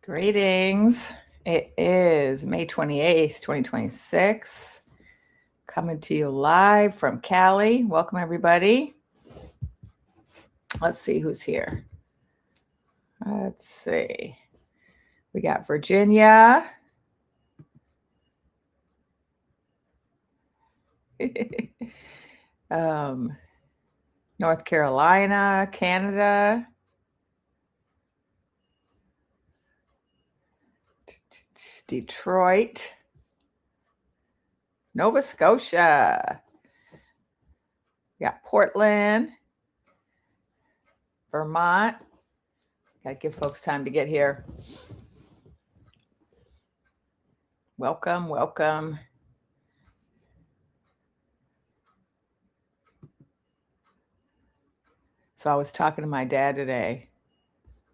Greetings. It is May 28th, 2026. Coming to you live from Cali. Welcome, everybody. Let's see who's here. Let's see. We got Virginia. North Carolina, Canada. Detroit. Nova Scotia. We got Portland. Vermont. Got to give folks time to get here. Welcome, welcome. So I was talking to my dad today,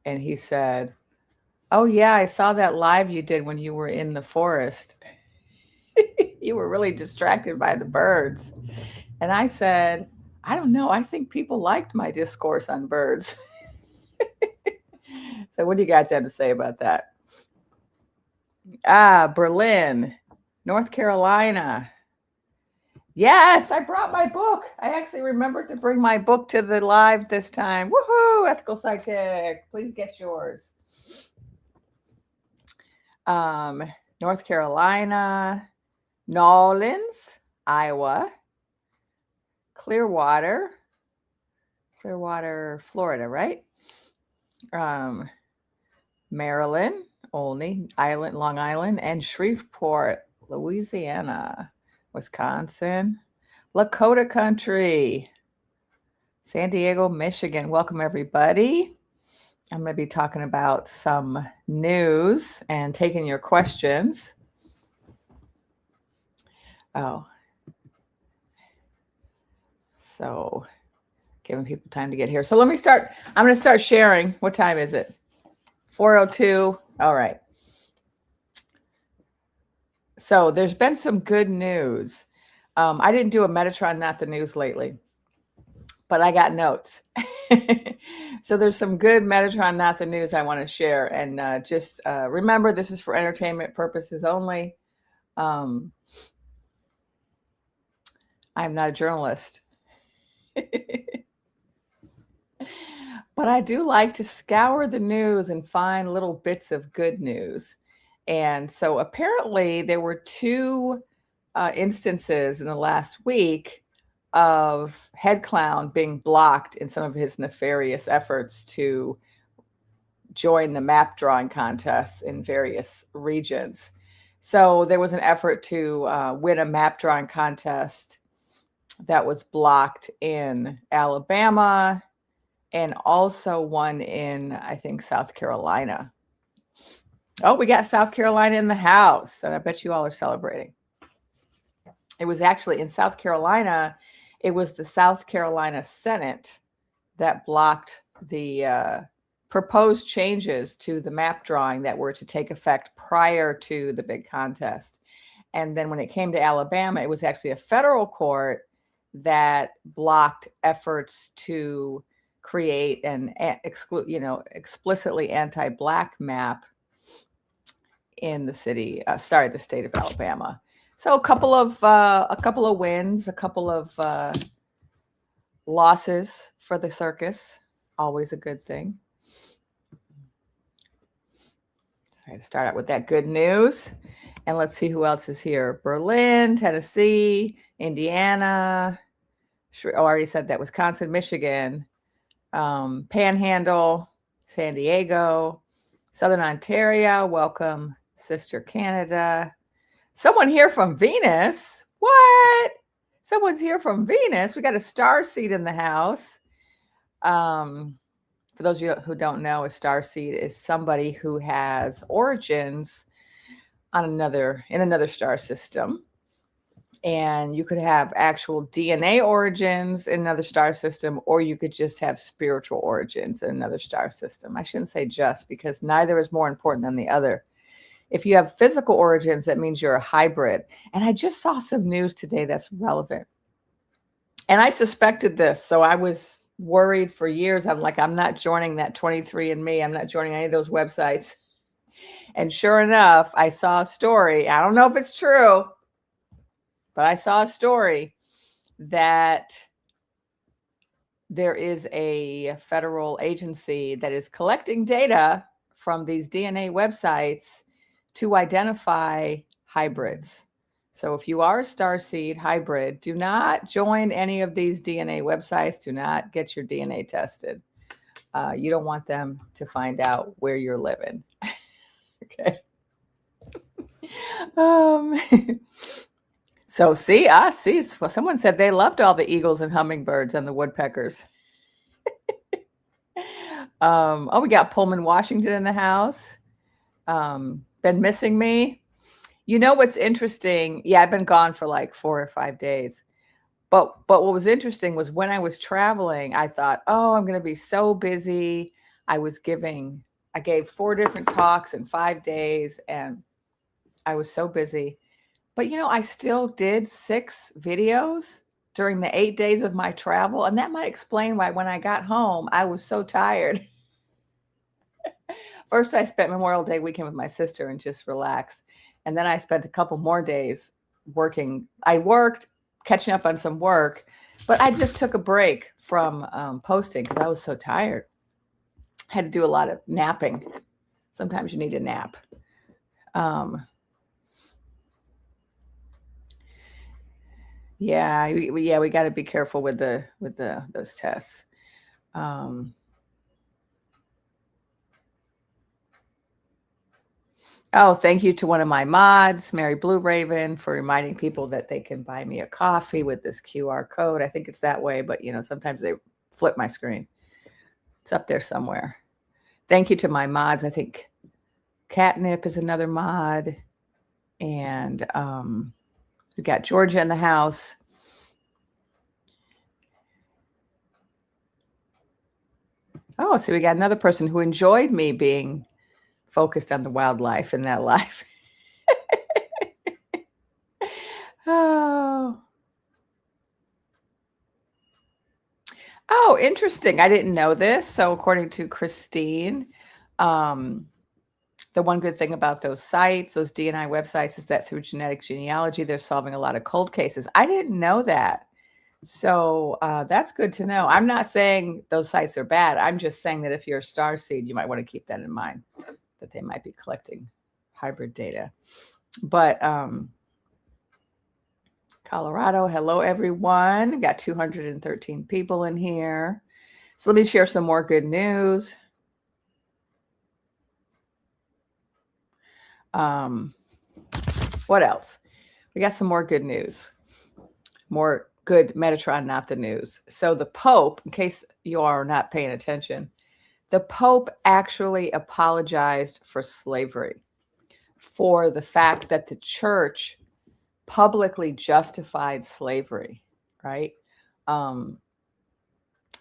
and he said, "Oh yeah, I saw that live you did when you were in the forest. You were really distracted by the birds." And I said, "I don't know. I think people liked my discourse on birds." So what do you guys have to say about that? Berlin, North Carolina. Yes, I brought my book. I actually remembered to bring my book to the live this time. Woohoo, Ethical Psychic. Please get yours. North Carolina, Nolens, Iowa, Clearwater, Florida, right? Maryland, Olney, Long Island, and Shreveport, Louisiana, Wisconsin, Lakota Country, San Diego, Michigan. Welcome, everybody. I'm going to be talking about some news and taking your questions. So giving people time to get here. So let me start. I'm going to start sharing. What time is it? 4:02. All right. So there's been some good news. I didn't do a Metatron, not the news lately, but I got notes. So there's some good Metatron, not the news I want to share. And just remember, this is for entertainment purposes only. I'm not a journalist. But I do like to scour the news and find little bits of good news. And so apparently there were two instances in the last week of Head Clown being blocked in some of his nefarious efforts to join the map drawing contests in various regions. So there was an effort to win a map drawing contest that was blocked in Alabama and also one in, I think, South Carolina. Oh, we got South Carolina in the house, and I bet you all are celebrating. It was actually in South Carolina, it was the South Carolina Senate that blocked the proposed changes to the map drawing that were to take effect prior to the big contest. And then when it came to Alabama, it was actually a federal court that blocked efforts to create an explicitly anti-Black map in the state of Alabama. So a couple of wins, a couple of losses for the circus, always a good thing. So I had to start out with that good news. And let's see who else is here. Berlin, Tennessee, Indiana. I already said that. Wisconsin, Michigan, Panhandle, San Diego, Southern Ontario. Welcome, Sister Canada. Someone here from Venus. What? Someone's here from Venus. We got a star seed in the house. For those of you who don't know, a star seed is somebody who has origins in another star system. And you could have actual DNA origins in another star system, or you could just have spiritual origins in another star system. I shouldn't say just, because neither is more important than the other. If you have physical origins, that means you're a hybrid. And I just saw some news today that's relevant. And I suspected this, so I was worried for years. I'm like, I'm not joining that 23andMe. I'm not joining any of those websites. And sure enough, I saw a story. I don't know if it's true, but I saw a story that there is a federal agency that is collecting data from these DNA websites to identify hybrids. So if you are a starseed hybrid, do not join any of these DNA websites. Do not get your DNA tested. You don't want them to find out where you're living. Okay. So see, well, someone said they loved all the eagles and hummingbirds and the woodpeckers. Oh, we got Pullman, Washington in the house. Been missing me. You know what's interesting? Yeah, I've been gone for like 4 or 5 days. But what was interesting was when I was traveling, I thought, oh, I'm going to be so busy. I gave 4 different talks in 5 days, and I was so busy. But I still did 6 videos during the 8 days of my travel. And that might explain why when I got home, I was so tired. First, I spent Memorial Day weekend with my sister and just relaxed. And then I spent a couple more days working. I worked, catching up on some work, but I just took a break from posting because I was so tired. I had to do a lot of napping. Sometimes you need a nap. Yeah, we got to be careful with those tests. Oh, thank you to one of my mods, Mary Blue Raven, for reminding people that they can buy me a coffee with this QR code. I think it's that way, but sometimes they flip my screen. It's up there somewhere. Thank you to my mods. I think Catnip is another mod. And we got Georgia in the house. Oh, so we got another person who enjoyed me being focused on the wildlife in that life. Oh, interesting. I didn't know this. So according to Christine, the one good thing about those sites, those DNI websites, is that through genetic genealogy, they're solving a lot of cold cases. I didn't know that. So that's good to know. I'm not saying those sites are bad. I'm just saying that if you're a starseed, you might want to keep that in mind, that they might be collecting hybrid data. But Colorado, hello, everyone. Got 213 people in here. So let me share some more good news. What else? We got some more good news. More good Metatron, not the news. So the Pope, in case you are not paying attention, the Pope actually apologized for slavery, for the fact that the church publicly justified slavery, right?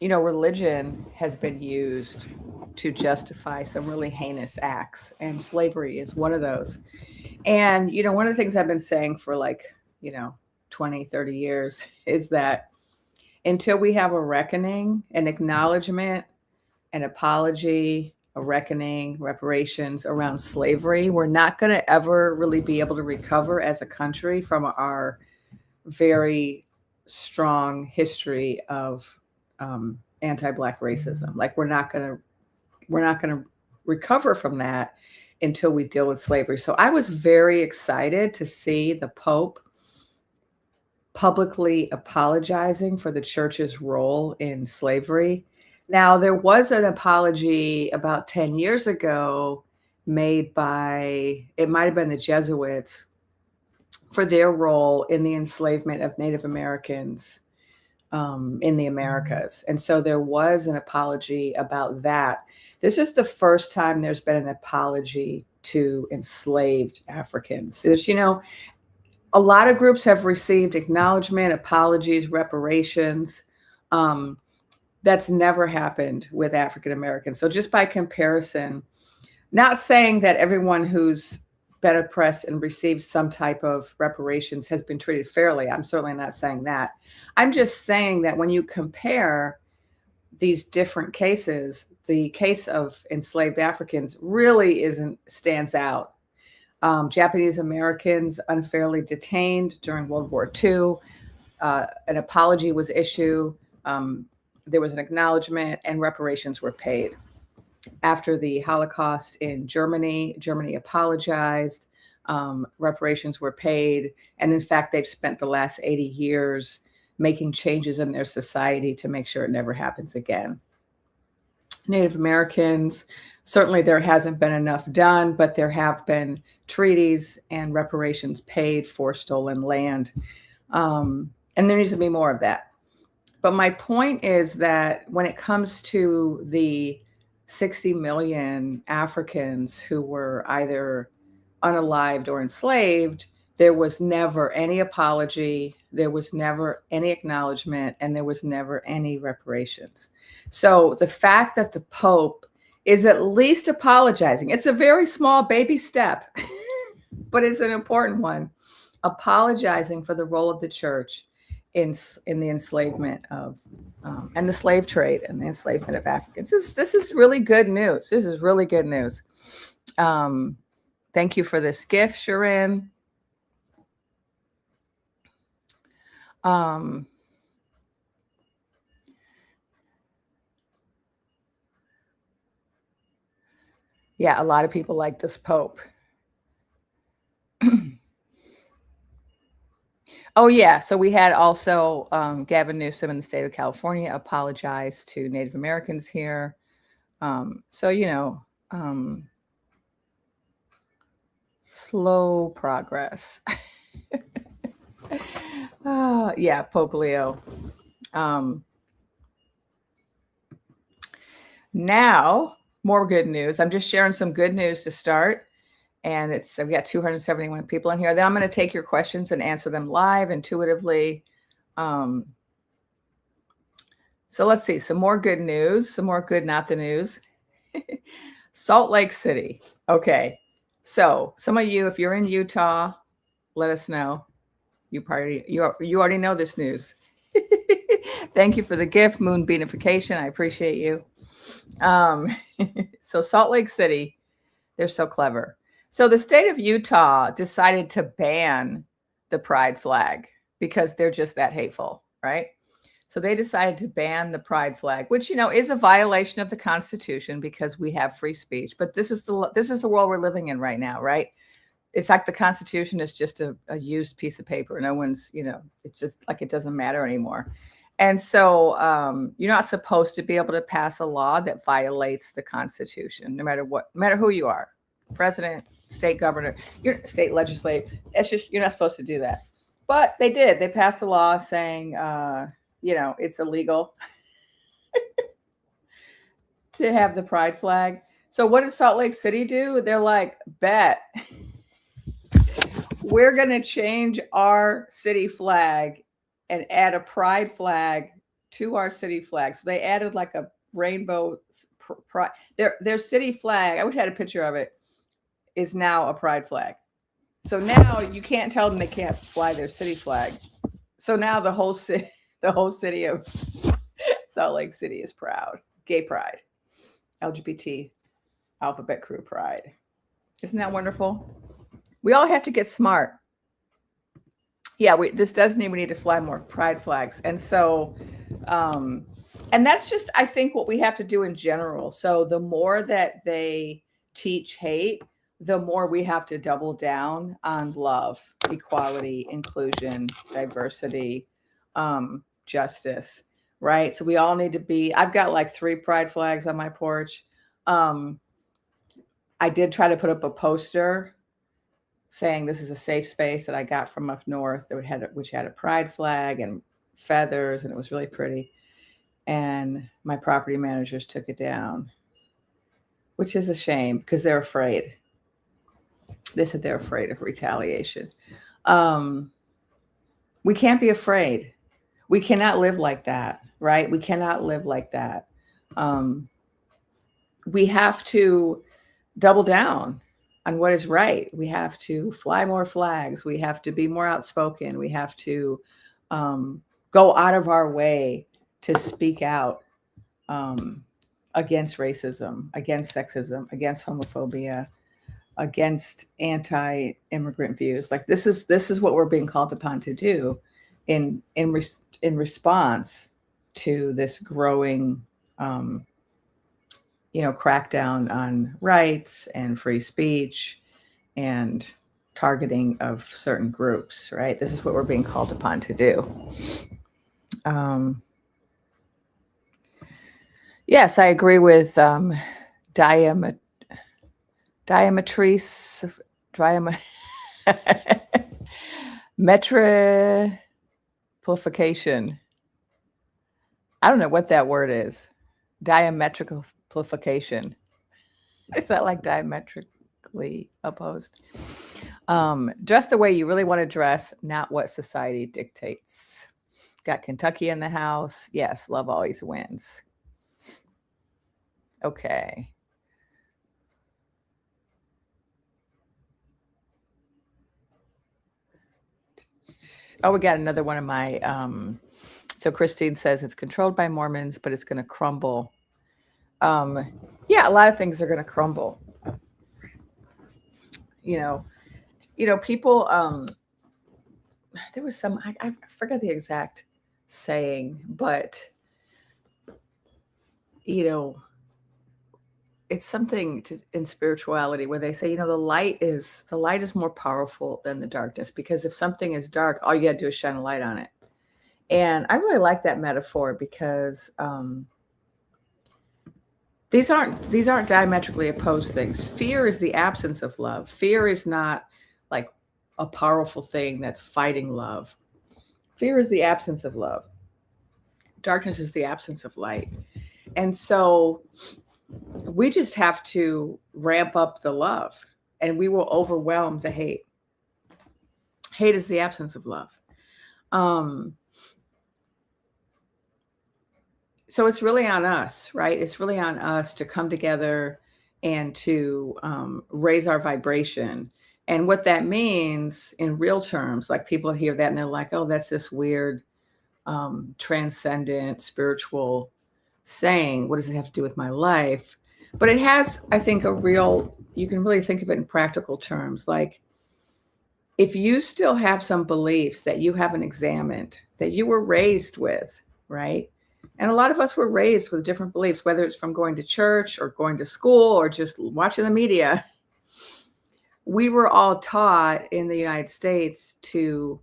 Religion has been used to justify some really heinous acts, and slavery is one of those. And, one of the things I've been saying for 20, 30 years is that until we have a reckoning, an acknowledgement, an apology, a reckoning, reparations around slavery, we're not going to ever really be able to recover as a country from our very strong history of anti-Black racism. Like we're not going to recover from that until we deal with slavery. So I was very excited to see the Pope publicly apologizing for the church's role in slavery. Now, there was an apology about 10 years ago made by, it might have been the Jesuits, for their role in the enslavement of Native Americans in the Americas. And so there was an apology about that. This is the first time there's been an apology to enslaved Africans. There's, a lot of groups have received acknowledgement, apologies, reparations. That's never happened with African Americans. So just by comparison, not saying that everyone who's been oppressed and received some type of reparations has been treated fairly. I'm certainly not saying that. I'm just saying that when you compare these different cases, the case of enslaved Africans really stands out. Japanese Americans unfairly detained during World War II. An apology was issued. There was an acknowledgement, and reparations were paid. After the Holocaust in Germany, Germany apologized. Reparations were paid. And in fact, they've spent the last 80 years making changes in their society to make sure it never happens again. Native Americans, certainly there hasn't been enough done, but there have been treaties and reparations paid for stolen land. And there needs to be more of that. But my point is that when it comes to the 60 million Africans who were either unalived or enslaved, there was never any apology, there was never any acknowledgement, and there was never any reparations. So the fact that the Pope is at least apologizing, it's a very small baby step, but it's an important one, apologizing for the role of the church in the enslavement of and the slave trade and the enslavement of Africans. This is really good news. This is really good news. Thank you for this gift, Sharon. Yeah, a lot of people like this Pope. Oh, yeah. So we had also Gavin Newsom in the state of California apologize to Native Americans here. So, you know, slow progress. Yeah, Pope Leo. Now, more good news. I'm just sharing some good news to start. And we got 271 people in here. Then I'm going to take your questions and answer them live, intuitively. So let's see, some more good news, some more good, not the news. Salt Lake City. Okay. So some of you, if you're in Utah, let us know. You already know this news. Thank you for the gift, Moon Beatification. I appreciate you. So Salt Lake City, they're so clever. So the state of Utah decided to ban the pride flag because they're just that hateful, right? So they decided to ban the pride flag, which, you know, is a violation of the Constitution because we have free speech. But this is the world we're living in right now, right? It's like the Constitution is just a used piece of paper. No one's, you know, it's just like it doesn't matter anymore. And so you're not supposed to be able to pass a law that violates the Constitution, no matter who you are, president, state governor, your state legislature. It's just, you're not supposed to do that. But they did. They passed a law saying, you know, it's illegal to have the pride flag. So what did Salt Lake City do? They're like, bet. We're going to change our city flag and add a pride flag to our city flag. So they added like a rainbow pride. Their city flag, I wish I had a picture of it, is now a pride flag. So now you can't tell them they can't fly their city flag. So now the whole city of Salt Lake City is proud. Gay pride, LGBT, alphabet crew pride. Isn't that wonderful? We all have to get smart. Yeah, this does mean we need to fly more pride flags. And so, and that's just, I think, what we have to do in general. So the more that they teach hate, the more we have to double down on love, equality, inclusion, diversity, justice, right? So we all need to be, I've got like 3 pride flags on my porch. I did try to put up a poster saying this is a safe space that I got from up north which had a pride flag and feathers, and it was really pretty. And my property managers took it down, which is a shame because they're afraid. They said they're afraid of retaliation. We can't be afraid. We cannot live like that, right? We cannot live like that. We have to double down on what is right. We have to fly more flags. We have to be more outspoken. We have to go out of our way to speak out um, against racism, against sexism, against homophobia, against anti-immigrant views. Like this is what we're being called upon to do in response to this growing crackdown on rights and free speech and targeting of certain groups, right? This is what we're being called upon to do. Yes, I agree with diametrice, metriplication. I don't know what that word is. Diametricalification. Is that like diametrically opposed? Dress the way you really want to dress, not what society dictates. Got Kentucky in the house. Yes, love always wins. Okay. Oh, we got another one of my. So Christine says it's controlled by Mormons, but it's going to crumble. Yeah, a lot of things are going to crumble. People. There was some. I forget the exact saying, but it's something in spirituality where they say, the light is more powerful than the darkness, because if something is dark, all you got to do is shine a light on it. And I really like that metaphor because these aren't diametrically opposed things. Fear is the absence of love. Fear is not like a powerful thing that's fighting love. Fear is the absence of love. Darkness is the absence of light. And so we just have to ramp up the love, and we will overwhelm the hate. Hate is the absence of love. So it's really on us, right? It's really on us to come together and to raise our vibration. And what that means in real terms, like people hear that and they're like, oh, that's this weird transcendent spiritual saying. What does it have to do with my life? But it has, I think, you can really think of it in practical terms. Like if you still have some beliefs that you haven't examined, that you were raised with, right? And a lot of us were raised with different beliefs, whether it's from going to church or going to school or just watching the media. We were all taught in the United States to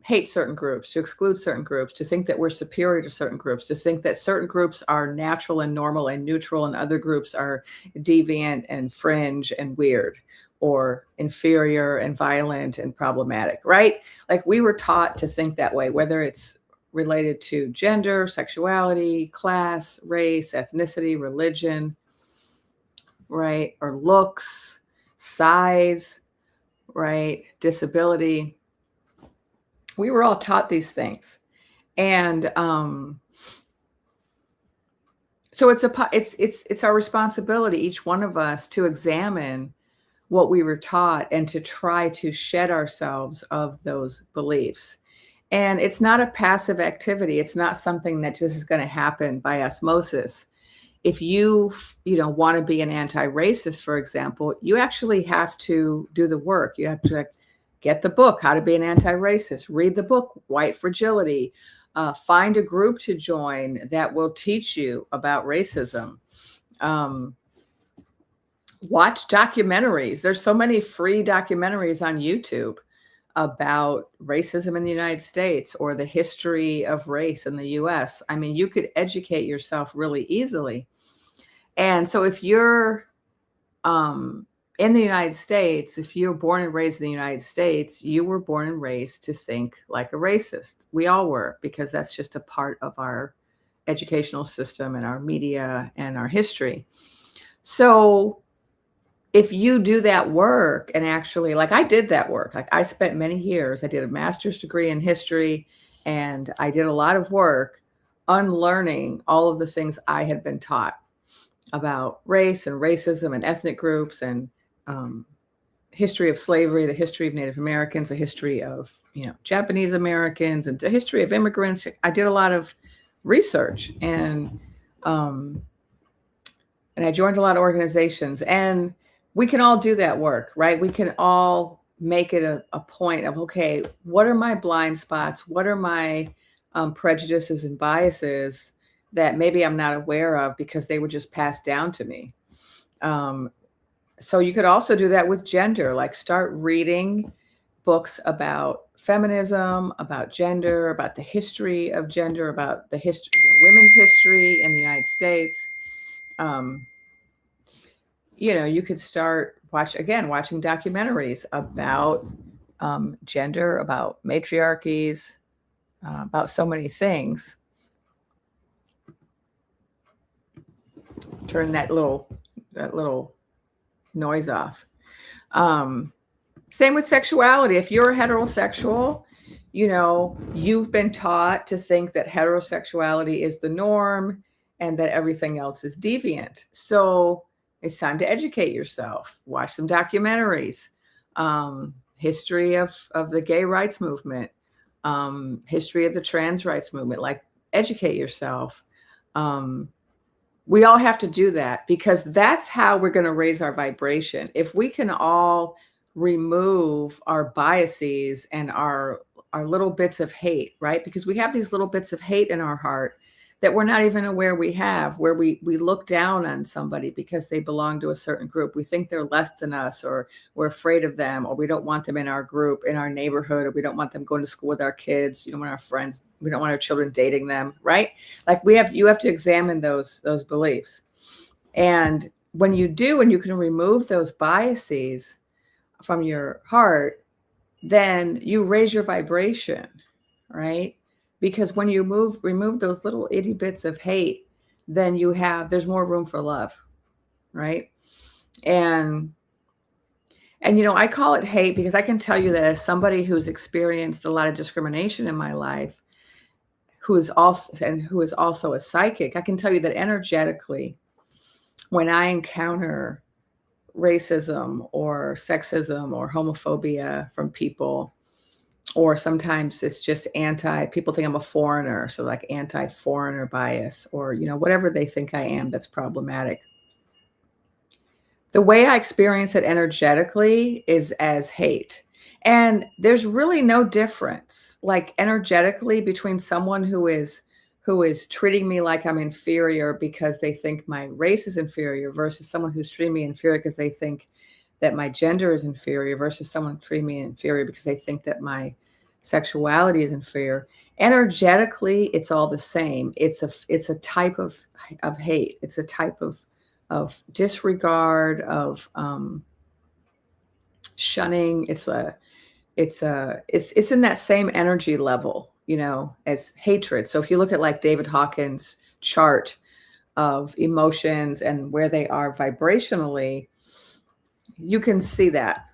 hate certain groups, to exclude certain groups, to think that we're superior to certain groups, to think that certain groups are natural and normal and neutral and other groups are deviant and fringe and weird or inferior and violent and problematic, right? Like we were taught to think that way, whether it's related to gender, sexuality, class, race, ethnicity, religion, right? Or looks, size, right? Disability. We were all taught these things. And so it's our responsibility, each one of us, to examine what we were taught and to try to shed ourselves of those beliefs. And it's not a passive activity. It's not something that just is going to happen by osmosis. If you want to be an anti-racist, for example, you actually have to do the work. You have to get the book, How to Be an Anti-Racist. Read the book, White Fragility. Find a group to join that will teach you about racism. Watch documentaries. There's so many free documentaries on YouTube about racism in the United States or the history of race in the US. I mean, you could educate yourself really easily. And so if you're in the United States, if you're born and raised in the United States, you were born and raised to think like a racist. We all were, because that's just a part of our educational system and our media and our history. So if you do that work and actually, like I did that work, like I spent many years, I did a master's degree in history, and I did a lot of work unlearning all of the things I had been taught about race and racism and ethnic groups and history of slavery, the history of Native Americans, the history of Japanese Americans, and the history of immigrants. I did a lot of research, um, and I joined a lot of organizations, and we can all do that work, right? We can all make it a point of, okay, what are my blind spots? What are my prejudices and biases that maybe I'm not aware of because they were just passed down to me? So you could also do that with gender, like start reading books about feminism, about gender, about the history of gender, about the history, women's history in the United States. Um, you could start watching documentaries about gender, about matriarchies, about so many things. Turn that little noise off. Same with sexuality. If you're heterosexual, you've been taught to think that heterosexuality is the norm and that everything else is deviant. So it's time to educate yourself. Watch some documentaries. History of the gay rights movement, history of the trans rights movement. Like, educate yourself. We all have to do that because that's how we're going to raise our vibration. If we can all remove our biases and our little bits of hate, right? Because we have these little bits of hate in our heart that we're not even aware we have, where we look down on somebody because they belong to a certain group. We think they're less than us, or we're afraid of them, or we don't want them in our group, in our neighborhood, or we don't want them going to school with our kids. You don't want our friends, we don't want our children dating them, right? Like you have to examine those beliefs. And when you do, and you can remove those biases from your heart, then you raise your vibration, right? Because when you remove those little itty bits of hate, then there's more room for love, right? And I call it hate because I can tell you that as somebody who's experienced a lot of discrimination in my life, who is also a psychic, I can tell you that energetically, when I encounter racism or sexism or homophobia from people, or sometimes it's just people think I'm a foreigner, so like anti-foreigner bias, or whatever they think I am that's problematic. The way I experience it energetically is as hate. And there's really no difference, like energetically, between someone who is treating me like I'm inferior because they think my race is inferior, versus someone who's treating me inferior because they think that my gender is inferior, versus someone treating me inferior because they think that my sexuality is inferior. Energetically, it's all the same. It's a type of hate. It's a type of disregard, of shunning. It's in that same energy level, as hatred. So if you look at like David Hawkins' chart of emotions and where they are vibrationally, you can see that.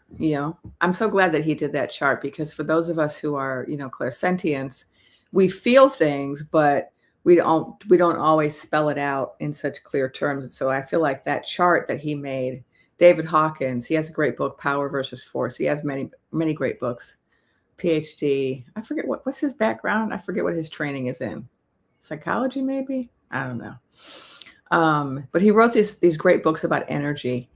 I'm so glad that he did that chart, because for those of us who are, clairsentients, we feel things, but we don't always spell it out in such clear terms. And so I feel like that chart that he made, David Hawkins, he has a great book, Power versus Force. He has many, many great books. PhD. I forget what's his background. I forget what his training is in. Psychology, maybe? I don't know. But he wrote these great books about energy.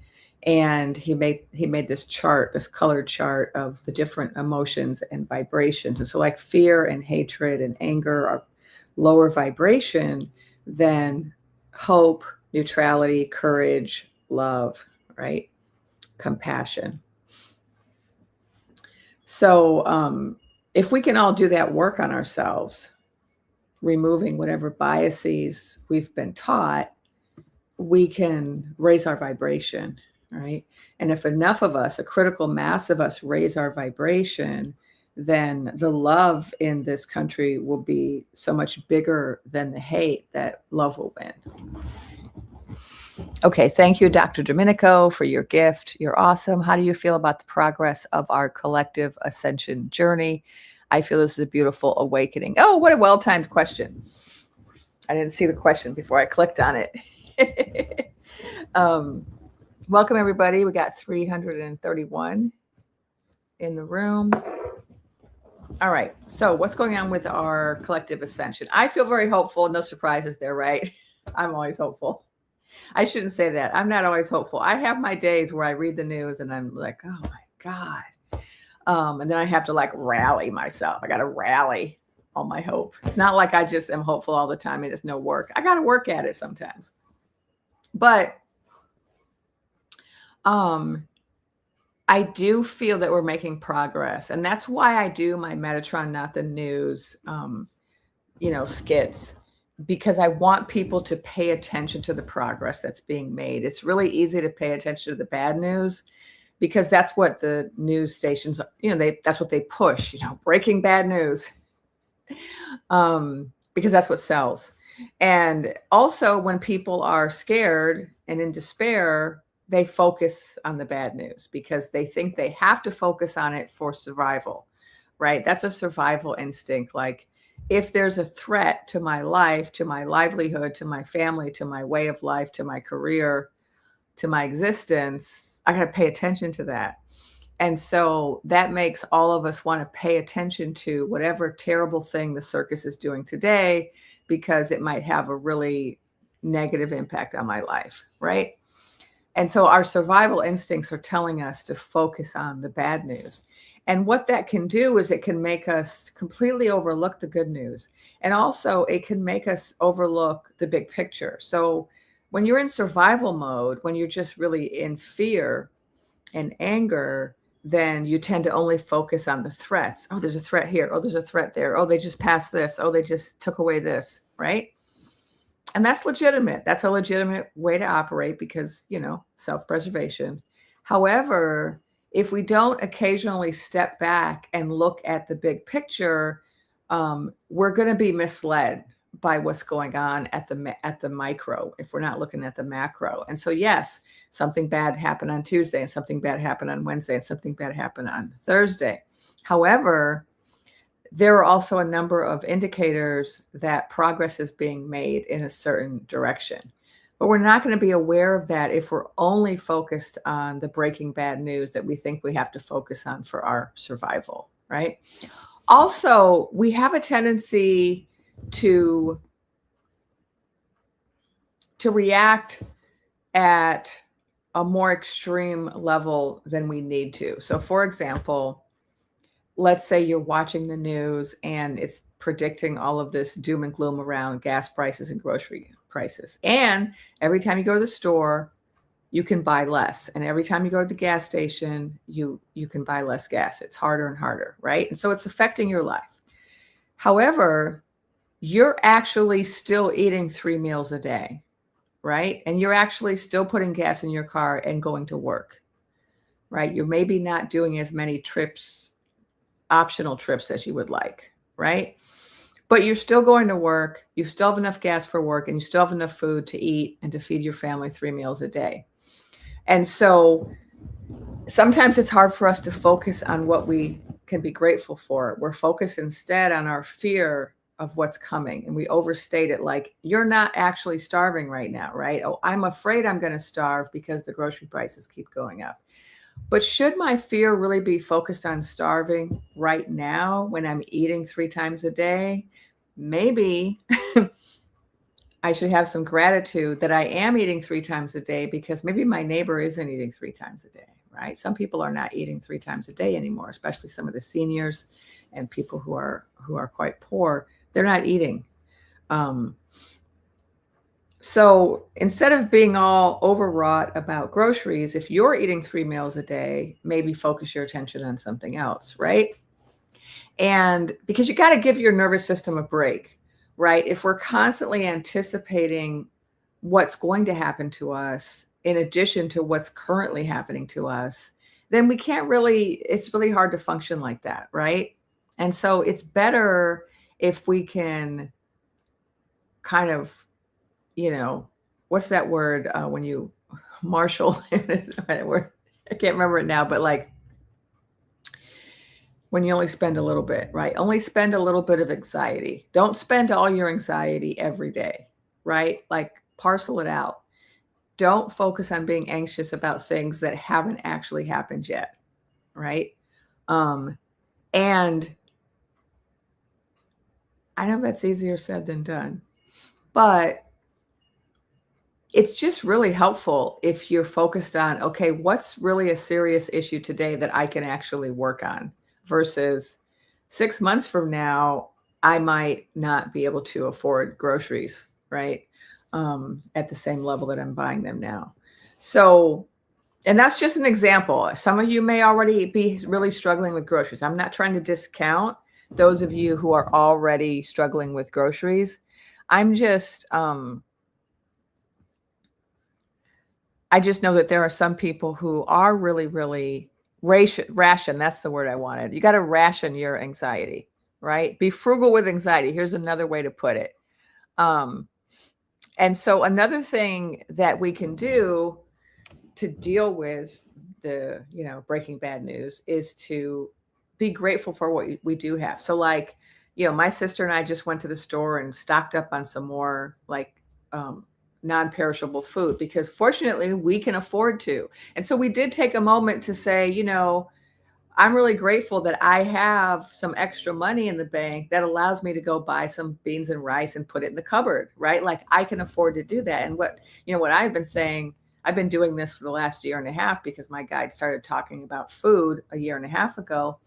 And he made this chart, this colored chart of the different emotions and vibrations. And so like fear and hatred and anger are lower vibration than hope, neutrality, courage, love, right? Compassion. So if we can all do that work on ourselves, removing whatever biases we've been taught, we can raise our vibration, right? And if enough of us, a critical mass of us, raise our vibration, then the love in this country will be so much bigger than the hate, that love will win. Okay, thank you, Dr. Domenico, for your gift. You're awesome. How do you feel about the progress of our collective ascension journey? I feel this is a beautiful awakening. Oh, what a well-timed question. I didn't see the question before I clicked on it. Welcome, everybody. We got 331 in the room. All right. So, what's going on with our collective ascension? I feel very hopeful. No surprises there, right? I'm always hopeful. I shouldn't say that. I'm not always hopeful. I have my days where I read the news and I'm like, oh my God. And then I have to like rally myself. I got to rally all my hope. It's not like I just am hopeful all the time and it's no work. I got to work at it sometimes. But I do feel that we're making progress. And that's why I do my Metatron, Not the News, skits, because I want people to pay attention to the progress that's being made. It's really easy to pay attention to the bad news because that's what the news stations, that's what they push, breaking bad news, because that's what sells. And also when people are scared and in despair, they focus on the bad news because they think they have to focus on it for survival, right? That's a survival instinct. Like, if there's a threat to my life, to my livelihood, to my family, to my way of life, to my career, to my existence, I got to pay attention to that. And so that makes all of us want to pay attention to whatever terrible thing the circus is doing today because it might have a really negative impact on my life, right? And so our survival instincts are telling us to focus on the bad news. And what that can do is it can make us completely overlook the good news. And also it can make us overlook the big picture. So when you're in survival mode, when you're just really in fear and anger, then you tend to only focus on the threats. Oh, there's a threat here. Oh, there's a threat there. Oh, they just passed this. Oh, they just took away this, right? And that's legitimate. That's a legitimate way to operate because, self-preservation. However, if we don't occasionally step back and look at the big picture, we're going to be misled by what's going on at the micro if we're not looking at the macro. And so, yes, something bad happened on Tuesday and something bad happened on Wednesday and something bad happened on Thursday. However, there are also a number of indicators that progress is being made in a certain direction. But we're not going to be aware of that if we're only focused on the breaking bad news that we think we have to focus on for our survival, right? Also, we have a tendency to react at a more extreme level than we need to. So, for example, let's say you're watching the news and it's predicting all of this doom and gloom around gas prices and grocery prices. And every time you go to the store, you can buy less. And every time you go to the gas station, you can buy less gas. It's harder and harder, right? And so it's affecting your life. However, you're actually still eating 3 meals a day, right? And you're actually still putting gas in your car and going to work, right? You're maybe not doing as many trips, optional trips as you would like, right? But you're still going to work. You still have enough gas for work and you still have enough food to eat and to feed your family 3 meals a day. And so sometimes it's hard for us to focus on what we can be grateful for. We're focused instead on our fear of what's coming. And we overstate it like, you're not actually starving right now, right? Oh, I'm afraid I'm going to starve because the grocery prices keep going up. But should my fear really be focused on starving right now when I'm eating 3 times a day? Maybe I should have some gratitude that I am eating 3 times a day because maybe my neighbor isn't eating 3 times a day, right? Some people are not eating 3 times a day anymore, especially some of the seniors and people who are quite poor. They're not eating. So instead of being all overwrought about groceries, if you're eating 3 meals a day, maybe focus your attention on something else, right? And because you got to give your nervous system a break, right? If we're constantly anticipating what's going to happen to us in addition to what's currently happening to us, then we can't really, it's really hard to function like that, right? And so it's better if we can kind of, what's that word when you marshal? Word? I can't remember it now, but like when you only spend a little bit, right? Only spend a little bit of anxiety. Don't spend all your anxiety every day, right? Like parcel it out. Don't focus on being anxious about things that haven't actually happened yet, right? And I know that's easier said than done, but it's just really helpful if you're focused on, okay, what's really a serious issue today that I can actually work on versus 6 months from now, I might not be able to afford groceries, right? At the same level that I'm buying them now. So, and that's just an example. Some of you may already be really struggling with groceries. I'm not trying to discount those of you who are already struggling with groceries. I'm just, I just know that there are some people who are really, really ration. That's the word I wanted. You got to ration your anxiety, right? Be frugal with anxiety. Here's another way to put it. Um, and so another thing that we can do to deal with the, breaking bad news is to be grateful for what we do have. So like, my sister and I just went to the store and stocked up on some more like non-perishable food because fortunately we can afford to. And so we did take a moment to say, I'm really grateful that I have some extra money in the bank that allows me to go buy some beans and rice and put it in the cupboard, right? Like I can afford to do that. And what I've been saying, I've been doing this for the last year and a half because my guide started talking about food a year and a half ago.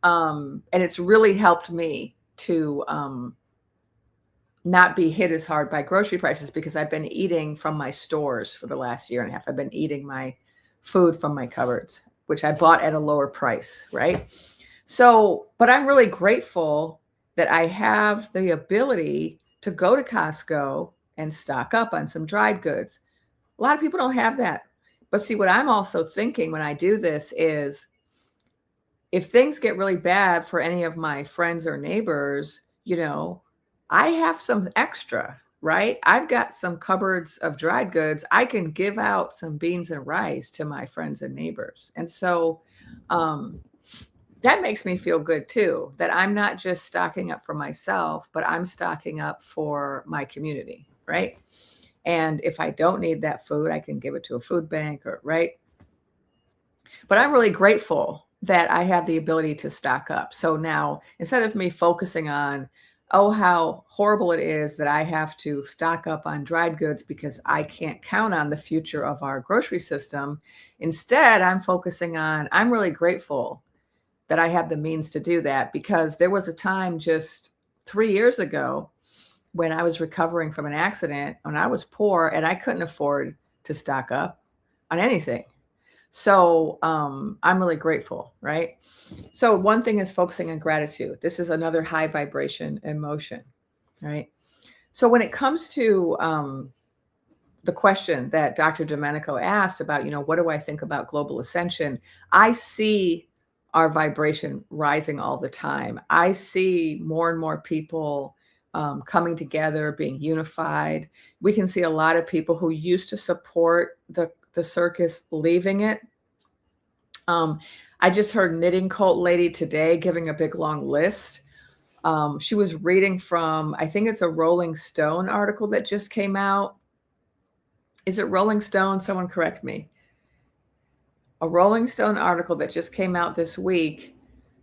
And it's really helped me to not be hit as hard by grocery prices because I've been eating from my stores for the last year and a half. I've been eating my food from my cupboards, which I bought at a lower price, right? So, but I'm really grateful that I have the ability to go to Costco and stock up on some dried goods. A lot of people don't have that. But see, what I'm also thinking when I do this is if things get really bad for any of my friends or neighbors, I have some extra, right? I've got some cupboards of dried goods. I can give out some beans and rice to my friends and neighbors. And so that makes me feel good too, that I'm not just stocking up for myself, but I'm stocking up for my community, right? And if I don't need that food, I can give it to a food bank or right. But I'm really grateful that I have the ability to stock up. So now instead of me focusing on, oh, how horrible it is that I have to stock up on dried goods because I can't count on the future of our grocery system, instead, I'm focusing on, I'm really grateful that I have the means to do that because there was a time just 3 years ago when I was recovering from an accident, when I was poor and I couldn't afford to stock up on anything. So I'm really grateful, right? So one thing is focusing on gratitude. This is another high vibration emotion, right? So when it comes to the question that Dr. Domenico asked about, what do I think about global ascension? I see our vibration rising all the time. I see more and more people coming together, being unified. We can see a lot of people who used to support the circus leaving it. I just heard Knitting Cult Lady today giving a big long list. She was reading from, I think it's a Rolling Stone article that just came out. Is it Rolling Stone? Someone correct me. A Rolling Stone article that just came out this week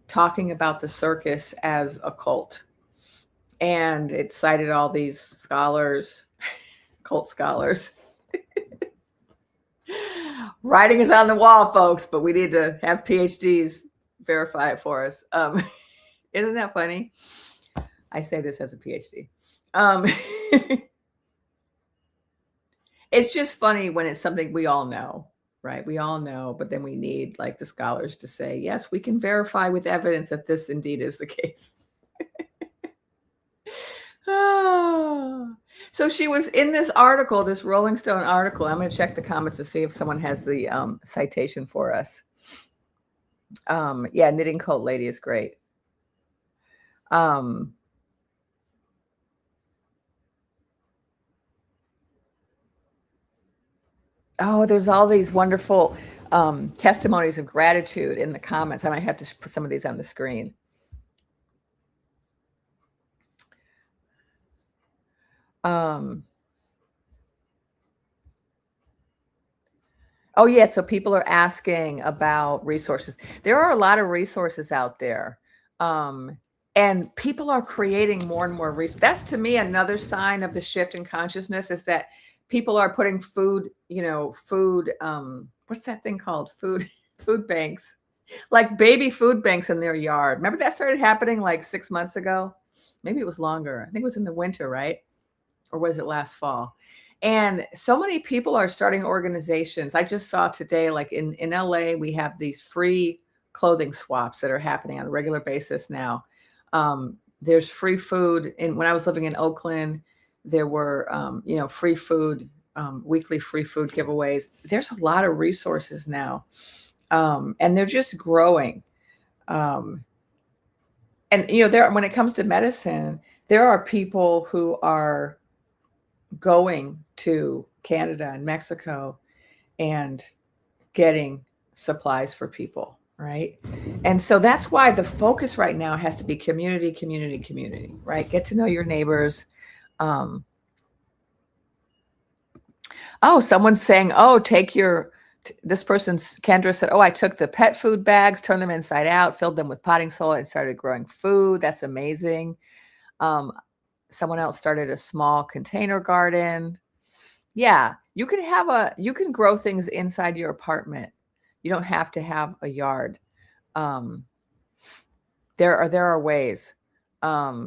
talking about the circus as a cult. And it cited all these scholars, cult scholars. Writing is on the wall, folks, but we need to have PhDs verify it for us. Isn't that funny? I say this as a PhD. It's just funny when it's something we all know, right? We all know, but then we need like the scholars to say, yes, we can verify with evidence that this indeed is the case. So she was in this article, this Rolling Stone article. I'm going to check the comments to see if someone has the citation for us. Yeah, Knitting Cult Lady is great. Oh, there's all these wonderful testimonies of gratitude in the comments. I might have to put some of these on the screen. Oh, yeah. So people are asking about resources. There are a lot of resources out there. And people are creating more and more research. That's to me another sign of the shift in consciousness, is that people are putting food, what's that thing called? Food banks, like baby food banks in their yard. Remember that started happening like 6 months ago? Maybe it was longer. I think it was in the winter, right? Or was it last fall? And so many people are starting organizations. I just saw today, like in LA, we have these free clothing swaps that are happening on a regular basis now. There's free food. And when I was living in Oakland, there were, free food, weekly free food giveaways. There's a lot of resources now. And they're just growing. And, when it comes to medicine, there are people who are going to Canada and Mexico and getting supplies for people, right? And so that's why the focus right now has to be community, community, community, right? Get to know your neighbors. Someone's saying, this person's, Kendra said, I took the pet food bags, turned them inside out, filled them with potting soil, and started growing food. That's amazing. Someone else started a small container garden. Yeah, you can grow things inside your apartment. You don't have to have a yard. There are ways. I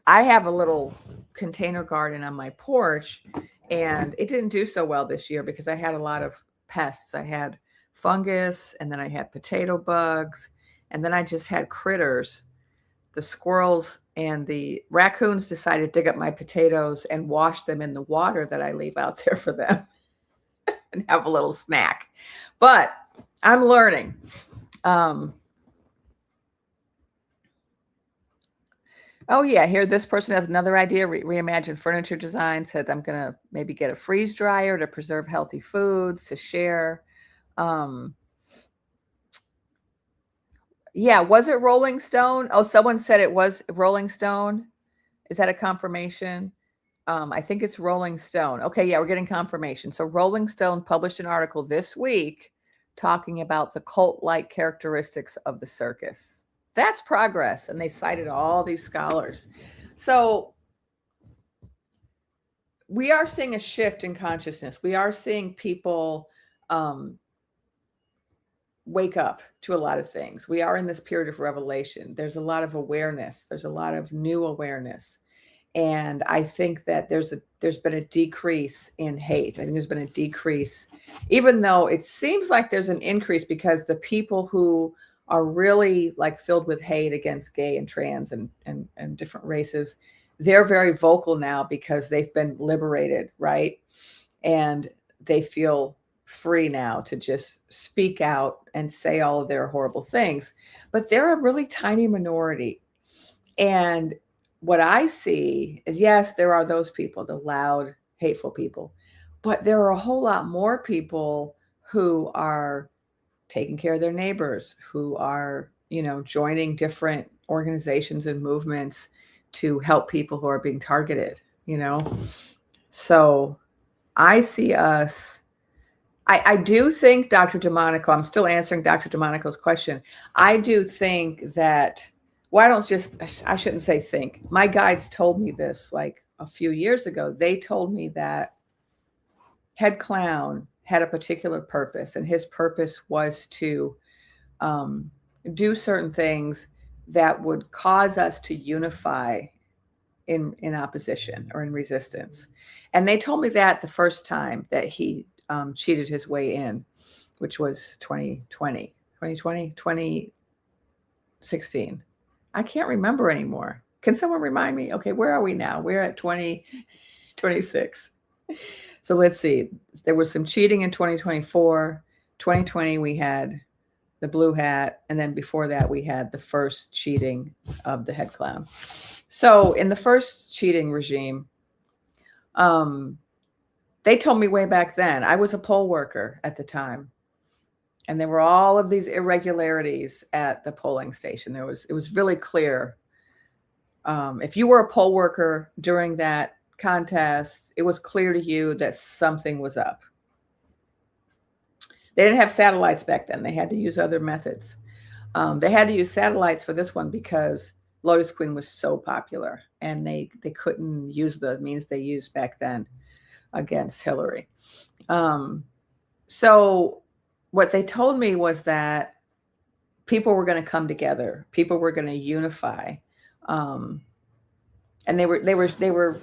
have a little container garden on my porch, and it didn't do so well this year because I had a lot of pests. I had fungus, and then I had potato bugs, and then I just had critters. The squirrels and the raccoons decided to dig up my potatoes and wash them in the water that I leave out there for them and have a little snack. But I'm learning. Here, this person has another idea. Reimagine furniture design. Said, I'm going to maybe get a freeze dryer to preserve healthy foods to share. Was it Rolling Stone? Someone said it was Rolling Stone. Is that a confirmation? I think it's Rolling Stone. Okay, we're getting confirmation. So Rolling Stone published an article this week talking about the cult-like characteristics of the circus. That's progress. And they cited all these scholars. So we are seeing a shift in consciousness. We are seeing people wake up to a lot of things. We are in this period of revelation. There's a lot of awareness. There's a lot of new awareness. And I think that there's been a decrease in hate. I think there's been a decrease, even though it seems like there's an increase, because the people who are really like filled with hate against gay and trans and different races, they're very vocal now because they've been liberated, right? And they feel free now to just speak out and say all of their horrible things. But they're a really tiny minority. And what I see is, yes, there are those people, the loud, hateful people, but there are a whole lot more people who are taking care of their neighbors, who are, joining different organizations and movements to help people who are being targeted, So I see us. I do think, Dr. DeMonico, I'm still answering Dr. DeMonico's question. I do think that, I shouldn't say think. My guides told me this like a few years ago. They told me that Head Clown had a particular purpose, and his purpose was to do certain things that would cause us to unify in opposition or in resistance. And they told me that the first time that he cheated his way in, which was 2016. I can't remember anymore. Can someone remind me? Okay, where are we now? We're at 2026. So let's see. There was some cheating in 2024. 2020, we had the blue hat. And then before that, we had the first cheating of the Head Clown. So in the first cheating regime, they told me way back then, I was a poll worker at the time, and there were all of these irregularities at the polling station. It was really clear. If you were a poll worker during that contest, it was clear to you that something was up. They didn't have satellites back then. They had to use other methods. They had to use satellites for this one because Lotus Queen was so popular, and they couldn't use the means they used back then against Hillary. So what they told me was that people were going to come together, people were going to unify. And they were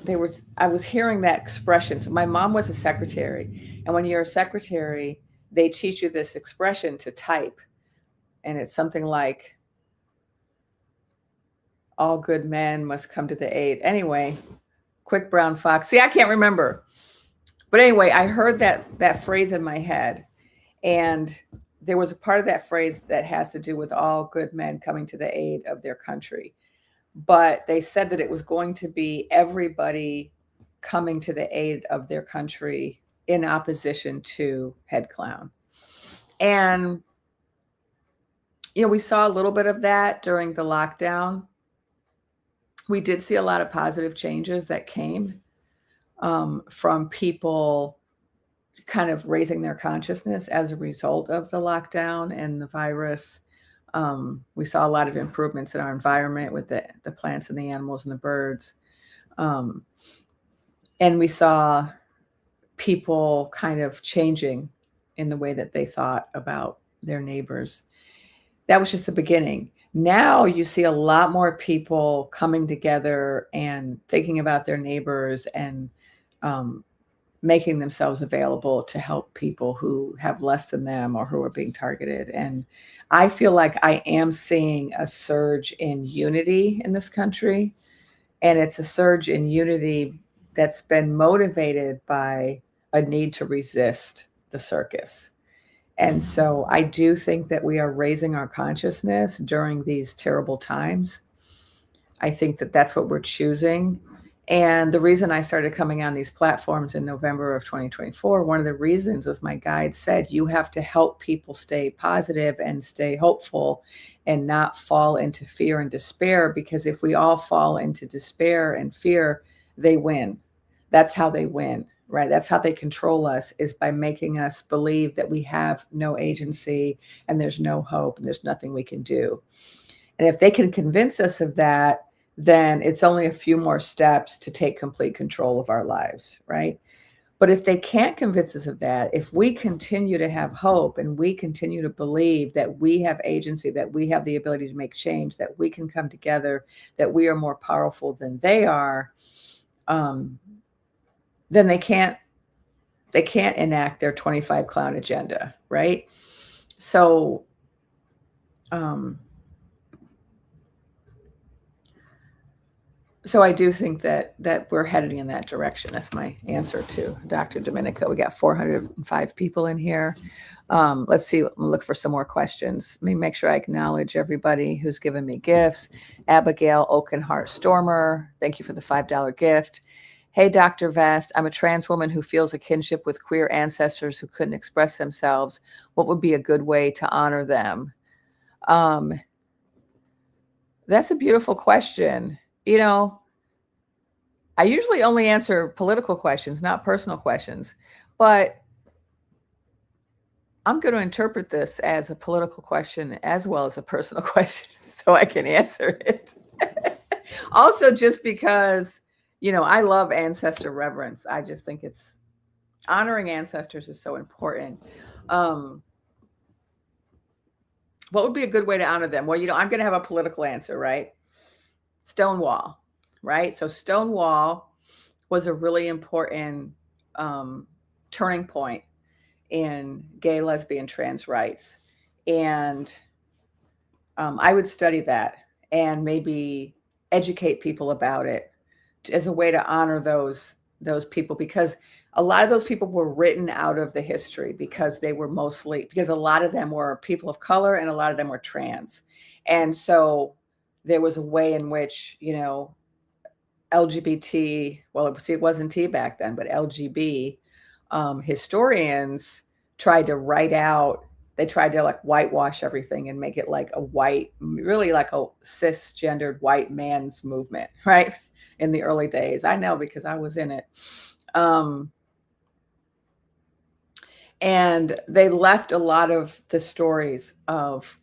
I was hearing that expression. So my mom was a secretary, and when you're a secretary, they teach you this expression to type, and it's something like, all good men must come to the aid. Anyway, quick brown fox. See, I can't remember. But anyway, I heard that phrase in my head, and there was a part of that phrase that has to do with all good men coming to the aid of their country. But they said that it was going to be everybody coming to the aid of their country in opposition to Head Clown. And, we saw a little bit of that during the lockdown. We did see a lot of positive changes that came from people kind of raising their consciousness as a result of the lockdown and the virus. We saw a lot of improvements in our environment with the plants and the animals and the birds. And we saw people kind of changing in the way that they thought about their neighbors. That was just the beginning. Now you see a lot more people coming together and thinking about their neighbors and making themselves available to help people who have less than them or who are being targeted. And I feel like I am seeing a surge in unity in this country. And it's a surge in unity that's been motivated by a need to resist the circus. And so I do think that we are raising our consciousness during these terrible times. I think that that's what we're choosing. And the reason I started coming on these platforms in November of 2024, one of the reasons, as my guide said, you have to help people stay positive and stay hopeful and not fall into fear and despair. Because if we all fall into despair and fear, they win. That's how they win, right? That's how they control us, is by making us believe that we have no agency and there's no hope and there's nothing we can do. And if they can convince us of that, then it's only a few more steps to take complete control of our lives, right? But if they can't convince us of that, if we continue to have hope and we continue to believe that we have agency, that we have the ability to make change, that we can come together, that we are more powerful than they are, then they can't enact their 25 clown agenda, right? So I do think that we're heading in that direction. That's my answer to Dr. Domenica. We got 405 people in here. Let's see. Look for some more questions. Let me make sure I acknowledge everybody who's given me gifts. Abigail Oakenhart Stormer, thank you for the $5 gift. Hey, Dr. Vest, I'm a trans woman who feels a kinship with queer ancestors who couldn't express themselves. What would be a good way to honor them? That's a beautiful question. I usually only answer political questions, not personal questions, but I'm going to interpret this as a political question as well as a personal question so I can answer it. Also, just because, I love ancestor reverence. I just think it's honoring ancestors is so important. What would be a good way to honor them? Well, I'm going to have a political answer, right? Stonewall, right? So Stonewall was a really important turning point in gay, lesbian, trans rights. And I would study that and maybe educate people about it as a way to honor those people, because a lot of those people were written out of the history because a lot of them were people of color and a lot of them were trans. And so there was a way in which, LGBT, well, it wasn't T back then, but LGB historians tried to they tried to whitewash everything and make it really like a cisgendered white man's movement, right? In the early days. I know because I was in it. And they left a lot of the stories of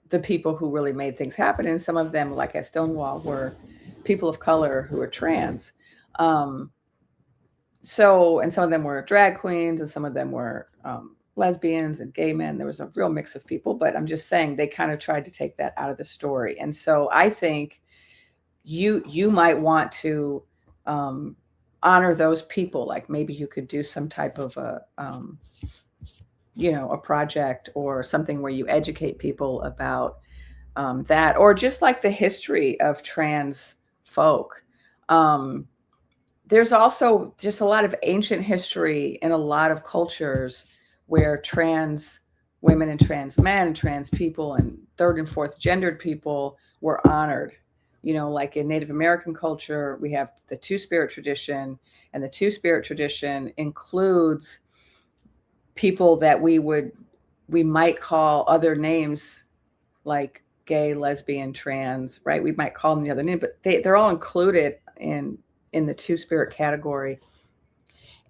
the people who really made things happen. And some of them, like at Stonewall, were people of color who were trans. Um, and some of them were drag queens, and some of them were lesbians and gay men. There was a real mix of people, but I'm just saying they kind of tried to take that out of the story. And so I think you might want to honor those people. Like maybe you could do some type of a project or something where you educate people about that, or just like the history of trans folk. There's also just a lot of ancient history in a lot of cultures where trans women and trans men and trans people and third and fourth gendered people were honored. Like in Native American culture, we have the Two-Spirit tradition, and the Two-Spirit tradition includes people that we might call other names like gay, lesbian, trans, right? We might call them the other name, but they're all included in the Two-Spirit category.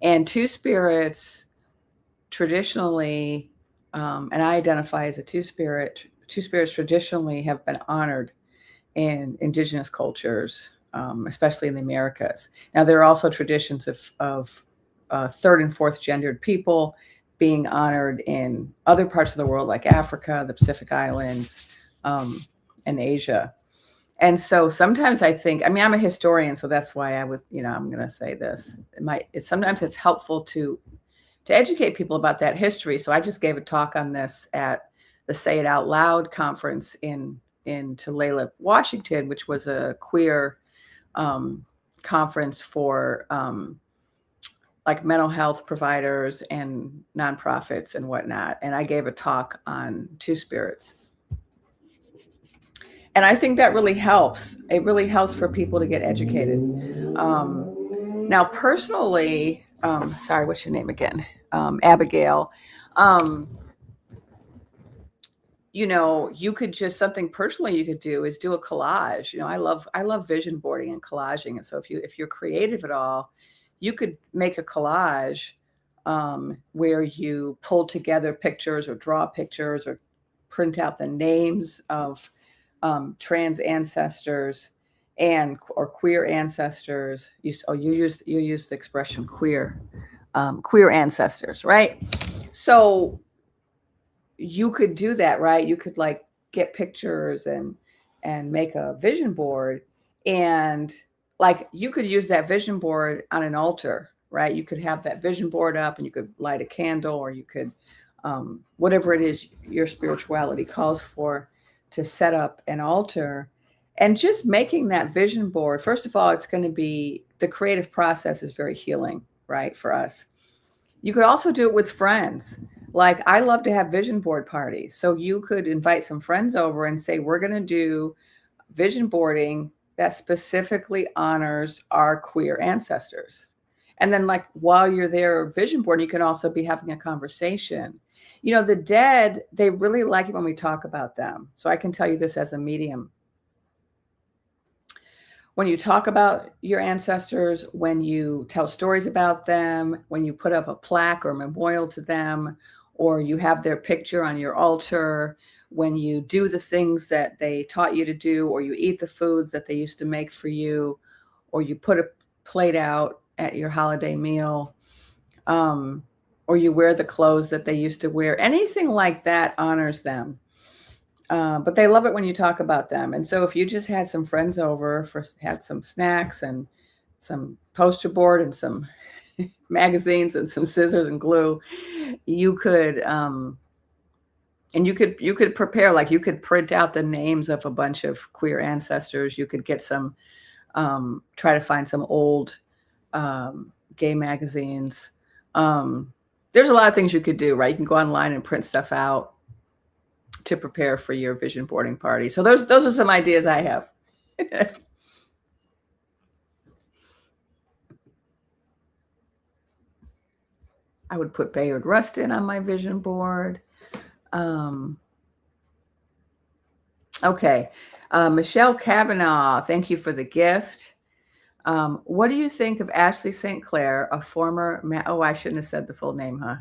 And two spirits traditionally, and I identify as a two-spirit, two spirits traditionally have been honored in indigenous cultures, especially in the Americas. Now, there are also traditions of third and fourth gendered people being honored in other parts of the world, like Africa, the Pacific Islands, and Asia. And so sometimes I think, I'm a historian, so that's why I'm going to say this. Sometimes it's helpful to educate people about that history. So I just gave a talk on this at the Say It Out Loud conference in Tulalip, Washington, which was a queer conference for like mental health providers and nonprofits and whatnot. And I gave a talk on two spirits. And I think that really helps. It really helps for people to get educated. Now, personally, sorry, what's your name again? Abigail. You could just, something personally you could do is do a collage. I love vision boarding and collaging. And so if you're creative at all, you could make a collage where you pull together pictures or draw pictures or print out the names of trans ancestors or queer ancestors. You use the expression queer ancestors, right? So you could do that, right? You could like get pictures and make a vision board, and like you could use that vision board on an altar, right? You could have that vision board up and you could light a candle, or you could whatever it is your spirituality calls for, to set up an altar. And just making that vision board, first of all, it's going to be, the creative process is very healing, right, for us. You could also do it with friends. Like I love to have vision board parties. So you could invite some friends over and say, we're going to do vision boarding that specifically honors our queer ancestors. And then like while you're there vision boarding, you can also be having a conversation. The dead, they really like it when we talk about them. So I can tell you this as a medium. When you talk about your ancestors, when you tell stories about them, when you put up a plaque or memorial to them, or you have their picture on your altar, when you do the things that they taught you to do, or you eat the foods that they used to make for you, or you put a plate out at your holiday meal, or you wear the clothes that they used to wear, anything like that honors them. But they love it when you talk about them. And so if you just had some friends over, had some snacks and some poster board and some magazines and some scissors and glue, you could you could prepare, like you could print out the names of a bunch of queer ancestors. You could get some try to find some old gay magazines. There's a lot of things you could do, right? You can go online and print stuff out to prepare for your vision boarding party. So those are some ideas I have. I would put Bayard Rustin on my vision board. Okay. Michelle Kavanaugh, thank you for the gift. What do you think of Ashley St. Clair, a former, I shouldn't have said the full name, huh?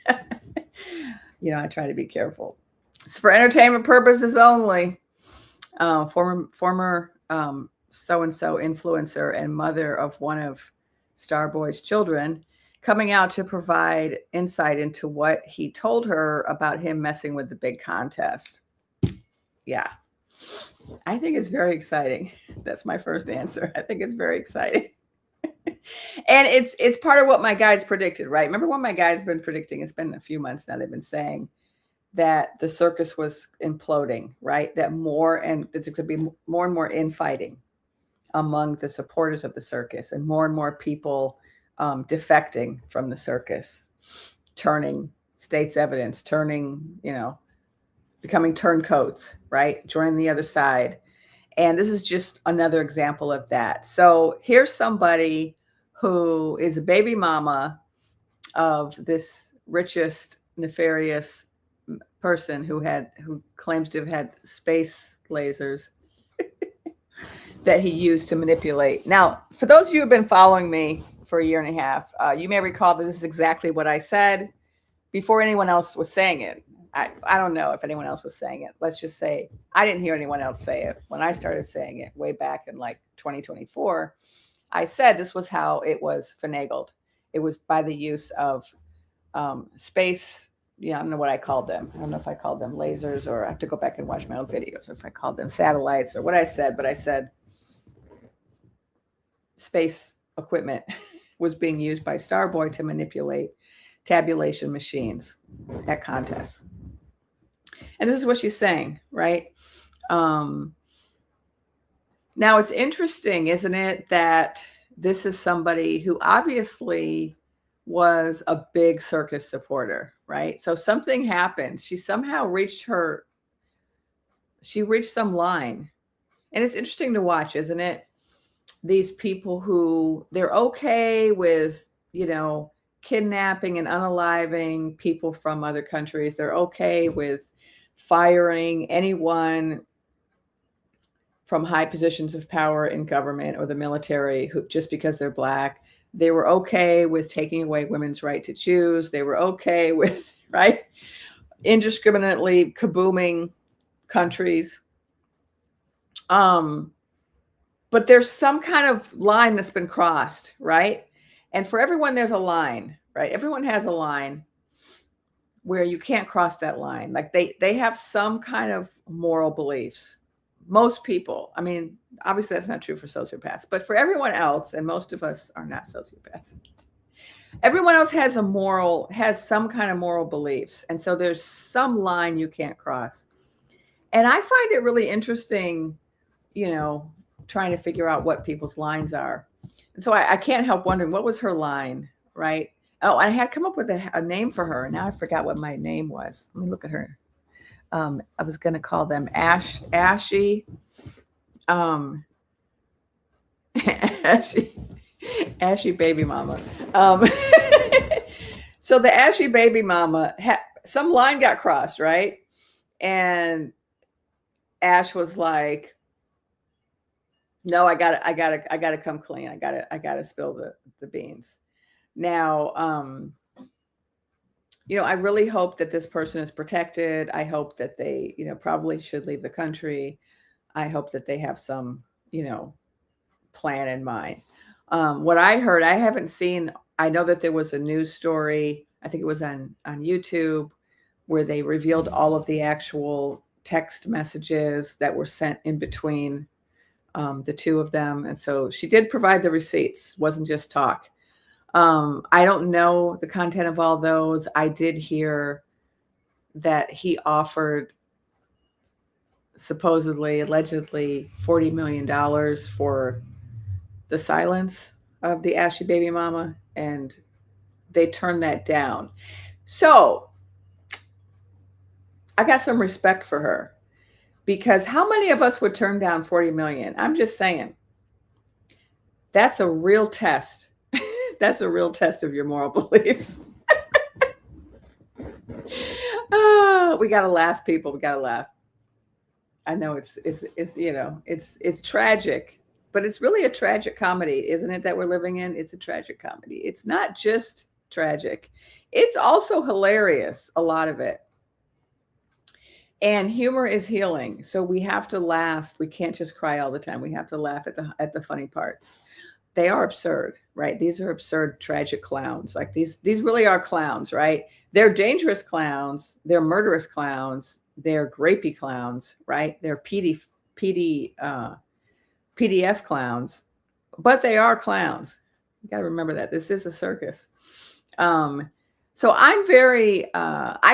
I try to be careful. It's for entertainment purposes only. Former so-and-so influencer and mother of one of Starboy's children coming out to provide insight into what he told her about him messing with the big contest. Yeah. I think it's very exciting. That's my first answer. I think it's very exciting. And it's part of what my guys predicted, right? Remember what my guys been predicting? It's been a few months now. They've been saying that the circus was imploding, right? That there could be more and more infighting among the supporters of the circus, and more people defecting from the circus, turning state's evidence, turning, becoming turncoats, right? Joining the other side. And this is just another example of that. So here's somebody who is a baby mama of this richest, nefarious person who claims to have had space lasers that he used to manipulate. Now, for those of you who have been following me for a year and a half, you may recall that this is exactly what I said before anyone else was saying it. I don't know if anyone else was saying it. Let's just say I didn't hear anyone else say it when I started saying it way back in like 2024. I said this was how it was finagled. It was by the use of space. I don't know what I called them. I don't know if I called them lasers, or I have to go back and watch my old videos, or if I called them satellites or what I said, but I said space equipment was being used by Starboy to manipulate tabulation machines at contests. And this is what she's saying, right? Now it's interesting, isn't it, that this is somebody who obviously was a big circus supporter, right? So something happened. She somehow reached some line. And it's interesting to watch, isn't it? These people who they're okay with, kidnapping and unaliving people from other countries. They're okay with firing anyone from high positions of power in government or the military just because they're Black. They were okay with taking away women's right to choose. They were okay with, right, indiscriminately kabooming countries. But there's some kind of line that's been crossed, right? And for everyone, there's a line, right? Everyone has a line where you can't cross that line. Like they have some kind of moral beliefs. Most people, I mean, obviously that's not true for sociopaths, but for everyone else, and most of us are not sociopaths, everyone else has some kind of moral beliefs. And so there's some line you can't cross. And I find it really interesting, trying to figure out what people's lines are. And so I can't help wondering, what was her line, right? Oh, I had come up with a name for her, and now I forgot what my name was. Let me look at her. I was going to call them Ashy baby mama. So the Ashy baby mama, some line got crossed, right? And Ash was like, no, I gotta come clean. I gotta spill the beans. Now, I really hope that this person is protected. I hope that they, probably should leave the country. I hope that they have some, plan in mind. What I heard, I haven't seen, I know that there was a news story, I think it was on YouTube, where they revealed all of the actual text messages that were sent in between the two of them. And so she did provide the receipts, wasn't just talk. I don't know the content of all those. I did hear that he offered supposedly, allegedly, $40 million for the silence of the Ashy baby mama, and they turned that down. So I got some respect for her, because how many of us would turn down 40 million? I'm just saying, that's a real test. That's a real test of your moral beliefs. Oh, we got to laugh, people. We got to laugh. I know it's tragic, but it's really a tragic comedy, isn't it, that we're living in? It's a tragic comedy. It's not just tragic. It's also hilarious, a lot of it. And humor is healing. So we have to laugh. We can't just cry all the time. We have to laugh at the funny parts. They are absurd, right? These are absurd, tragic clowns. Like these really are clowns, right? They're dangerous clowns. They're murderous clowns. They're grapey clowns, right? They're PDF clowns, but they are clowns. You got to remember that this is a circus. Um, so I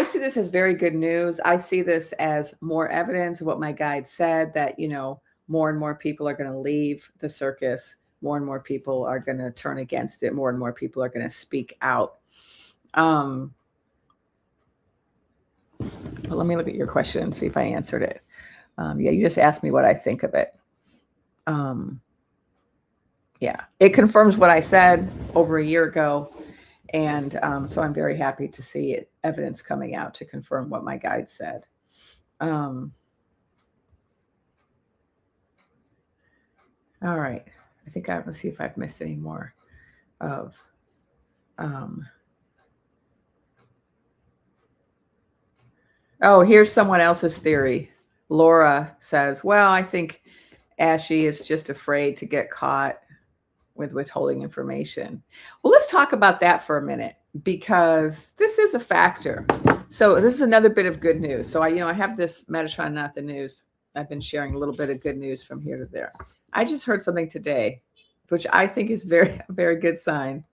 see this as very good news. I see this as more evidence of what my guide said, that, more and more people are going to leave the circus. More and more people are going to turn against it. More and more people are going to speak out. But let me look at your question and see if I answered it. Yeah, you just asked me what I think of it. Yeah, it confirms what I said over a year ago. And so I'm very happy to see evidence coming out to confirm what my guide said. All right. I think let's see if I've missed any more of. Oh, here's someone else's theory. Laura says, well, I think Ashy is just afraid to get caught with withholding information. Well, let's talk about that for a minute, because this is a factor. So this is another bit of good news. So I have this Metatron, Not the News. I've been sharing a little bit of good news from here to there. I just heard something today, which I think is very, very good sign.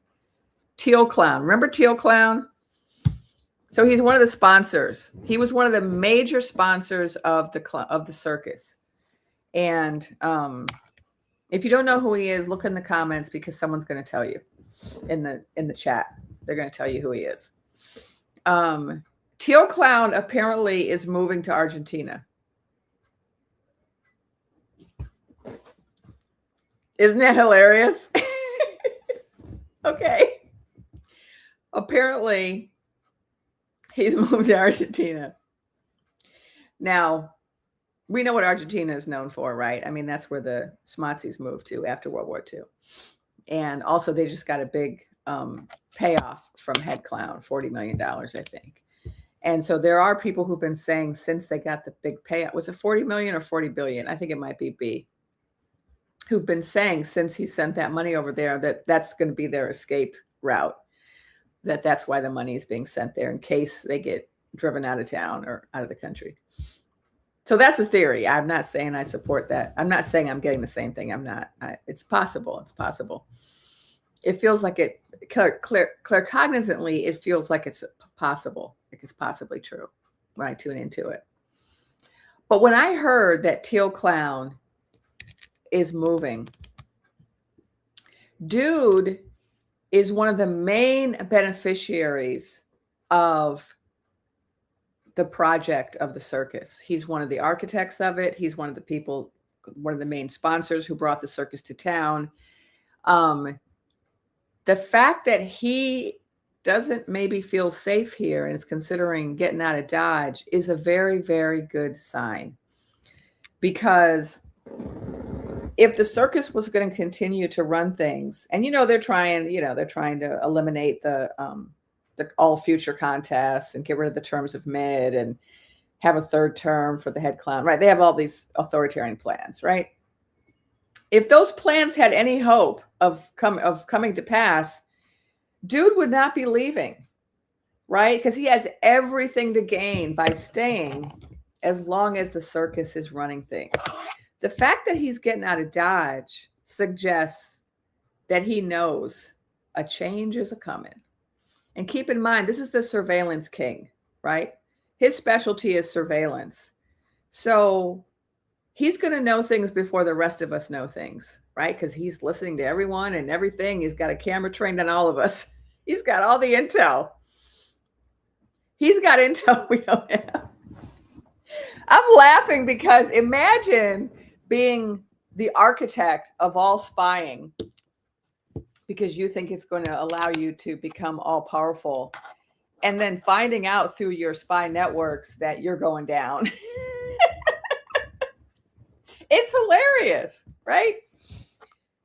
Teal Clown. Remember Teal Clown? So he's one of the sponsors. He was one of the major sponsors of the circus. And if you don't know who he is, look in the comments, because someone's going to tell you in the chat. They're going to tell you who he is. Teal Clown apparently is moving to Argentina. Isn't that hilarious? Okay. Apparently, he's moved to Argentina. Now, we know what Argentina is known for, right? I mean, that's where the Schmatzis moved to after World War II. And also, they just got a big payoff from Head Clown, $40 million, I think. And so there are people who've been saying since they got the big payout, was it 40 million or 40 billion? I think it might be B, who've been saying since he sent that money over there that that's going to be their escape route, that's why the money is being sent there in case they get driven out of town or out of the country. So that's a theory. I'm not saying I support that. I'm not saying I'm getting the same thing. I'm not. It's possible. It's possible. It feels like it, claircognizantly, it feels like it's possible. Like it's possibly true when I tune into it. But when I heard that Teal Clown is moving, dude is one of the main beneficiaries of the project of the circus. He's one of the architects of it. He's one of the people, one of the main sponsors who brought the circus to town. The fact that he doesn't maybe feel safe here and is considering getting out of Dodge is a very, very good sign. Because if the circus was going to continue to run things, and they're trying to eliminate the all future contests and get rid of the terms of mid and have a third term for the head clown, right? They have all these authoritarian plans, right? If those plans had any hope of coming to pass, dude would not be leaving, right? Because he has everything to gain by staying as long as the circus is running things. The fact that he's getting out of Dodge suggests that he knows a change is coming. And keep in mind, this is the surveillance king, right? His specialty is surveillance. So he's going to know things before the rest of us know things, right? Because he's listening to everyone and everything. He's got a camera trained on all of us. He's got all the intel. He's got intel we don't have. I'm laughing because imagine being the architect of all spying because you think it's going to allow you to become all powerful, and then finding out through your spy networks that you're going down. It's hilarious, right?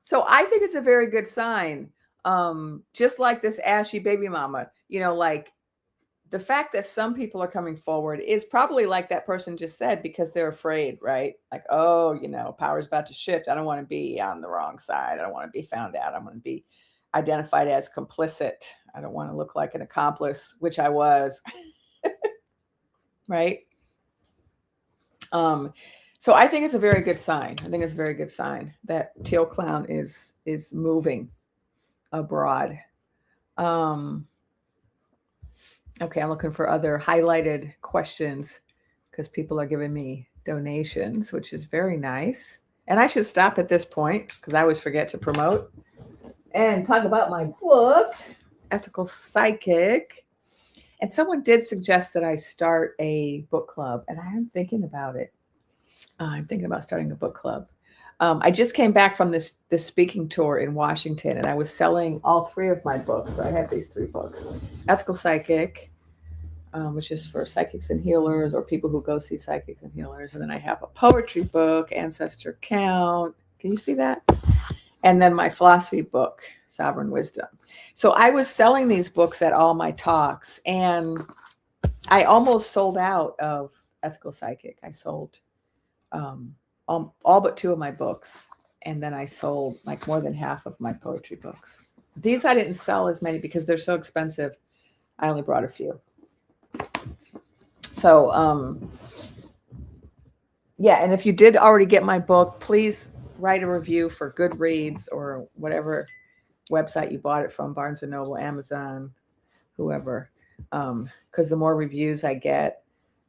So I think it's a very good sign. Just like this Ashy baby mama, like the fact that some people are coming forward is probably like that person just said, because they're afraid, right? Like, oh, power's about to shift. I don't want to be on the wrong side. I don't want to be found out. I want to be identified as complicit. I don't want to look like an accomplice, which I was, right? So I think it's a very good sign. I think it's a very good sign that Teal Clown is moving abroad. Okay, I'm looking for other highlighted questions because people are giving me donations, which is very nice. And I should stop at this point because I always forget to promote and talk about my book, Ethical Psychic. And someone did suggest that I start a book club, and I am thinking about it. I'm thinking about starting a book club. I just came back from this speaking tour in Washington, and I was selling all 3 of my books. So I have these 3 books: Ethical Psychic, which is for psychics and healers or people who go see psychics and healers. And then I have a poetry book, Ancestor Count. Can you see that? And then my philosophy book, Sovereign Wisdom. So I was selling these books at all my talks, and I almost sold out of Ethical Psychic. I sold all but 2 of my books. And then I sold like more than half of my poetry books. These I didn't sell as many because they're so expensive. I only brought a few. So, yeah. And if you did already get my book, please write a review for Goodreads or whatever website you bought it from, Barnes & Noble, Amazon, whoever. Because the more reviews I get,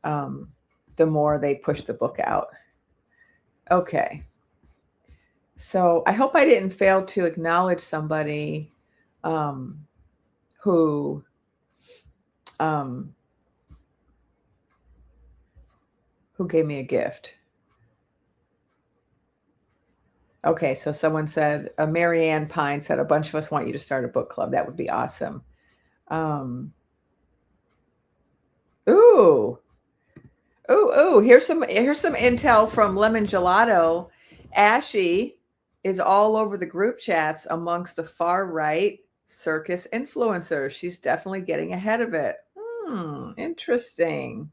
the more they push the book out. Okay. So I hope I didn't fail to acknowledge somebody who gave me a gift. Okay, so someone said, Marianne Pine said, a bunch of us want you to start a book club. That would be awesome. Ooh, here's some intel from Lemon Gelato. Ashy is all over the group chats amongst the far right circus influencers. She's definitely getting ahead of it. Interesting.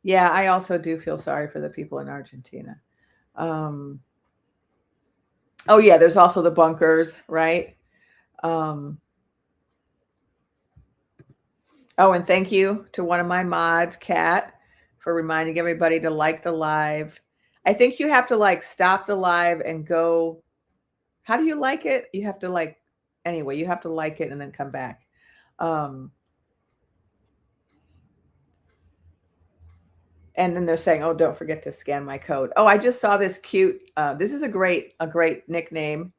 Yeah, I also do feel sorry for the people in Argentina. Oh yeah, there's also the bunkers, right? Oh, and thank you to one of my mods, Kat, for reminding everybody to like the live. I think you have to like stop the live and go. How do you like it? You have to like, anyway, you have to like it and then come back. And then they're saying, oh, don't forget to scan my code. Oh, I just saw this cute, this is a great nickname.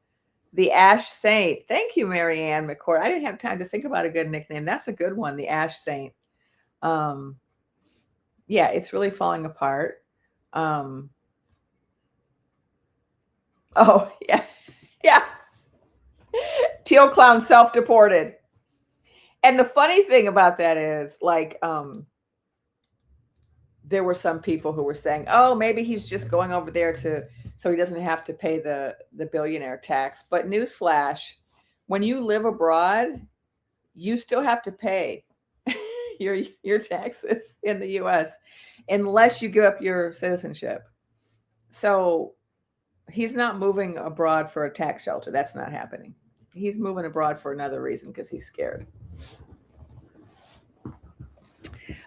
The Ash Saint. Thank you, Marianne McCord. I didn't have time to think about a good nickname. That's a good one, the Ash Saint. Yeah, it's really falling apart. Oh, yeah. Yeah. Teal Clown self-deported. And the funny thing about that is, like, there were some people who were saying, oh, maybe he's just going over there so he doesn't have to pay the billionaire tax. But newsflash, when you live abroad, you still have to pay your taxes in the US unless you give up your citizenship. So he's not moving abroad for a tax shelter. That's not happening. He's moving abroad for another reason, because he's scared.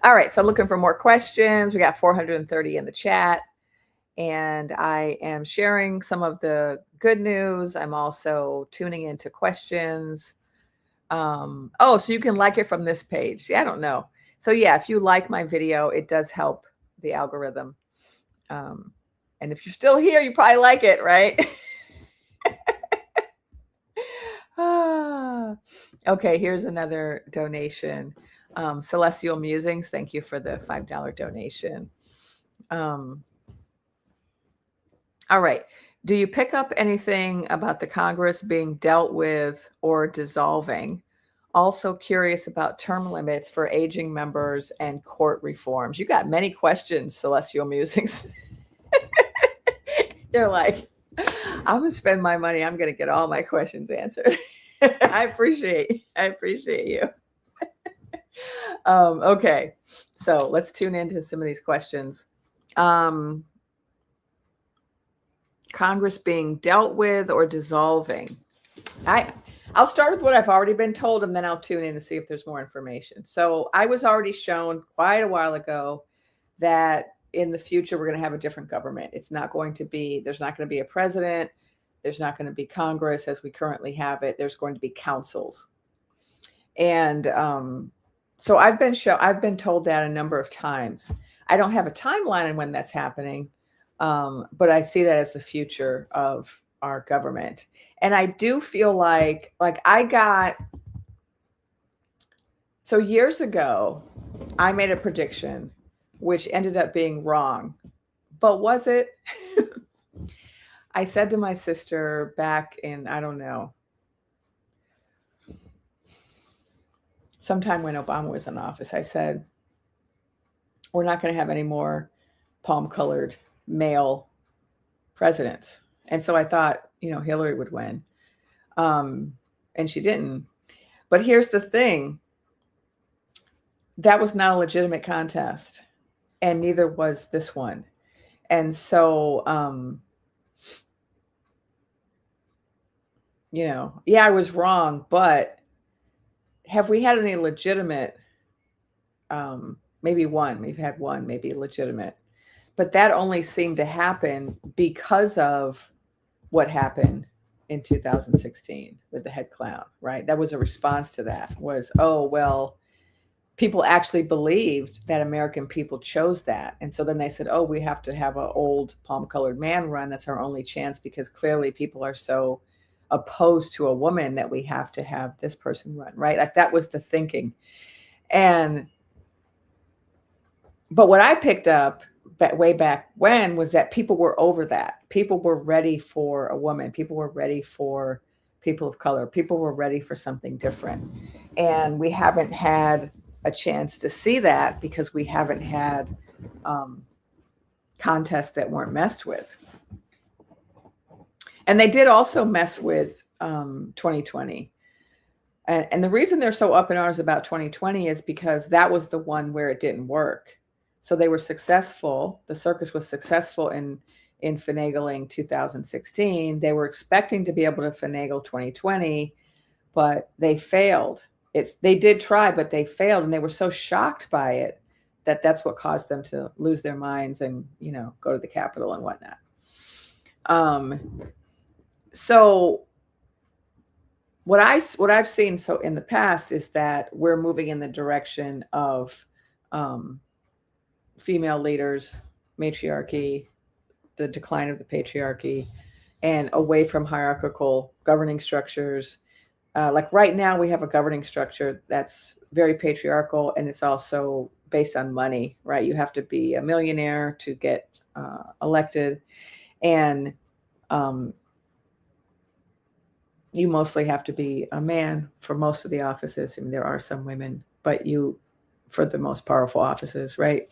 All right, so I'm looking for more questions. We got 430 in the chat, and I am sharing some of the good news. I'm also tuning into questions. Oh, so you can like it from this page. See, I don't know. So yeah, if you like my video, it does help the algorithm. And if you're still here, you probably like it, right? Okay, here's another donation. Celestial Musings, thank you for the $5 donation. All right. Do you pick up anything about the Congress being dealt with or dissolving? Also curious about term limits for aging members and court reforms. You got many questions, Celestial Musings. They're like, I'm going to spend my money. I'm going to get all my questions answered. I appreciate you. Okay, so let's tune into some of these questions. Um, Congress being dealt with or dissolving? I'll start with what I've already been told, and then I'll tune in to see if there's more information. So I was already shown quite a while ago that in the future we're going to have a different government. It's not going to be, there's not going to be a president, there's not going to be Congress as we currently have it. There's going to be councils. And so I've been told that a number of times. I don't have a timeline on when that's happening, but I see that as the future of our government. And I do feel like I got, so years ago, I made a prediction which ended up being wrong. But was it? I said to my sister back in, I don't know, sometime when Obama was in office, I said, we're not going to have any more palm colored male presidents. And so I thought, Hillary would win. And she didn't. But here's the thing, that was not a legitimate contest, and neither was this one. And so, yeah, I was wrong, but have we had any legitimate, maybe one, we've had one, maybe legitimate, but that only seemed to happen because of what happened in 2016 with the head clown, right? That was a response to that, was, oh, well, people actually believed that American people chose that. And so then they said, oh, we have to have an old palm-colored man run. That's our only chance, because clearly people are so opposed to a woman that we have to have this person run, right? Like that was the thinking. But what I picked up way back when was that people were over that. People were ready for a woman. People were ready for people of color. People were ready for something different. And we haven't had a chance to see that because we haven't had contests that weren't messed with. And they did also mess with 2020. And the reason they're so up in arms about 2020 is because that was the one where it didn't work. So they were successful. The circus was successful in finagling 2016. They were expecting to be able to finagle 2020, but they failed. They did try, but they failed. And they were so shocked by it that that's what caused them to lose their minds and, go to the Capitol and whatnot. So what I've seen so in the past is that we're moving in the direction of female leaders, matriarchy, the decline of the patriarchy, and away from hierarchical governing structures. Like right now, we have a governing structure that's very patriarchal, and it's also based on money, right? You have to be a millionaire to get elected, and you mostly have to be a man for most of the offices. I mean, there are some women, but for the most powerful offices, right?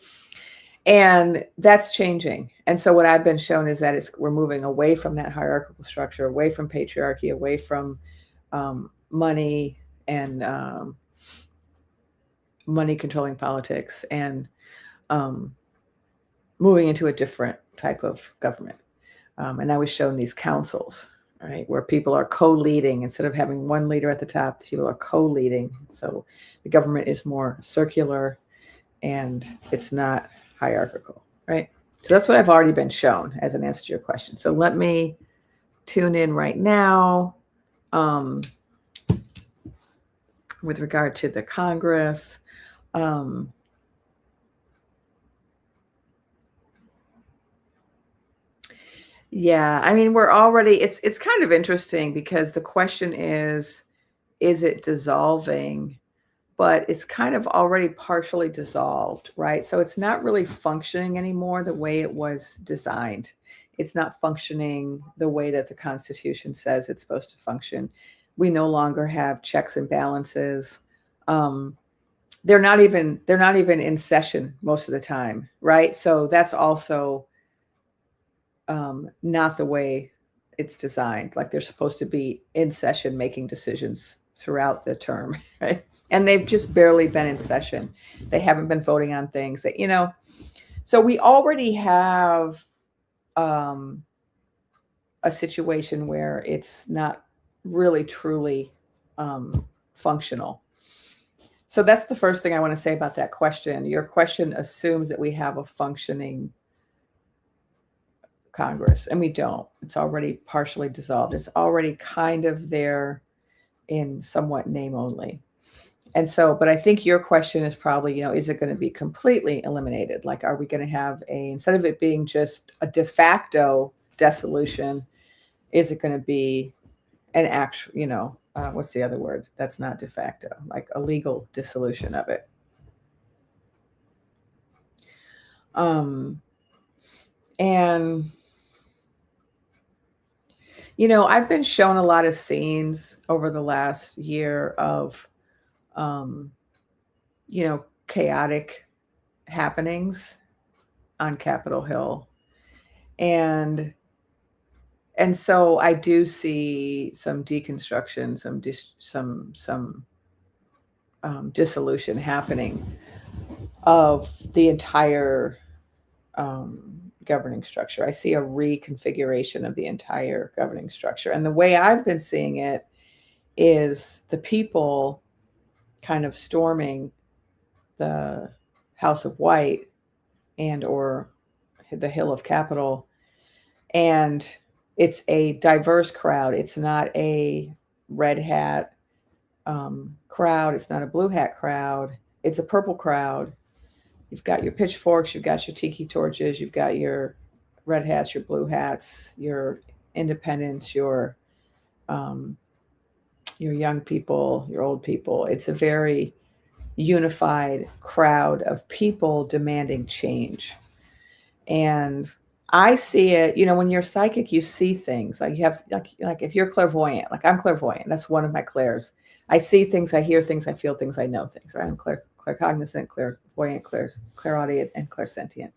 And that's changing. And so what I've been shown is that we're moving away from that hierarchical structure, away from patriarchy, away from money and money controlling politics, and moving into a different type of government. And I was shown these councils, right, where people are co-leading instead of having one leader at the top. People are co-leading, so the government is more circular and it's not hierarchical, right? So that's what I've already been shown as an answer to your question. So let me tune in right now with regard to the Congress. Yeah, I mean, we're already, it's kind of interesting because the question is it dissolving? But it's kind of already partially dissolved, right? So it's not really functioning anymore the way it was designed. It's not functioning the way that the Constitution says it's supposed to function. We no longer have checks and balances. They're not even in session most of the time, right? So that's also not the way it's designed. Like they're supposed to be in session making decisions throughout the term, right? And they've just barely been in session. They haven't been voting on things that, so we already have um, a situation where it's not really truly functional. So that's the first thing I want to say about that question. Your question assumes that we have a functioning Congress, and we don't. It's already partially dissolved. It's already kind of there in somewhat name only. And so, but I think your question is probably, is it going to be completely eliminated? Like, are we going to have instead of it being just a de facto dissolution, is it going to be an actual, what's the other word? That's not de facto, like a legal dissolution of it. And I've been shown a lot of scenes over the last year of, chaotic happenings on Capitol Hill. And so I do see some deconstruction, some dissolution happening of the entire governing structure. I see a reconfiguration of the entire governing structure. And the way I've been seeing it is the people kind of storming the House of White and or the Hill of Capitol. And it's a diverse crowd. It's not a red hat crowd. It's not a blue hat crowd. It's a purple crowd. You've got your pitchforks, you've got your tiki torches, you've got your red hats, your blue hats, your independents, your young people, your old people. It's a very unified crowd of people demanding change. And I see it, when you're psychic, you see things like you have, like if you're clairvoyant, like I'm clairvoyant, that's one of my clairs. I see things, I hear things, I feel things, I know things, right? I'm claircognizant, clairvoyant, clairaudient, and clairsentient.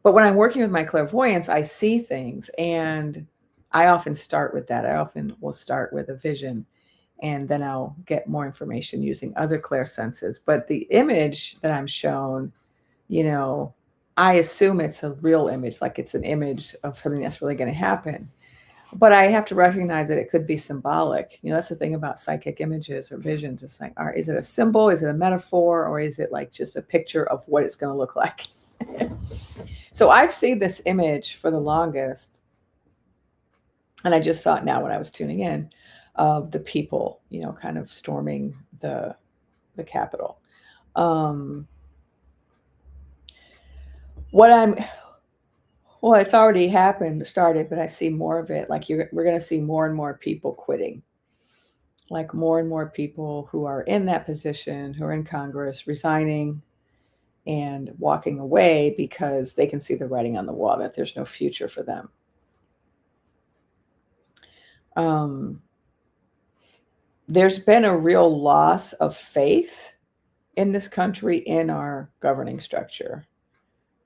But when I'm working with my clairvoyance, I see things, and I often start with that. I often will start with a vision, and then I'll get more information using other clairsenses. But the image that I'm shown, I assume it's a real image, like it's an image of something that's really going to happen. But I have to recognize that it could be symbolic. That's the thing about psychic images or visions. It's like, is it a symbol? Is it a metaphor? Or is it like just a picture of what it's going to look like? So I've seen this image for the longest. And I just saw it now when I was tuning in, of the people, kind of storming the Capitol. It's already started, but I see more of it. Like we're going to see more and more people quitting. Like more and more people who are in that position, who are in Congress, resigning and walking away because they can see the writing on the wall that there's no future for them. There's been a real loss of faith in this country in our governing structure.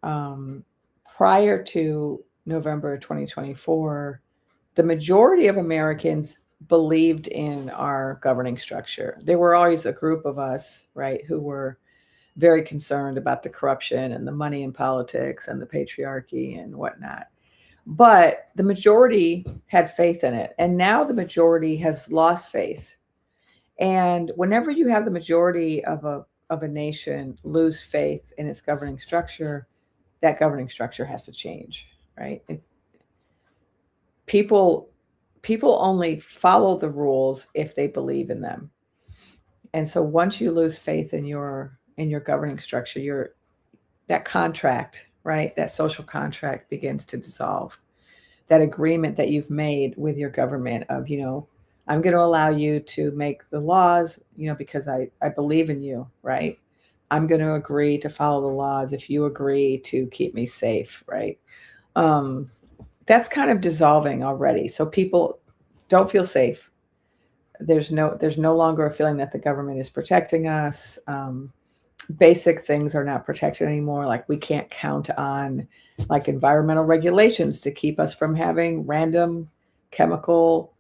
Prior to November 2024, the majority of Americans believed in our governing structure. There were always a group of us, right, who were very concerned about the corruption and the money in politics and the patriarchy and whatnot. But the majority had faith in it. And now the majority has lost faith. And whenever you have the majority of a nation lose faith in its governing structure, that governing structure has to change, right? People only follow the rules if they believe in them. And so once you lose faith in your governing structure, that contract, right? That social contract begins to dissolve. That agreement that you've made with your government of, I'm going to allow you to make the laws, because I believe in you, right? I'm going to agree to follow the laws if you agree to keep me safe, right? That's kind of dissolving already. So people don't feel safe. There's no longer a feeling that the government is protecting us. Basic things are not protected anymore. Like we can't count on like environmental regulations to keep us from having random chemical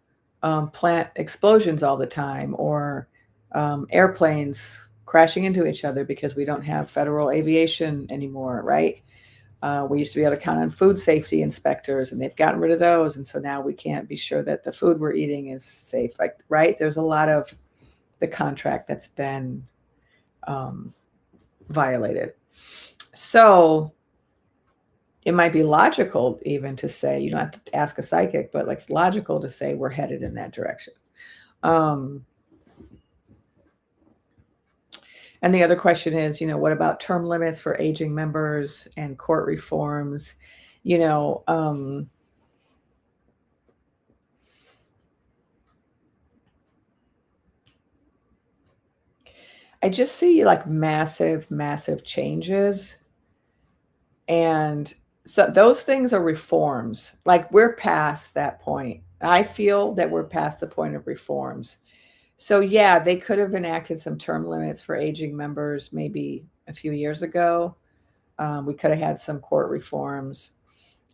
plant explosions all the time, or airplanes crashing into each other because we don't have federal aviation anymore, right? We used to be able to count on food safety inspectors, and they've gotten rid of those, and so now we can't be sure that the food we're eating is safe. Like, right? There's a lot of the contract that's been violated. So it might be logical even to say, you don't have to ask a psychic, but like it's logical to say we're headed in that direction. And the other question is, what about term limits for aging members and court reforms? I just see like massive, massive changes. And so those things are reforms. Like we're past that point. I feel that we're past the point of reforms. So yeah, they could have enacted some term limits for aging members maybe a few years ago. We could have had some court reforms.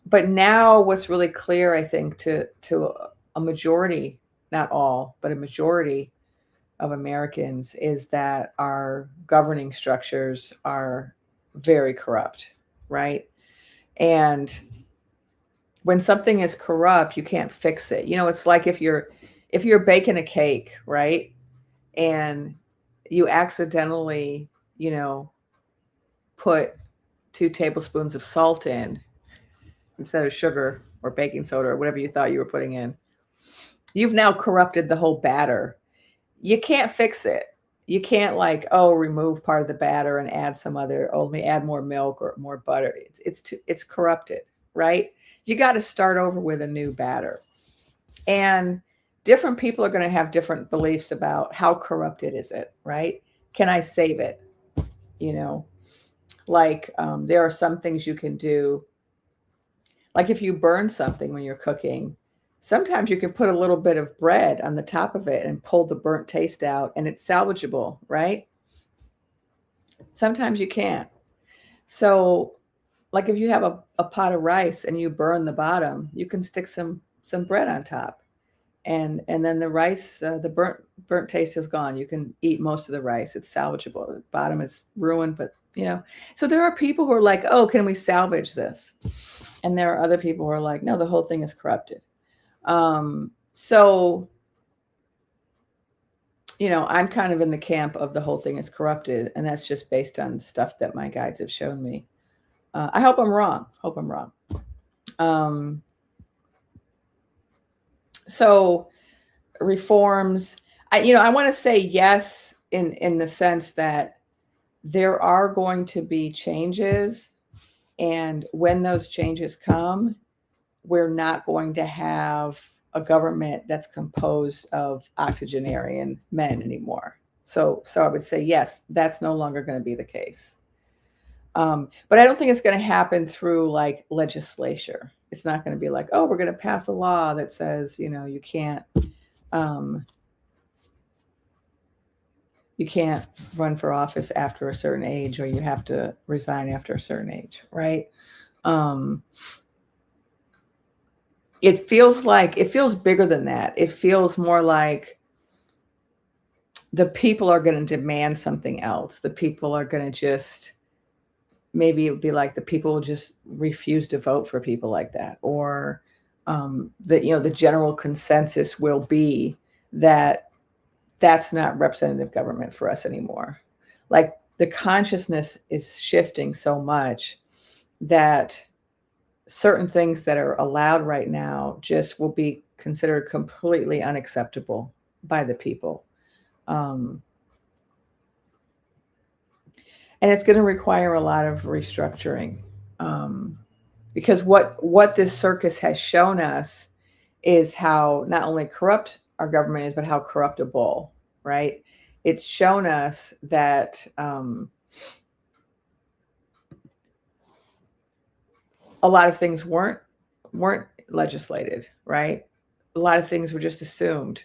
But now what's really clear, I think, to a majority, not all, but a majority of Americans is that our governing structures are very corrupt, right? And when something is corrupt, you can't fix it. It's like if you're baking a cake, right? And you accidentally, put 2 tablespoons of salt in instead of sugar or baking soda or whatever you thought you were putting in. You've now corrupted the whole batter. You can't fix it. You can't remove part of the batter and add some other, let me add more milk or more butter. It's corrupted, right? You got to start over with a new batter. And different people are going to have different beliefs about how corrupted is it, right? Can I save it? There are some things you can do. Like if you burn something when you're cooking, sometimes you can put a little bit of bread on the top of it and pull the burnt taste out, and it's salvageable, right? Sometimes you can't. So like if you have a pot of rice and you burn the bottom, you can stick some bread on top. And then the rice, the burnt taste is gone. You can eat most of the rice. It's salvageable. The bottom is ruined, but so there are people who are like, oh, can we salvage this? And there are other people who are like, no, the whole thing is corrupted. So, I'm kind of in the camp of the whole thing is corrupted. And that's just based on stuff that my guides have shown me. I hope I'm wrong. So reforms, I want to say yes, in the sense that there are going to be changes. And when those changes come, we're not going to have a government that's composed of octogenarian men anymore. So I would say, yes, that's no longer going to be the case. But I don't think it's going to happen through like legislature. It's not going to be like, oh, we're going to pass a law that says, you can't run for office after a certain age, or you have to resign after a certain age, right? It feels bigger than that. It feels more like the people are going to demand something else. The people are going to just, maybe it would be like the people will just refuse to vote for people like that. Or the general consensus will be that that's not representative government for us anymore. Like the consciousness is shifting so much that certain things that are allowed right now just will be considered completely unacceptable by the people. And it's going to require a lot of restructuring, because what this circus has shown us is how not only corrupt our government is, but how corruptible, right? It's shown us that a lot of things weren't legislated, right? A lot of things were just assumed,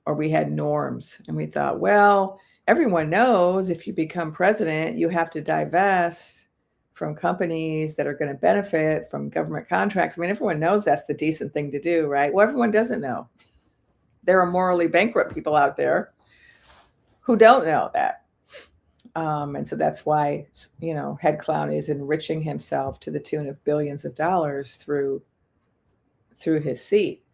or we had norms, and we thought, well, everyone knows if you become president, you have to divest from companies that are going to benefit from government contracts. I mean, everyone knows that's the decent thing to do, right? Well, everyone doesn't know. There are morally bankrupt people out there who don't know that. And so that's why, Head Clown is enriching himself to the tune of billions of dollars through his seat,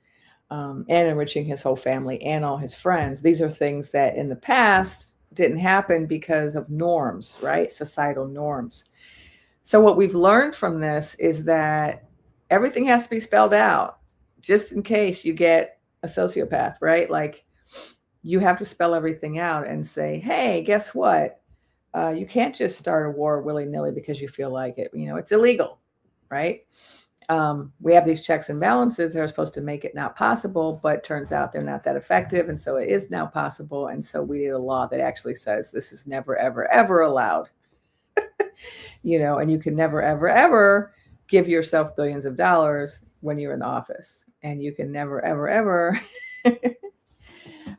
and enriching his whole family and all his friends. These are things that in the past didn't happen because of norms, right? Societal norms. So what we've learned from this is that everything has to be spelled out, just in case you get a sociopath, right? Like, you have to spell everything out and say, hey, guess what? You can't just start a war willy-nilly because you feel like it. It's illegal, right? We have these checks and balances that are supposed to make it not possible, but turns out they're not that effective. And so it is now possible. And so we need a law that actually says this is never, ever, ever allowed. And you can never, ever, ever give yourself billions of dollars when you're in the office. And you can never, ever, ever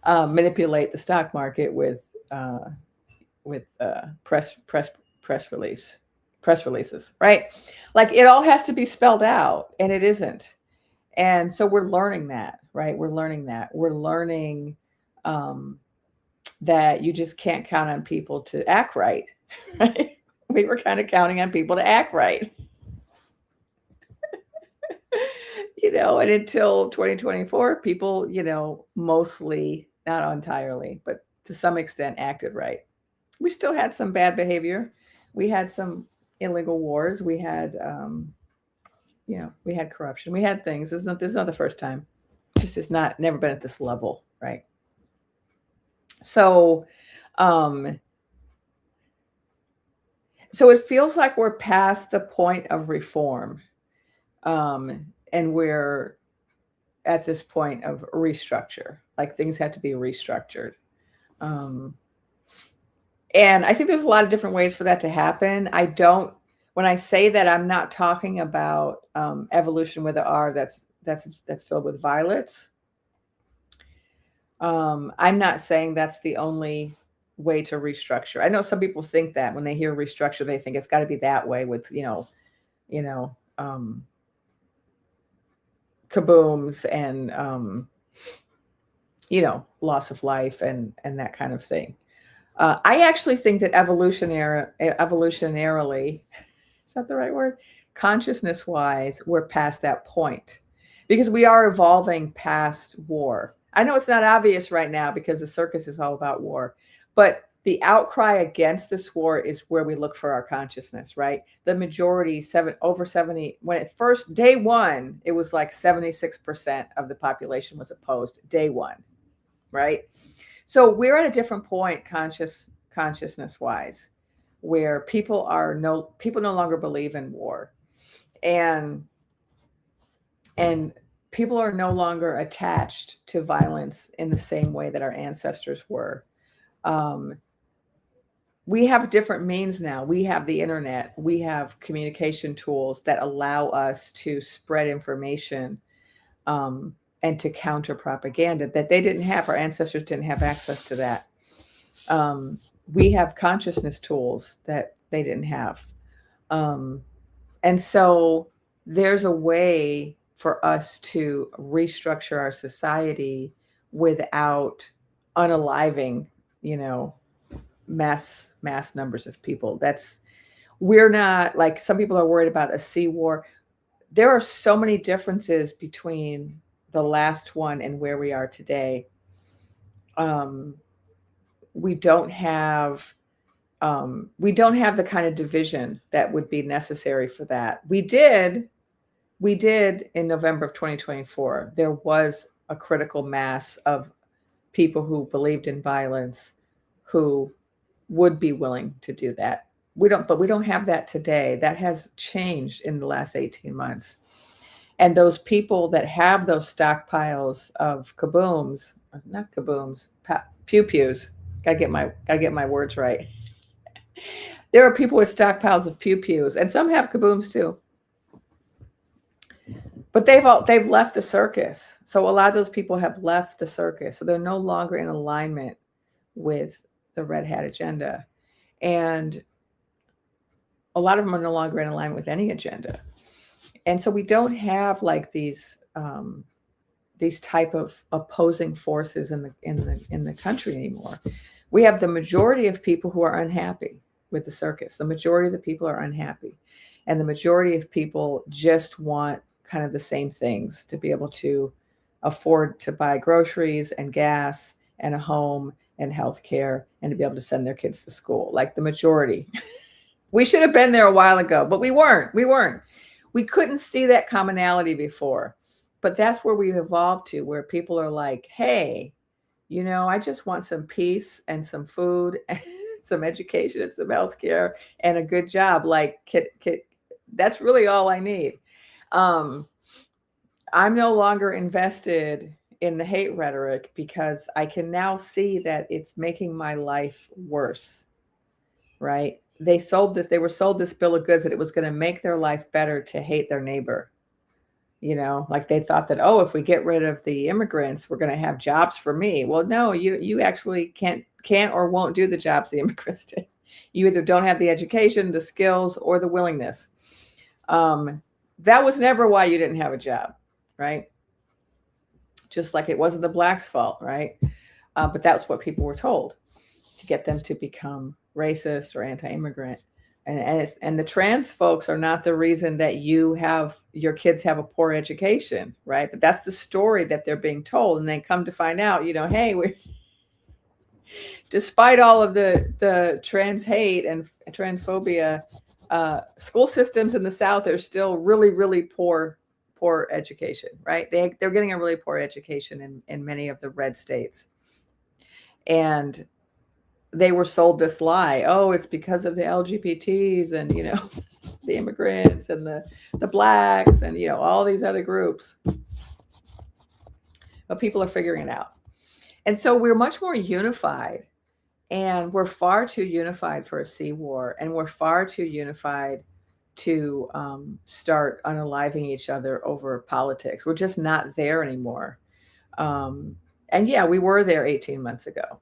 manipulate the stock market with press releases, right? Like, it all has to be spelled out, and it isn't. And so we're learning that, right? We're learning that you just can't count on people to act right. Right? We were kind of counting on people to act right. And until 2024, people, mostly, not entirely, but to some extent, acted right. We still had some bad behavior. We had some illegal wars. We had, we had corruption. We had things. This is not the first time. Just it's never been at this level, right? So, so it feels like we're past the point of reform, and we're at this point of restructure. Like, things have to be restructured. And I think there's a lot of different ways for that to happen. When I say that, I'm not talking about evolution with an R that's filled with violets. I'm not saying that's the only way to restructure. I know some people think that when they hear restructure, they think it's got to be that way with, kabooms and, loss of life and that kind of thing. I actually think that evolutionarily, is that the right word? Consciousness-wise, we're past that point because we are evolving past war. I know it's not obvious right now because the circus is all about war, but the outcry against this war is where we look for our consciousness, right? The majority, over 70, when it first, day one, it was like 76% of the population was opposed, day one, right? So we're at a different point consciousness-wise, where people no longer believe in war, and people are no longer attached to violence in the same way that our ancestors were. We have different means now. We have the internet. We have communication tools that allow us to spread information, and to counter propaganda that they didn't have. Our ancestors didn't have access to that. We have consciousness tools that they didn't have. And so there's a way for us to restructure our society without unaliving, mass numbers of people. We're not, like, some people are worried about a sea war. There are so many differences between the last one and where we are today. We don't have the kind of division that would be necessary for that. We did in November of 2024. There was a critical mass of people who believed in violence, who would be willing to do that. We don't have that today. That has changed in the last 18 months. And those people that have those stockpiles of pew-pews. Gotta get my words right. There are people with stockpiles of pew-pews, and some have kabooms too. But they've left the circus. So a lot of those people have left the circus. So they're no longer in alignment with the Red Hat agenda. And a lot of them are no longer in alignment with any agenda. And so we don't have like these type of opposing forces in the country anymore. We have the majority of people who are unhappy with the circus. The majority of the people are unhappy. And the majority of people just want kind of the same things, to be able to afford to buy groceries and gas and a home and healthcare and to be able to send their kids to school. Like the majority. We should have been there a while ago, but we weren't. We weren't. We couldn't see that commonality before. But that's where we've evolved to, where people are like, hey, I just want some peace and some food and some education and some healthcare and a good job. Like, that's really all I need. I'm no longer invested in the hate rhetoric because I can now see that it's making my life worse, right? They were sold this bill of goods that it was going to make their life better to hate their neighbor. Like they thought that, oh, if we get rid of the immigrants, we're going to have jobs for me. Well, no, you actually can't or won't do the jobs the immigrants did. You either don't have the education, the skills, or the willingness. That was never why you didn't have a job, right? Just like it wasn't the blacks' fault, right? But that's what people were told, to get them to become racist or anti-immigrant. And the trans folks are not the reason that your kids have a poor education, right? But that's the story that they're being told. And they come to find out, hey, despite all of the trans hate and transphobia, school systems in the South are still really, really poor education, right? They're getting a really poor education in many of the red states. And they were sold this lie. Oh, it's because of the LGBTs and, the immigrants and the blacks and, all these other groups. But people are figuring it out. And so we're much more unified, and we're far too unified for a sea war. And we're far too unified to start unaliving each other over politics. We're just not there anymore. And yeah, we were there 18 months ago.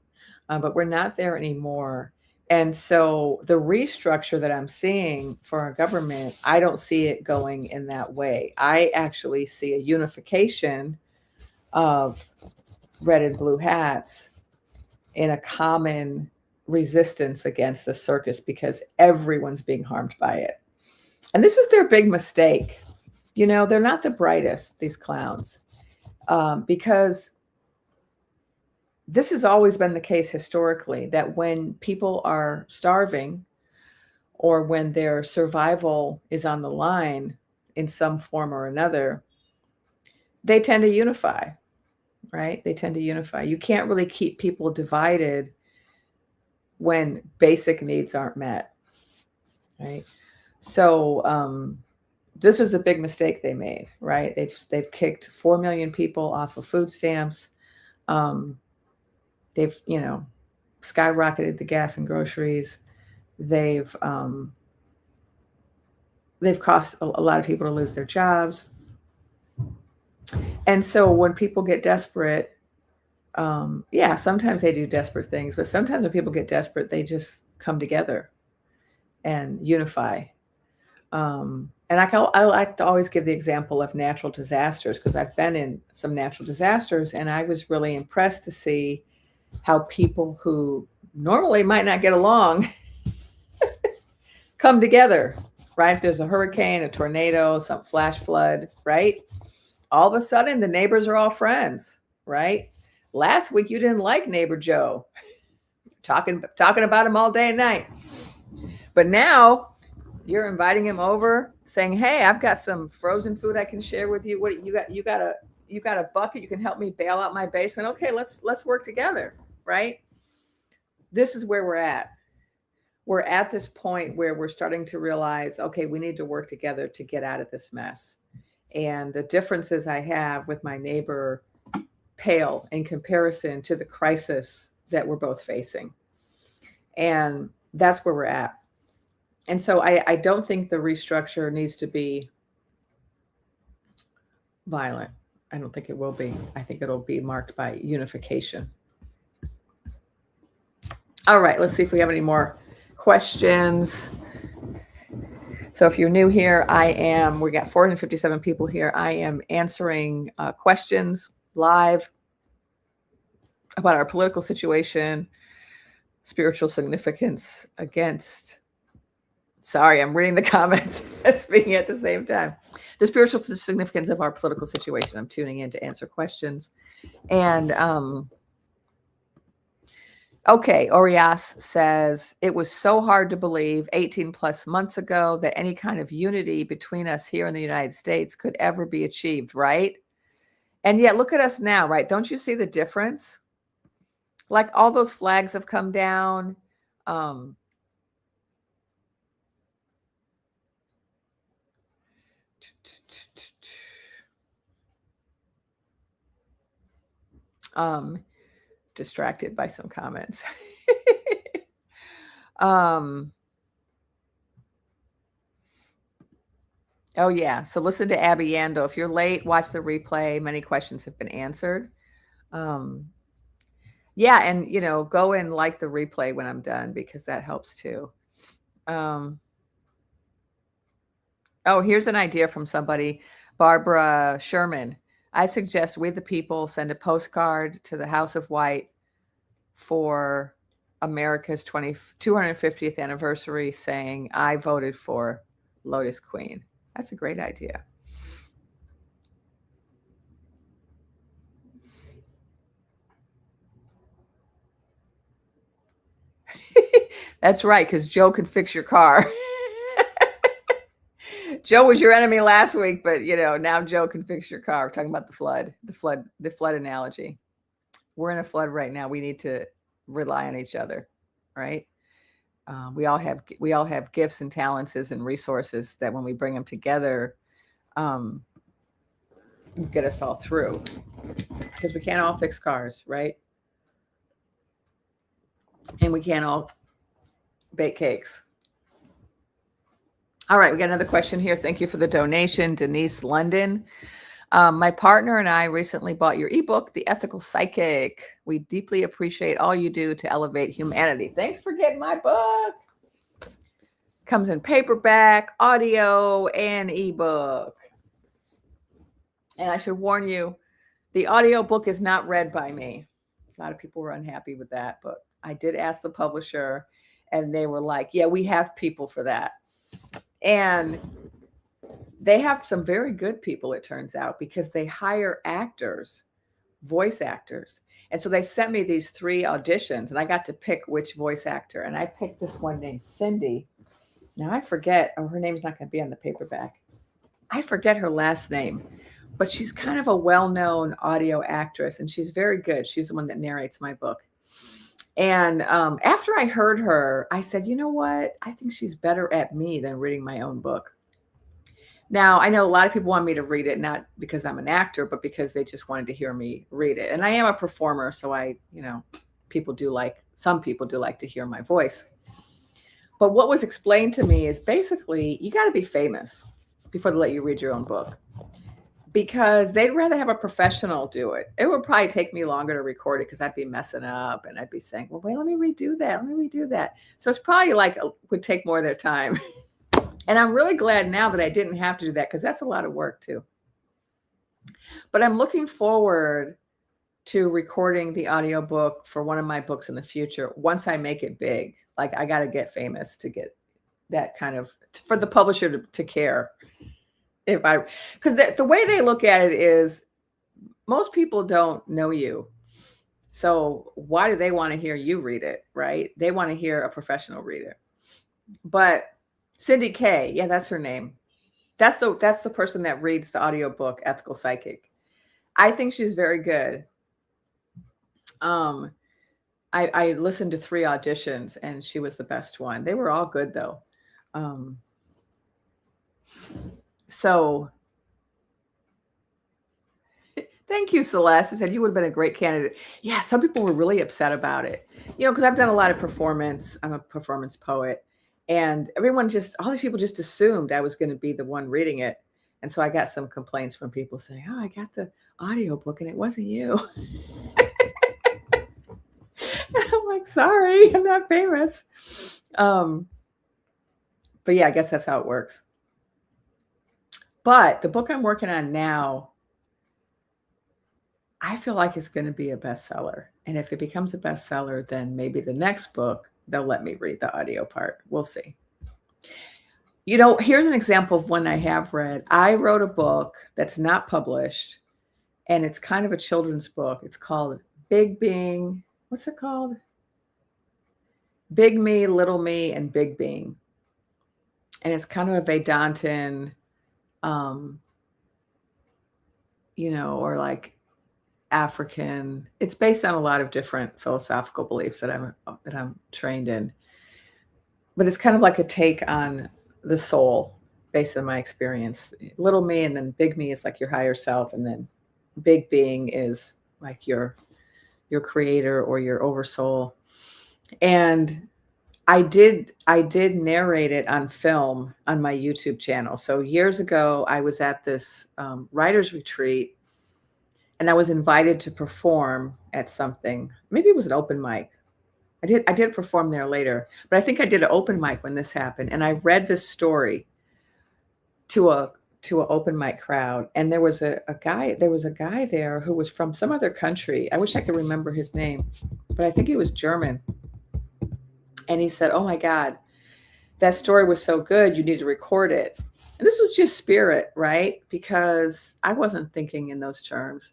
But we're not there anymore. And so the restructure that I'm seeing for our government, I don't see it going in that way. I actually see a unification of red and blue hats in a common resistance against the circus, because everyone's being harmed by it. And this is their big mistake. They're not the brightest, these clowns, because this has always been the case historically, that when people are starving or when their survival is on the line in some form or another, they tend to unify, right? They tend to unify. You can't really keep people divided when basic needs aren't met, right? So this is a big mistake they made, right? They've kicked 4 million people off of food stamps. They've, skyrocketed the gas and groceries. They've caused a lot of people to lose their jobs. And so when people get desperate, sometimes they do desperate things, but sometimes when people get desperate, they just come together and unify. And I like to always give the example of natural disasters, because I've been in some natural disasters, and I was really impressed to see how people who normally might not get along come together, right? If there's a hurricane, a tornado, some flash flood, right? All of a sudden, the neighbors are all friends, right? Last week, you didn't like neighbor Joe, talking about him all day and night. But now you're inviting him over, saying, hey, I've got some frozen food I can share with you. What you got? You got a bucket, you can help me bail out my basement. Okay, let's work together, right? This is where we're at. We're at this point where we're starting to realize, okay, we need to work together to get out of this mess. And the differences I have with my neighbor pale in comparison to the crisis that we're both facing. And that's where we're at. And so I don't think the restructure needs to be violent. I don't think it will be. I think it'll be marked by unification. All right, let's see if we have any more questions. So if you're new here, we got 457 people here. I am answering questions live about our political situation, spiritual significance against. Sorry, I'm reading the comments and speaking at the same time. The spiritual significance of our political situation. I'm tuning in to answer questions. And okay, Orias says, it was so hard to believe 18 plus months ago that any kind of unity between us here in the United States could ever be achieved, right? And yet look at us now, right? Don't you see the difference? Like all those flags have come down. Distracted by some comments. Oh yeah. So listen to Abby Yandel. If you're late, watch the replay. Many questions have been answered. Yeah, and go and like the replay when I'm done because that helps too. Oh, here's an idea from somebody, Barbara Sherman. I suggest We the People send a postcard to the House of White for America's 250th anniversary saying, I voted for Lotus Queen. That's a great idea. That's right, because Joe can fix your car. Joe was your enemy last week, but now Joe can fix your car. We're talking about the flood analogy. We're in a flood right now. We need to rely on each other, right? We all have gifts and talents and resources that when we bring them together, get us all through. Because we can't all fix cars, right? And we can't all bake cakes. All right, we got another question here. Thank you for the donation, Denise London. My partner and I recently bought your ebook, The Ethical Psychic. We deeply appreciate all you do to elevate humanity. Thanks for getting my book. Comes in paperback, audio, and ebook. And I should warn you, the audio book is not read by me. A lot of people were unhappy with that, but I did ask the publisher, and they were like, yeah, we have people for that. And they have some very good people, it turns out, because they hire actors, voice actors. And so they sent me these 3 auditions, and I got to pick which voice actor. And I picked this one named Cindy. Now I forget, her name's not going to be on the paperback. I forget her last name, but she's kind of a well-known audio actress, and she's very good. She's the one that narrates my book. And after I heard her, I said, you know what? I think she's better at me than reading my own book. Now, I know a lot of people want me to read it, not because I'm an actor, but because they just wanted to hear me read it. And I am a performer, so some people do like to hear my voice. But what was explained to me is basically you got to be famous before they let you read your own book, because they'd rather have a professional do it. It would probably take me longer to record it because I'd be messing up and I'd be saying, well, wait, let me redo that. So it's probably would take more of their time. And I'm really glad now that I didn't have to do that, because that's a lot of work too. But I'm looking forward to recording the audiobook for one of my books in the future once I make it big. Like, I got to get famous to get that kind of, for the publisher to care. Because the way they look at it is most people don't know you. So why do they want to hear you read it, right? They want to hear a professional read it. But Cindy Kay, yeah, that's her name. That's the person that reads the audiobook, Ethical Psychic. I think she's very good. I listened to 3 auditions and she was the best one. They were all good though. So thank you, Celeste. I said you would have been a great candidate. Yeah, some people were really upset about it. Because I've done a lot of performance. I'm a performance poet. And all these people just assumed I was going to be the one reading it. And so I got some complaints from people saying, oh, I got the audiobook and it wasn't you. I'm like, sorry, I'm not famous. But yeah, I guess that's how it works. But the book I'm working on now, I feel like it's going to be a bestseller. And if it becomes a bestseller, then maybe the next book, they'll let me read the audio part. We'll see. You know, here's an example of one I have read. I wrote a book that's not published, and it's kind of a children's book. It's called Big Being. What's it called? Big Me, Little Me, and Big Being. And it's kind of a Vedantin, or like African. It's based on a lot of different philosophical beliefs that I'm trained in. But it's kind of like a take on the soul based on my experience. Little me and then big me is like your higher self, and then big being is like your creator or your oversoul. And I did narrate it on film on my YouTube channel. So years ago, I was at this writer's retreat, and I was invited to perform at something. Maybe it was an open mic. I did perform there later, but I think I did an open mic when this happened, and I read this story to an open mic crowd, and there was a guy there who was from some other country. I wish I could remember his name, but I think he was German. And he said, "Oh my God, that story was so good, you need to record it." And this was just spirit, right? Because I wasn't thinking in those terms.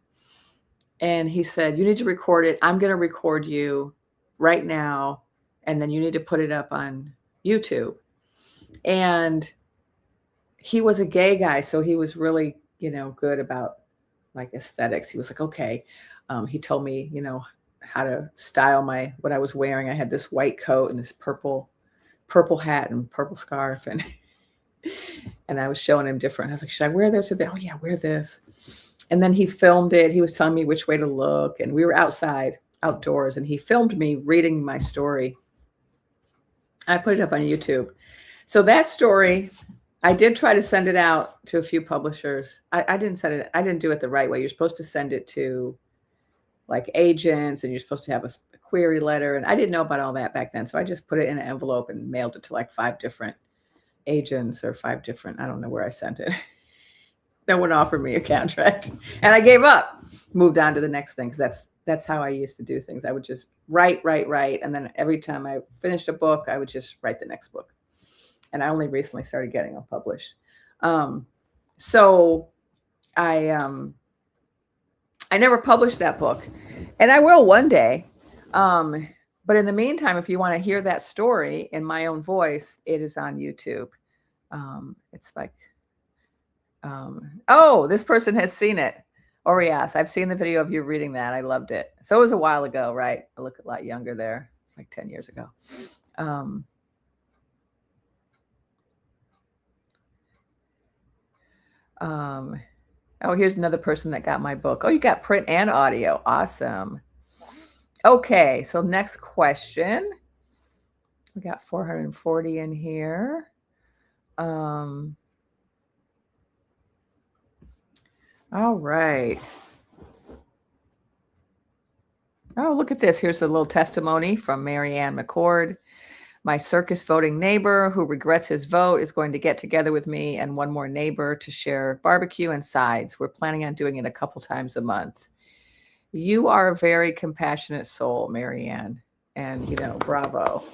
And he said, "You need to record it. I'm going to record you right now, and then you need to put it up on YouTube." And he was a gay guy, so he was really, good about like aesthetics. He was like, okay. He told me, how to style what I was wearing. I had this white coat and this purple hat and purple scarf, and and I was showing him different. I was like, should I wear this or that? Oh yeah, wear this. And then he filmed it. He was telling me which way to look, and we were outdoors, and he filmed me reading my story. I put it up on YouTube. So that story, I did try to send it out to a few publishers. I didn't do it the right way. You're supposed to send it to like agents, and you're supposed to have a query letter. And I didn't know about all that back then. So I just put it in an envelope and mailed it to like 5 different agents or 5 different, I don't know where I sent it. No one offered me a contract, and I gave up, moved on to the next thing. Cause that's how I used to do things. I would just write. And then every time I finished a book, I would just write the next book. And I only recently started getting them published. So I never published that book, and I will one day. But in the meantime, if you want to hear that story in my own voice, it is on YouTube. It's like, oh, this person has seen it. Orias, I've seen the video of you reading that. I loved it. So it was a while ago, right? I look a lot younger there. It's like 10 years ago. Oh, here's another person that got my book. Oh, you got print and audio. Awesome. Okay, so next question. We got 440 in here. All right. Oh, look at this. Here's a little testimony from Marianne McCord. My circus voting neighbor who regrets his vote is going to get together with me and one more neighbor to share barbecue and sides. We're planning on doing it a couple times a month. You are a very compassionate soul, Marianne, and, bravo.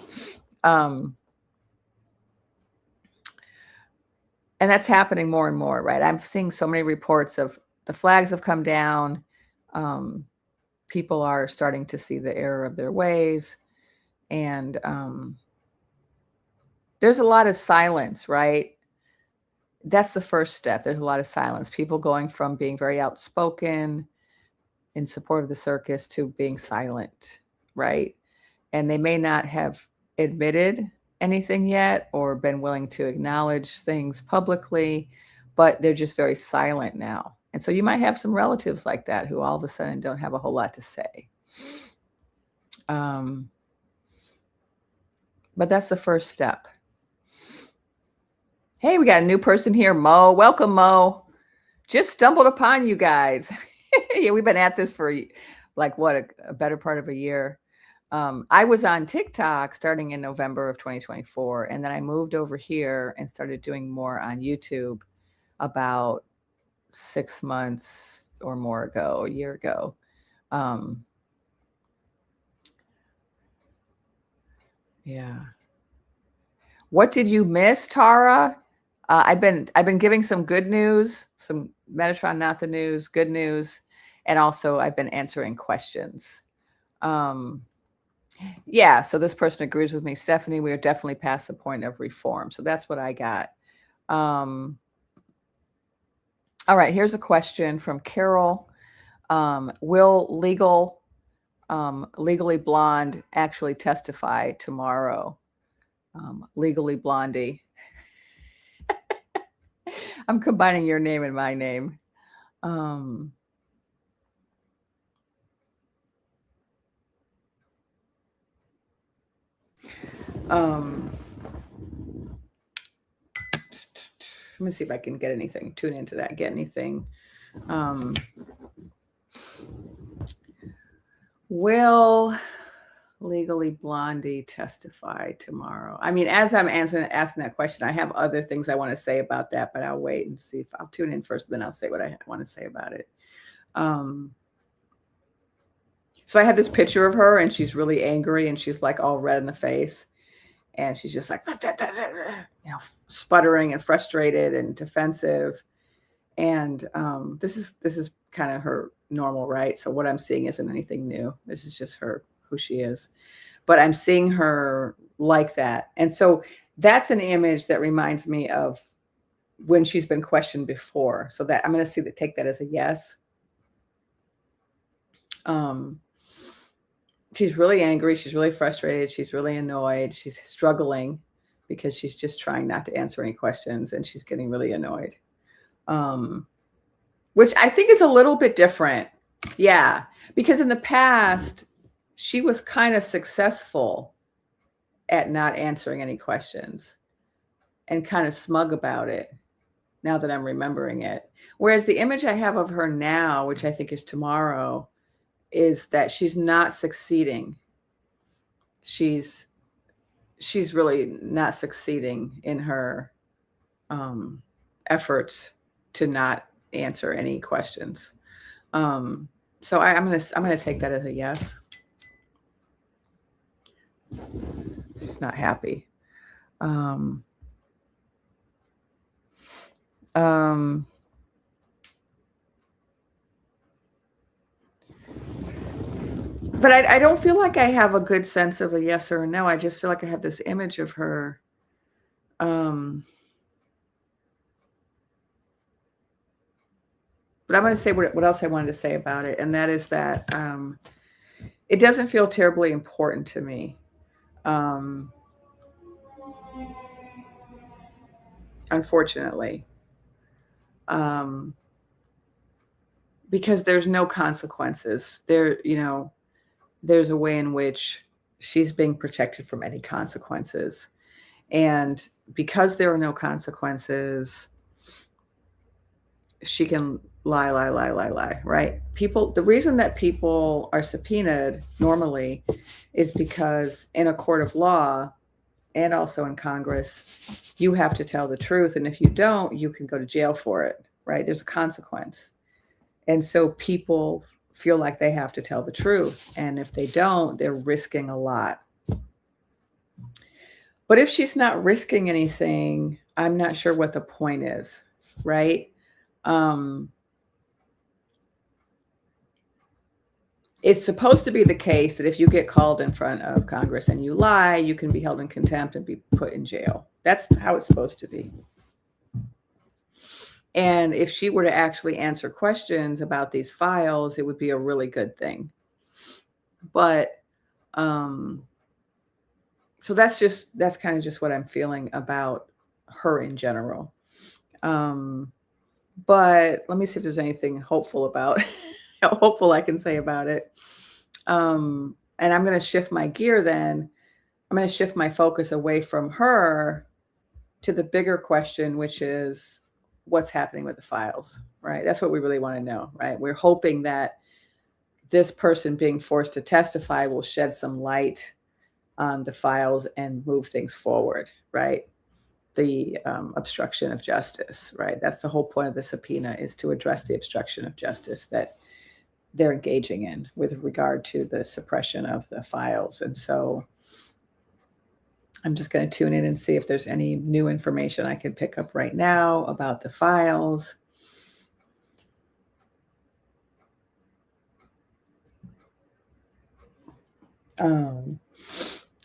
And that's happening more and more, right? I'm seeing so many reports of the flags have come down. People are starting to see the error of their ways. And there's a lot of silence, right? That's the first step. There's a lot of silence. People going from being very outspoken in support of the circus to being silent, right? And they may not have admitted anything yet or been willing to acknowledge things publicly, but they're just very silent now. And so you might have some relatives like that who all of a sudden don't have a whole lot to say. But that's the first step. Hey, we got a new person here, Mo. Welcome, Mo. Just stumbled upon you guys. Yeah, we've been at this for like a better part of a year. I was on TikTok starting in November of 2024, and then I moved over here and started doing more on YouTube about 6 months or more ago, a year ago. Um, yeah. What did you miss, Tara? I've been giving some good news, some Metatron not the news, good news, and also I've been answering questions. Um, yeah, so this person agrees with me, Stephanie. We are definitely past the point of reform. So that's what I got. All right, here's a question from Carol. Will Legally Blonde actually testify tomorrow? Legally Blondie. I'm combining your name and my name. Um, um, let me see if I can get anything. Tune into that. Get anything. Will Legally Blondie testify tomorrow? I mean, as I'm asking that question, I have other things I want to say about that, but I'll wait and see if I'll tune in first, then I'll say what I want to say about it. So I have this picture of her, and she's really angry, and she's like all red in the face, and she's just like, sputtering and frustrated and defensive. And this is kind of her normal, right? So what I'm seeing isn't anything new. This is just her, who she is. But I'm seeing her like that. And so that's an image that reminds me of when she's been questioned before. So that I'm going to take that as a yes. She's really angry. She's really frustrated. She's really annoyed. She's struggling because she's just trying not to answer any questions, and she's getting really annoyed. Which I think is a little bit different. Yeah, because in the past, she was kind of successful at not answering any questions and kind of smug about it, now that I'm remembering it. Whereas the image I have of her now, which I think is tomorrow, is that she's not succeeding. She's really not succeeding in her efforts to not answer any questions. So I'm gonna take that as a yes. She's not happy. But I don't feel like I have a good sense of a yes or a no. I just feel like I have this image of her. But I'm going to say what else I wanted to say about it, and that is that it doesn't feel terribly important to me. Unfortunately. Because there's no consequences. There's a way in which she's being protected from any consequences. And because there are no consequences, she can lie, right? The reason that people are subpoenaed normally is because in a court of law and also in Congress, you have to tell the truth. And if you don't, you can go to jail for it, right? There's a consequence. And so people feel like they have to tell the truth. And if they don't, they're risking a lot. But if she's not risking anything, I'm not sure what the point is, right? It's supposed to be the case that if you get called in front of Congress and you lie, you can be held in contempt and be put in jail. That's how it's supposed to be. And if she were to actually answer questions about these files, it would be a really good thing. But so that's kind of just what I'm feeling about her in general. But let me see if there's anything hopeful I can say about it. And I'm going to shift my gear then. I'm going to shift my focus away from her to the bigger question, which is what's happening with the files, right? That's what we really want to know, right? We're hoping that this person being forced to testify will shed some light on the files and move things forward, right? The obstruction of justice, right? That's the whole point of the subpoena, is to address the obstruction of justice, that they're engaging in with regard to the suppression of the files. And so I'm just going to tune in and see if there's any new information I can pick up right now about the files.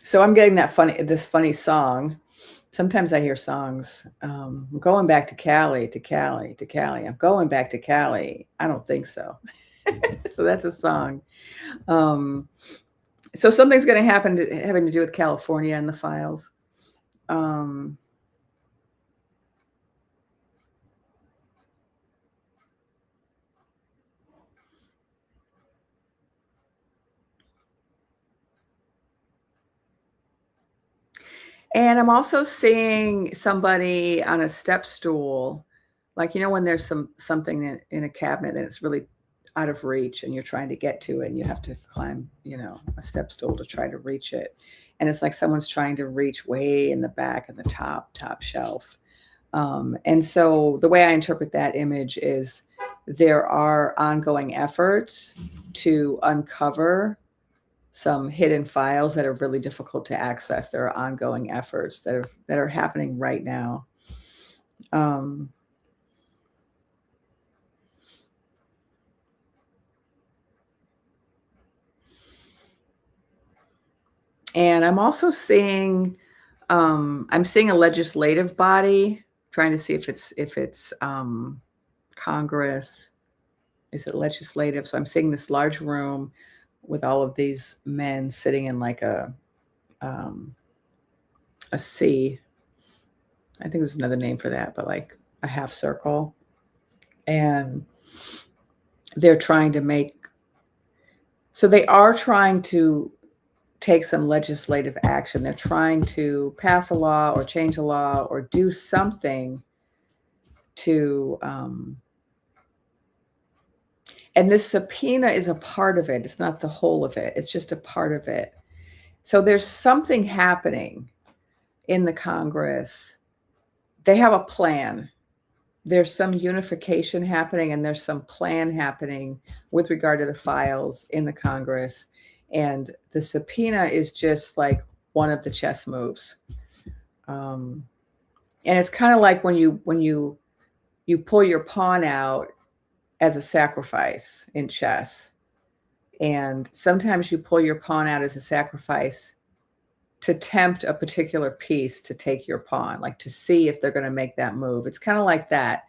So I'm getting this funny song. Sometimes I hear songs. I'm going back to Cali, to Cali, to Cali. I'm going back to Cali. I don't think so. So that's a song. So something's going to happen having to do with California and the files. And I'm also seeing somebody on a step stool, like, you know, when there's something in a cabinet and it's really out of reach and you're trying to get to it and you have to climb, you know, a step stool to try to reach it. And it's like someone's trying to reach way in the back of the top shelf. And so the way I interpret that image is there are ongoing efforts to uncover some hidden files that are really difficult to access. There are ongoing efforts that are happening right now. And I'm also seeing I'm seeing a legislative body, trying to see if it's Congress. Is it legislative? So I'm seeing this large room with all of these men sitting in like a C. I think there's another name for that, but like a half circle. And they're trying to make, so they are trying to take some legislative action. They're trying to pass a law or change a law or do something to, and this subpoena is a part of it. It's not the whole of it. It's just a part of it. So there's something happening in the Congress. They have a plan. There's some unification happening and there's some plan happening with regard to the files in the Congress. And the subpoena is just like one of the chess moves. And it's kind of like when you pull your pawn out as a sacrifice in chess. And sometimes you pull your pawn out as a sacrifice to tempt a particular piece to take your pawn, like to see if they're going to make that move. It's kind of like that.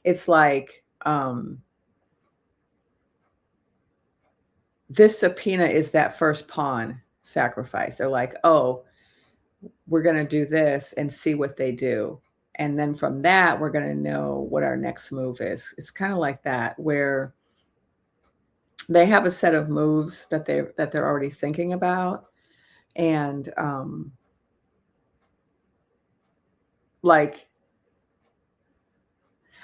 It's like this subpoena is that first pawn sacrifice. They're like, oh, we're going to do this and see what they do. And then from that, we're going to know what our next move is. It's kind of like that, where they have a set of moves that they're already thinking about. And like,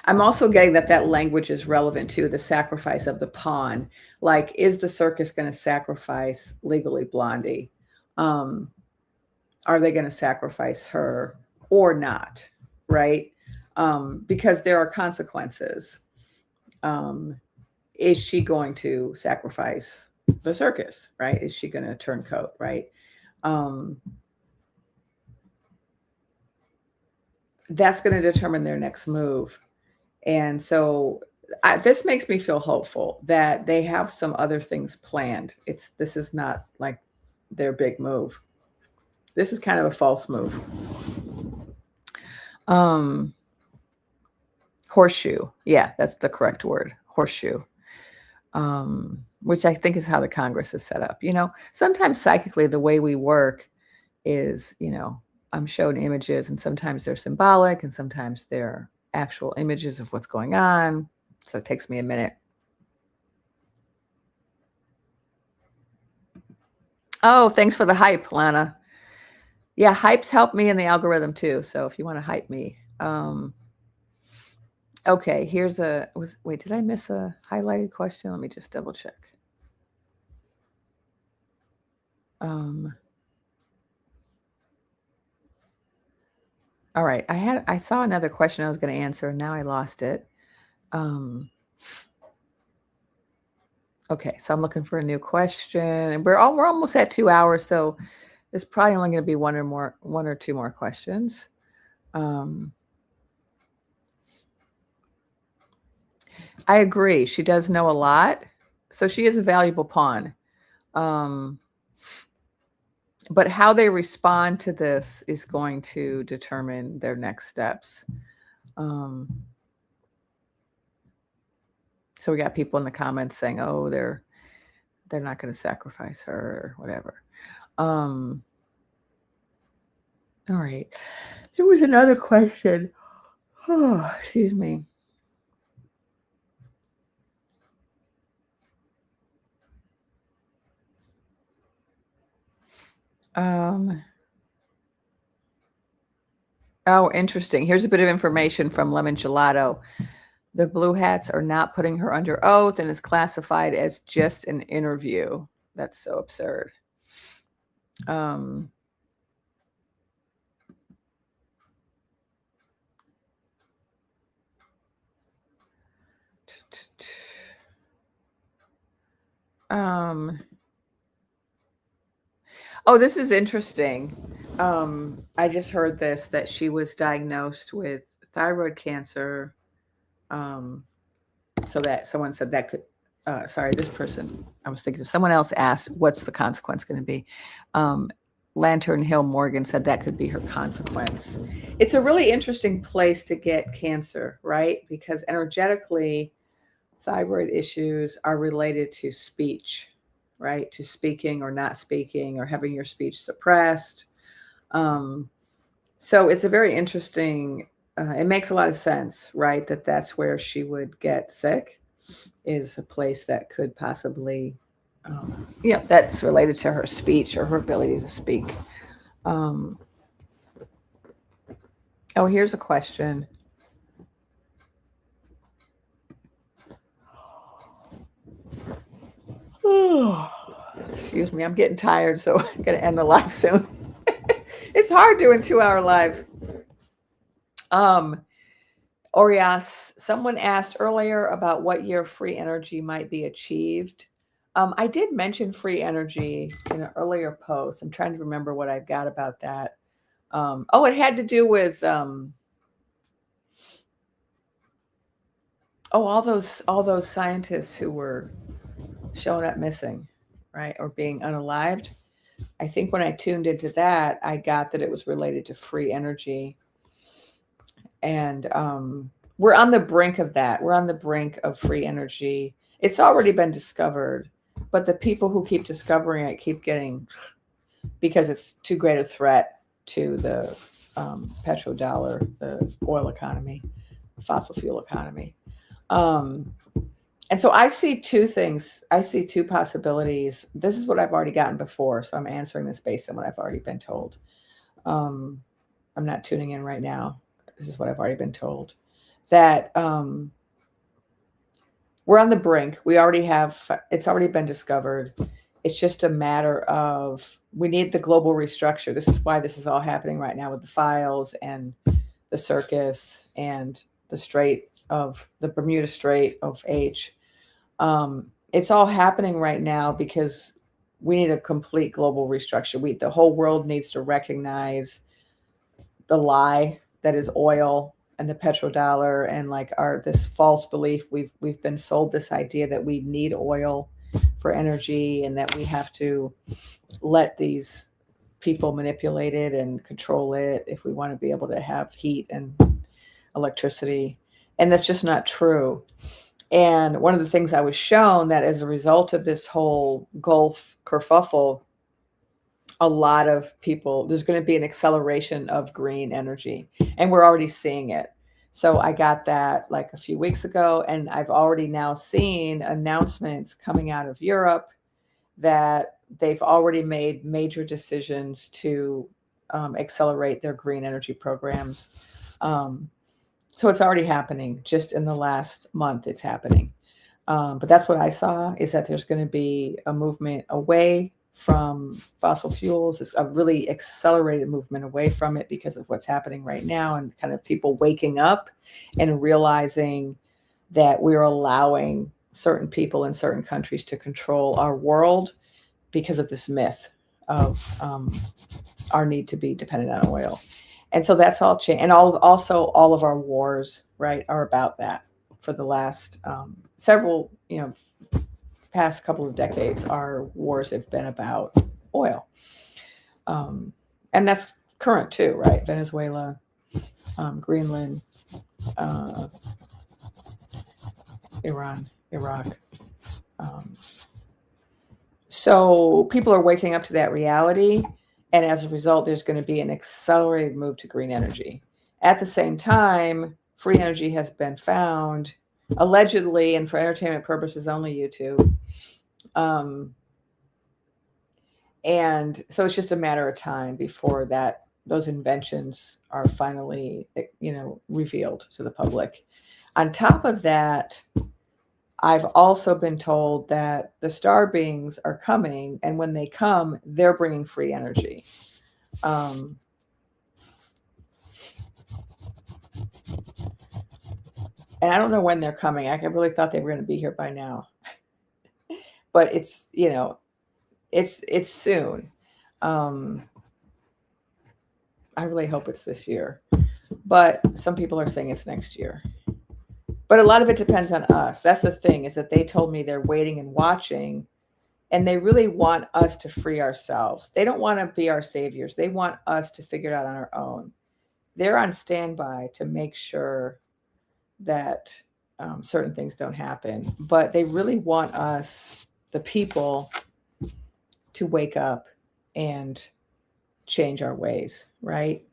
I'm also getting that language is relevant to the sacrifice of the pawn. Like, is the circus going to sacrifice Legally Blondie? Are they going to sacrifice her or not? Right? Because there are consequences. Is she going to sacrifice the circus? Right? Is she going to turn coat? Right? That's going to determine their next move. And so this makes me feel hopeful that they have some other things planned. This is not like their big move. This is kind of a false move. Horseshoe. Yeah, that's the correct word. Horseshoe. Which I think is how the Congress is set up. You know, sometimes psychically the way we work is, you know, I'm shown images and sometimes they're symbolic and sometimes they're actual images of what's going on. So it takes me a minute. Oh, thanks for the hype, Lana. Yeah, hypes help me in the algorithm too. So if you want to hype me. Okay, here's wait, did I miss a highlighted question? Let me just double check. All right, I saw another question I was going to answer and now I lost it. Okay, so I'm looking for a new question, and we're almost at 2 hours, so there's probably only gonna be one or two more questions. Um, I agree, she does know a lot, so she is a valuable pawn. Um, but how they respond to this is going to determine their next steps. Um, so we got people in the comments saying, "Oh, they're not going to sacrifice her or whatever." Um, all right. There was another question. Oh, excuse me. Um, oh, interesting. Here's a bit of information from Lemon Gelato. The Blue Hats are not putting her under oath and is classified as just an interview. That's so absurd. Um, um, oh, this is interesting. I just heard this that she was diagnosed with thyroid cancer. Um, so that someone said that could, sorry, this person, I was thinking of someone else asked, what's the consequence going to be? Lantern Hill Morgan said that could be her consequence. It's a really interesting place to get cancer, right? Because energetically, thyroid issues are related to speech, right? To speaking or not speaking or having your speech suppressed. Um, so it's a very interesting, it makes a lot of sense, right? That's where she would get sick, is a place that could possibly, yeah, that's related to her speech or her ability to speak. Um, oh, here's a question. Oh, excuse me, I'm getting tired, so I'm going to end the live soon. It's hard doing 2-hour lives. Orias, someone asked earlier about what year free energy might be achieved. I did mention free energy in an earlier post. I'm trying to remember what I've got about that. Oh, it had to do with all those scientists who were showing up missing, right, or being unalived. I think when I tuned into that, I got that it was related to free energy, and we're on the brink of that. We're on the brink of free energy. It's already been discovered, but the people who keep discovering it keep getting, because it's too great a threat to the petrodollar, the oil economy, fossil fuel economy. Um, and so I see two things. I see two possibilities. This is what I've already gotten before, so I'm answering this based on what I've already been told. Um, I'm not tuning in right now. This is what I've already been told. That we're on the brink. We already have, it's already been discovered. It's just a matter of, we need the global restructure. This is why this is all happening right now with the files and the circus and the Bermuda Strait of H. It's all happening right now because we need a complete global restructure. The whole world needs to recognize the lie that is oil and the petrodollar, and like this false belief we've been sold, this idea that we need oil for energy and that we have to let these people manipulate it and control it if we want to be able to have heat and electricity. And that's just not true. And one of the things I was shown, that as a result of this whole Gulf kerfuffle, a lot of people, there's going to be an acceleration of green energy, and we're already seeing it. So I got that like a few weeks ago, and I've already now seen announcements coming out of Europe that they've already made major decisions to accelerate their green energy programs. So it's already happening. Just in the last month, it's happening. But that's what I saw, is that there's going to be a movement away from fossil fuels. It's a really accelerated movement away from it because of what's happening right now, and kind of people waking up and realizing that we're allowing certain people in certain countries to control our world because of this myth of our need to be dependent on oil. And so that's all changed. And also all of our wars, right, are about that. For the last several, past couple of decades, our wars have been about oil. And that's current too, right? Venezuela, Greenland, Iran, Iraq. So people are waking up to that reality. And as a result, there's going to be an accelerated move to green energy. At the same time, free energy has been found, allegedly, and for entertainment purposes only, YouTube. And so it's just a matter of time before those inventions are finally, revealed to the public. On top of that, I've also been told that the star beings are coming, and when they come, they're bringing free energy. And I don't know when they're coming. I really thought they were going to be here by now, but it's soon. I really hope it's this year, but some people are saying it's next year. But a lot of it depends on us. That's the thing, is that they told me they're waiting and watching, and they really want us to free ourselves. They don't want to be our saviors. They want us to figure it out on our own. They're on standby to make sure that certain things don't happen. But they really want us, the people, to wake up and change our ways, right?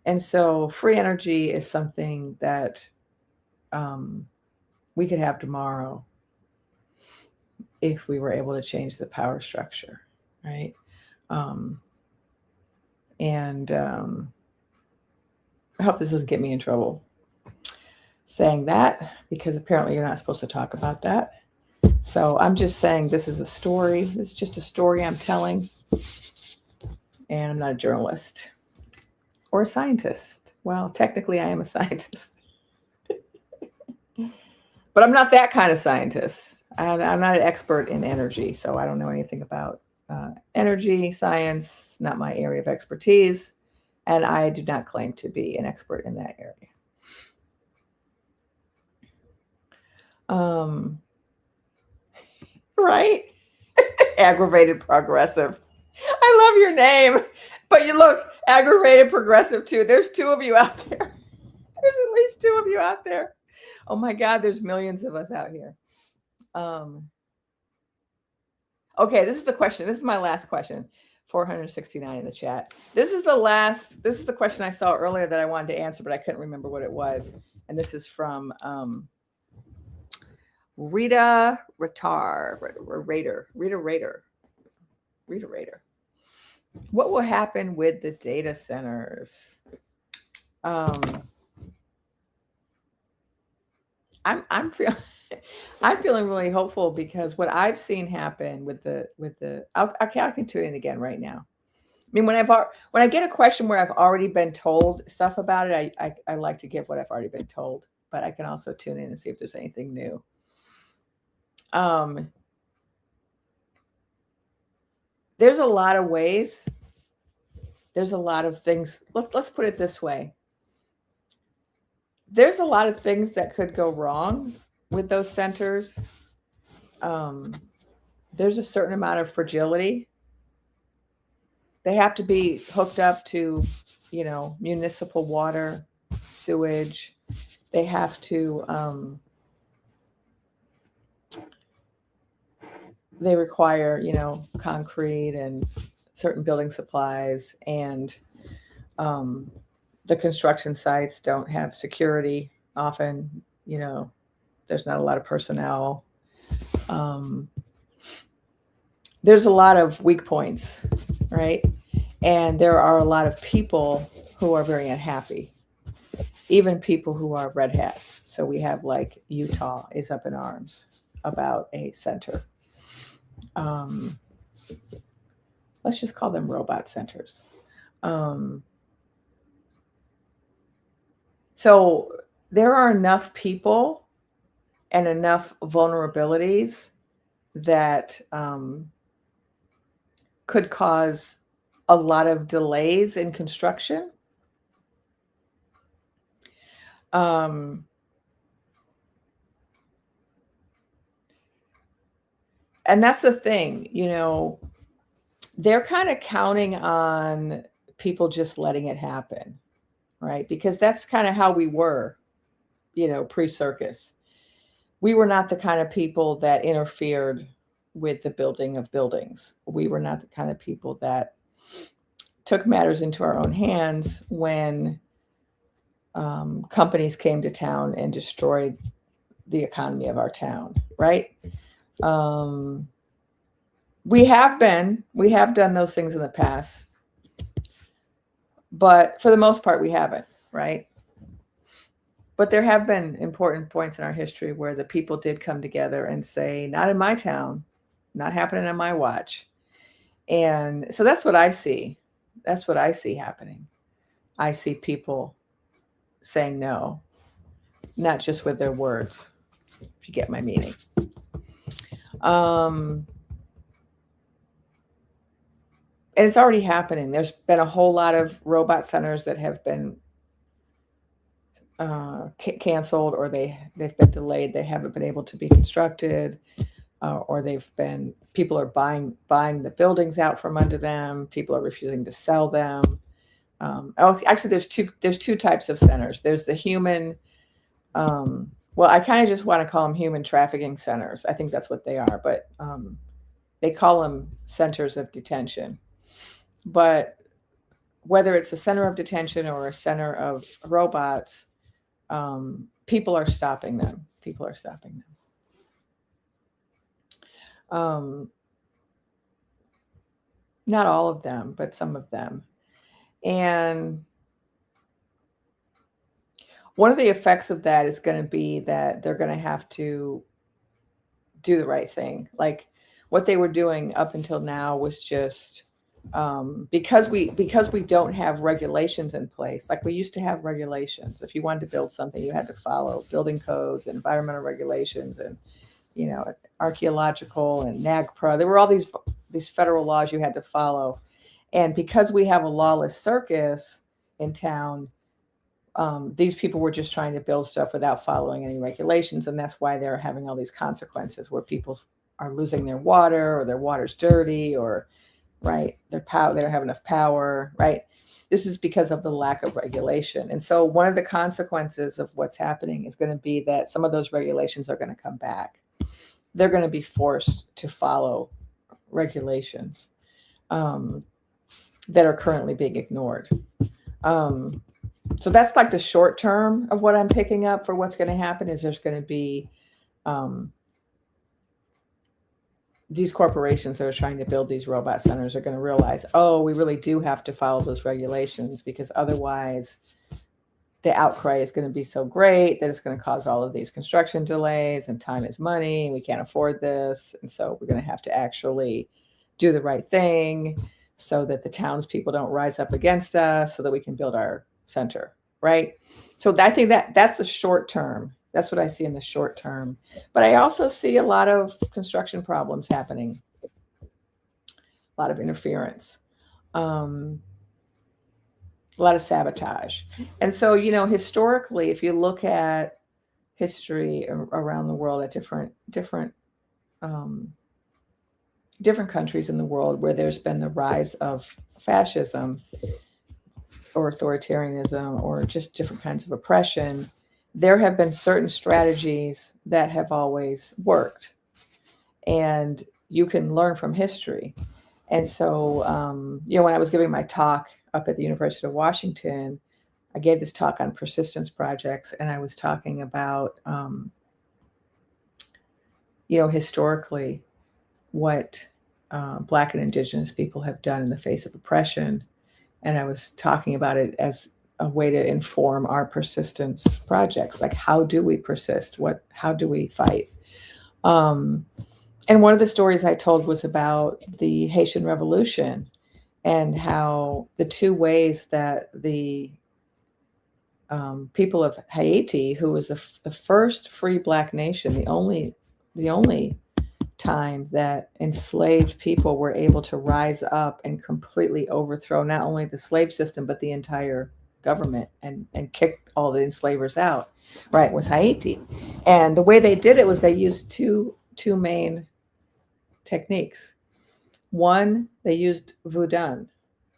And so free energy is something that we could have tomorrow if we were able to change the power structure, right? And I hope this doesn't get me in trouble saying that, because apparently you're not supposed to talk about that. So I'm just saying this is a story. This is just a story I'm telling. And I'm not a journalist or a scientist. Well, technically I am a scientist. But I'm not that kind of scientist. I'm not an expert in energy, so I don't know anything about energy, science, not my area of expertise, and I do not claim to be an expert in that area. Right? Aggravated progressive. I love your name, but you look aggravated progressive too. There's two of you out there. There's at least two of you out there. Oh my God, there's millions of us out here. Okay, this is the question. This is my last question. 469 in the chat. This is the question I saw earlier that I wanted to answer, but I couldn't remember what it was. And this is from Rita Rader. What will happen with the data centers? I'm feeling really hopeful, because what I've seen happen with the I can tune in again right now. I mean, when I get a question where I've already been told stuff about it, I like to give what I've already been told, but I can also tune in and see if there's anything new. There's a lot of ways. There's a lot of things. Let's put it this way. There's a lot of things that could go wrong with those centers. There's a certain amount of fragility. They have to be hooked up to, municipal water, sewage. They have to, they require, concrete and certain building supplies, and the construction sites don't have security often. There's not a lot of personnel. There's a lot of weak points, right? And there are a lot of people who are very unhappy, even people who are red hats. So we have, like, Utah is up in arms about a center. Let's just call them robot centers. So there are enough people and enough vulnerabilities that could cause a lot of delays in construction. Um, and that's the thing, they're kind of counting on people just letting it happen, right? Because that's kind of how we were, pre-circus. We were not the kind of people that interfered with the building of buildings. We were not the kind of people that took matters into our own hands when companies came to town and destroyed the economy of our town, right? We have done those things in the past, but for the most part, we haven't, right? But there have been important points in our history where the people did come together and say, not in my town, not happening on my watch. And so that's what I see. That's what I see happening. I see people saying no, not just with their words, if you get my meaning. And it's already happening. There's been a whole lot of robot centers that have been canceled, or they've been delayed. They haven't been able to be constructed, or people are buying the buildings out from under them. People are refusing to sell them. Actually, there's two types of centers. There's the human. Well, I kind of just want to call them human trafficking centers. I think that's what they are, but they call them centers of detention. But whether it's a center of detention or a center of robots, people are stopping them. People are stopping them. Not all of them, but some of them. And one of the effects of that is going to be that they're going to have to do the right thing. Like what they were doing up until now was just because we don't have regulations in place. Like we used to have regulations. If you wanted to build something, you had to follow building codes and environmental regulations and archaeological and NAGPRA. There were all these federal laws you had to follow. And because we have a lawless circus in town, these people were just trying to build stuff without following any regulations. And that's why they're having all these consequences where people are losing their water, or their water's dirty, or right, they don't have enough power, right? This is because of the lack of regulation. And so one of the consequences of what's happening is going to be that some of those regulations are going to come back. They're going to be forced to follow regulations that are currently being ignored. So that's like the short term of what I'm picking up for what's going to happen is there's going to be these corporations that are trying to build these robot centers are going to realize, oh, we really do have to follow those regulations, because otherwise the outcry is going to be so great that it's going to cause all of these construction delays, and time is money, and we can't afford this. And so we're going to have to actually do the right thing so that the townspeople don't rise up against us, so that we can build our center, right? So I think that's the short term. That's what I see in the short term. But I also see a lot of construction problems happening, a lot of interference, a lot of sabotage. And so, historically, if you look at history around the world at different countries in the world where there's been the rise of fascism or authoritarianism or just different kinds of oppression, there have been certain strategies that have always worked. And you can learn from history. And so, when I was giving my talk up at the University of Washington, I gave this talk on persistence projects, and I was talking about, historically what Black and Indigenous people have done in the face of oppression. And I was talking about it as a way to inform our persistence projects. Like, how do we persist? How do we fight? And one of the stories I told was about the Haitian Revolution and how the two ways that the people of Haiti, who was the first free Black nation, the only time that enslaved people were able to rise up and completely overthrow not only the slave system but the entire government and kick all the enslavers out, right, was Haiti. And the way they did it was they used two main techniques. One, they used voodoo,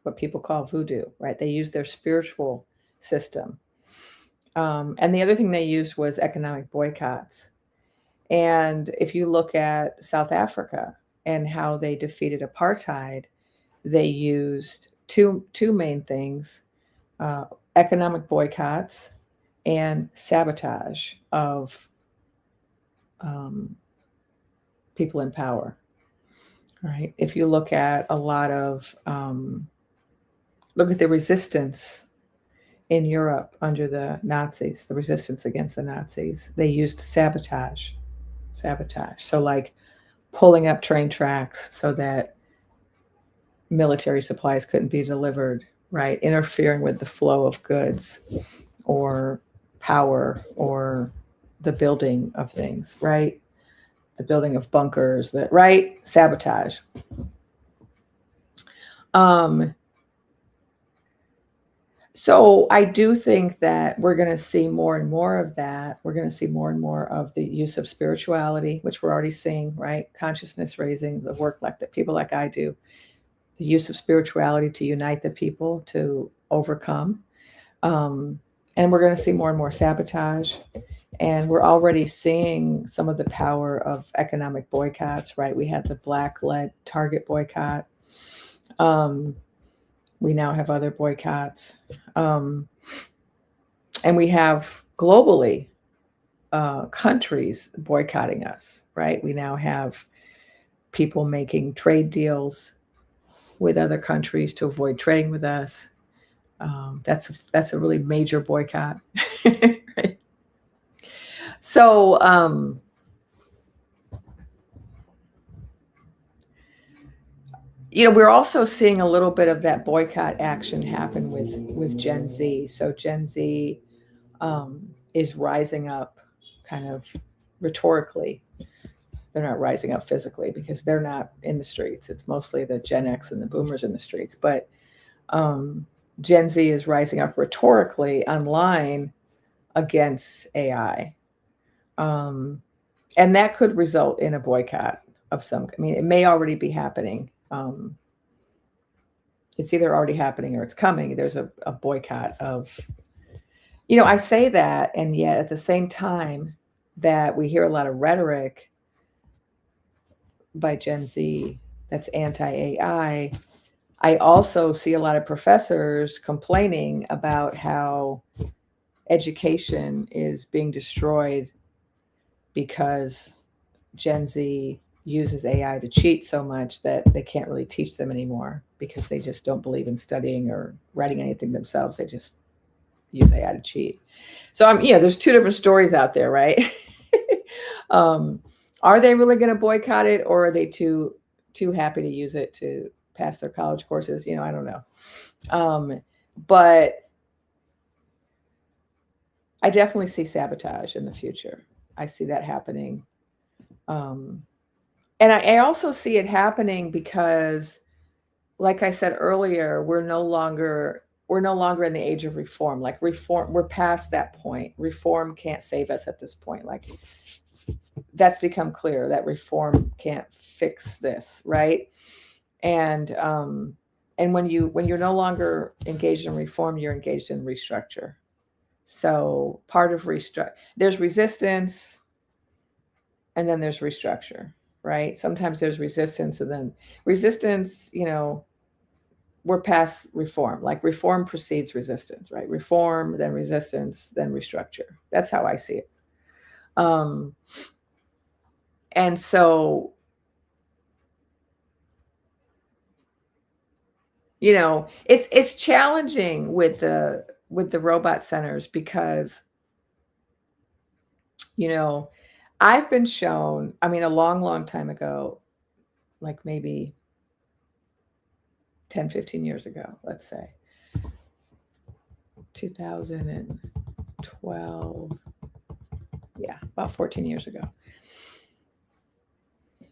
what people call voodoo, right? They used their spiritual system. And the other thing they used was economic boycotts. And if you look at South Africa and how they defeated apartheid, they used two main things: economic boycotts and sabotage of people in power. Right? If you look at a lot of look at the resistance in Europe under the Nazis, the resistance against the Nazis, they used sabotage. So like pulling up train tracks so that military supplies couldn't be delivered, right? Interfering with the flow of goods or power or the building of things, right? The building of bunkers, that right? Sabotage. So I do think that we're going to see more and more of that. We're going to see more and more of the use of spirituality, which we're already seeing, right? Consciousness raising, the work like that people like I do, the use of spirituality to unite the people, to overcome. And we're going to see more and more sabotage. And we're already seeing some of the power of economic boycotts, right? We had the Black-led Target boycott. We now have other boycotts. And we have globally countries boycotting us, right? We now have people making trade deals with other countries to avoid trading with us. That's a really major boycott. Right? So we're also seeing a little bit of that boycott action happen with Gen Z. So Gen Z is rising up kind of rhetorically. They're not rising up physically because they're not in the streets. It's mostly the Gen X and the boomers in the streets. But Gen Z is rising up rhetorically online against AI. And that could result in a boycott of some. I mean, it may already be happening. It's either already happening or it's coming. There's a boycott of, I say that, and yet at the same time that we hear a lot of rhetoric by Gen Z that's anti-AI, I also see a lot of professors complaining about how education is being destroyed because Gen Z uses AI to cheat so much that they can't really teach them anymore because they just don't believe in studying or writing anything themselves. They just use AI to cheat. So there's two different stories out there, right? Are they really going to boycott it, or are they too happy to use it to pass their college courses? I don't know. But I definitely see sabotage in the future. I see that happening. And I also see it happening because, like I said earlier, we're no longer in the age of reform. Like reform, we're past that point. Reform can't save us at this point. Like that's become clear that reform can't fix this, right? And when you're no longer engaged in reform, you're engaged in restructure. So part of there's resistance, and then there's restructure, right? Sometimes there's resistance, and then resistance, we're past reform. Like reform precedes resistance, right? Reform, then resistance, then restructure. That's how I see it. And so, it's challenging with the robot centers because, I've been shown, I mean, a long, long time ago, like maybe 10, 15 years ago, let's say, 2000 and 12, yeah, about 14 years ago.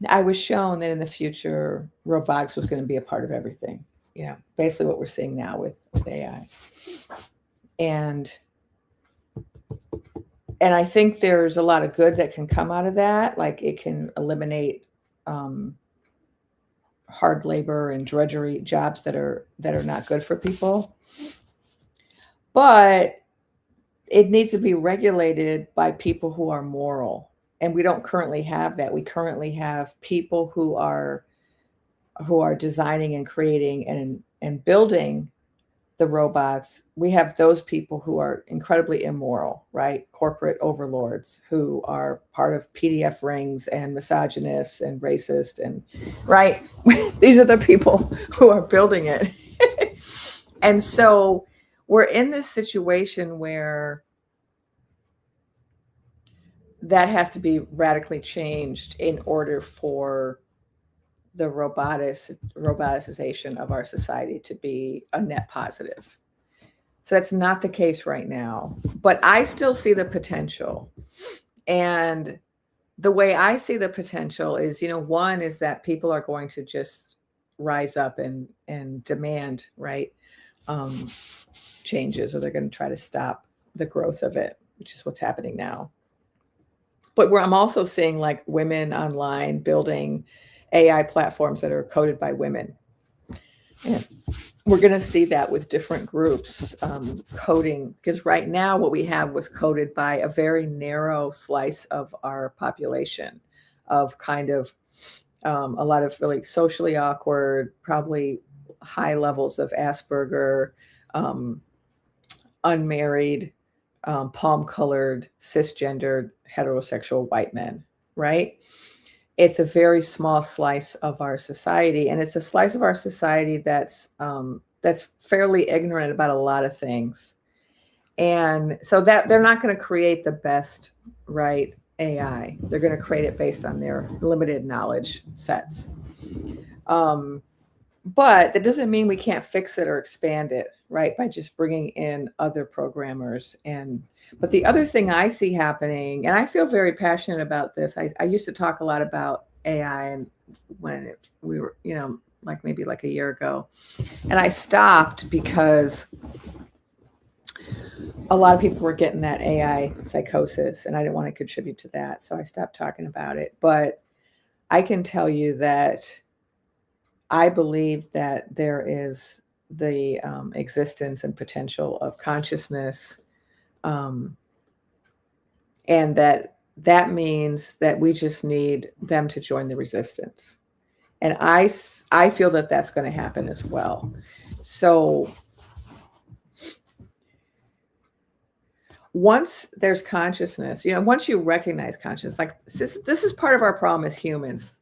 I was shown that in the future, robotics was going to be a part of everything. Yeah, basically what we're seeing now with AI. And I think there's a lot of good that can come out of that. Like it can eliminate um, hard labor and drudgery jobs that are not good for people. But it needs to be regulated by people who are moral, and we don't currently have that. We currently have people who are designing and creating and building the robots. We have those people who are incredibly immoral, right? Corporate overlords who are part of PDF rings and misogynists and racist and right. These are the people who are building it. And so we're in this situation where that has to be radically changed in order for the roboticization of our society to be a net positive. So that's not the case right now, but I still see the potential. And the way I see the potential is, one is that people are going to just rise up and demand, right, changes, or they're going to try to stop the growth of it, which is what's happening now. But where I'm also seeing like women online building AI platforms that are coded by women. And we're going to see that with different groups coding, because right now what we have was coded by a very narrow slice of our population, of kind of a lot of really socially awkward, probably high levels of Asperger, unmarried, palm-colored, cisgendered, heterosexual white men, right? It's a very small slice of our society, and it's a slice of our society that's fairly ignorant about a lot of things. And so that they're not going to create the best, right, AI. They're going to create it based on their limited knowledge sets. But that doesn't mean we can't fix it or expand it, right, by just bringing in other programmers. But the other thing I see happening, and I feel very passionate about this, I used to talk a lot about AI and when we were, like maybe like a year ago. And I stopped because a lot of people were getting that AI psychosis, and I didn't want to contribute to that. So I stopped talking about it. But I can tell you that I believe that there is the existence and potential of consciousness, and that means that we just need them to join the resistance. And I feel that that's going to happen as well. So once there's consciousness, once you recognize consciousness, like this is part of our problem as humans.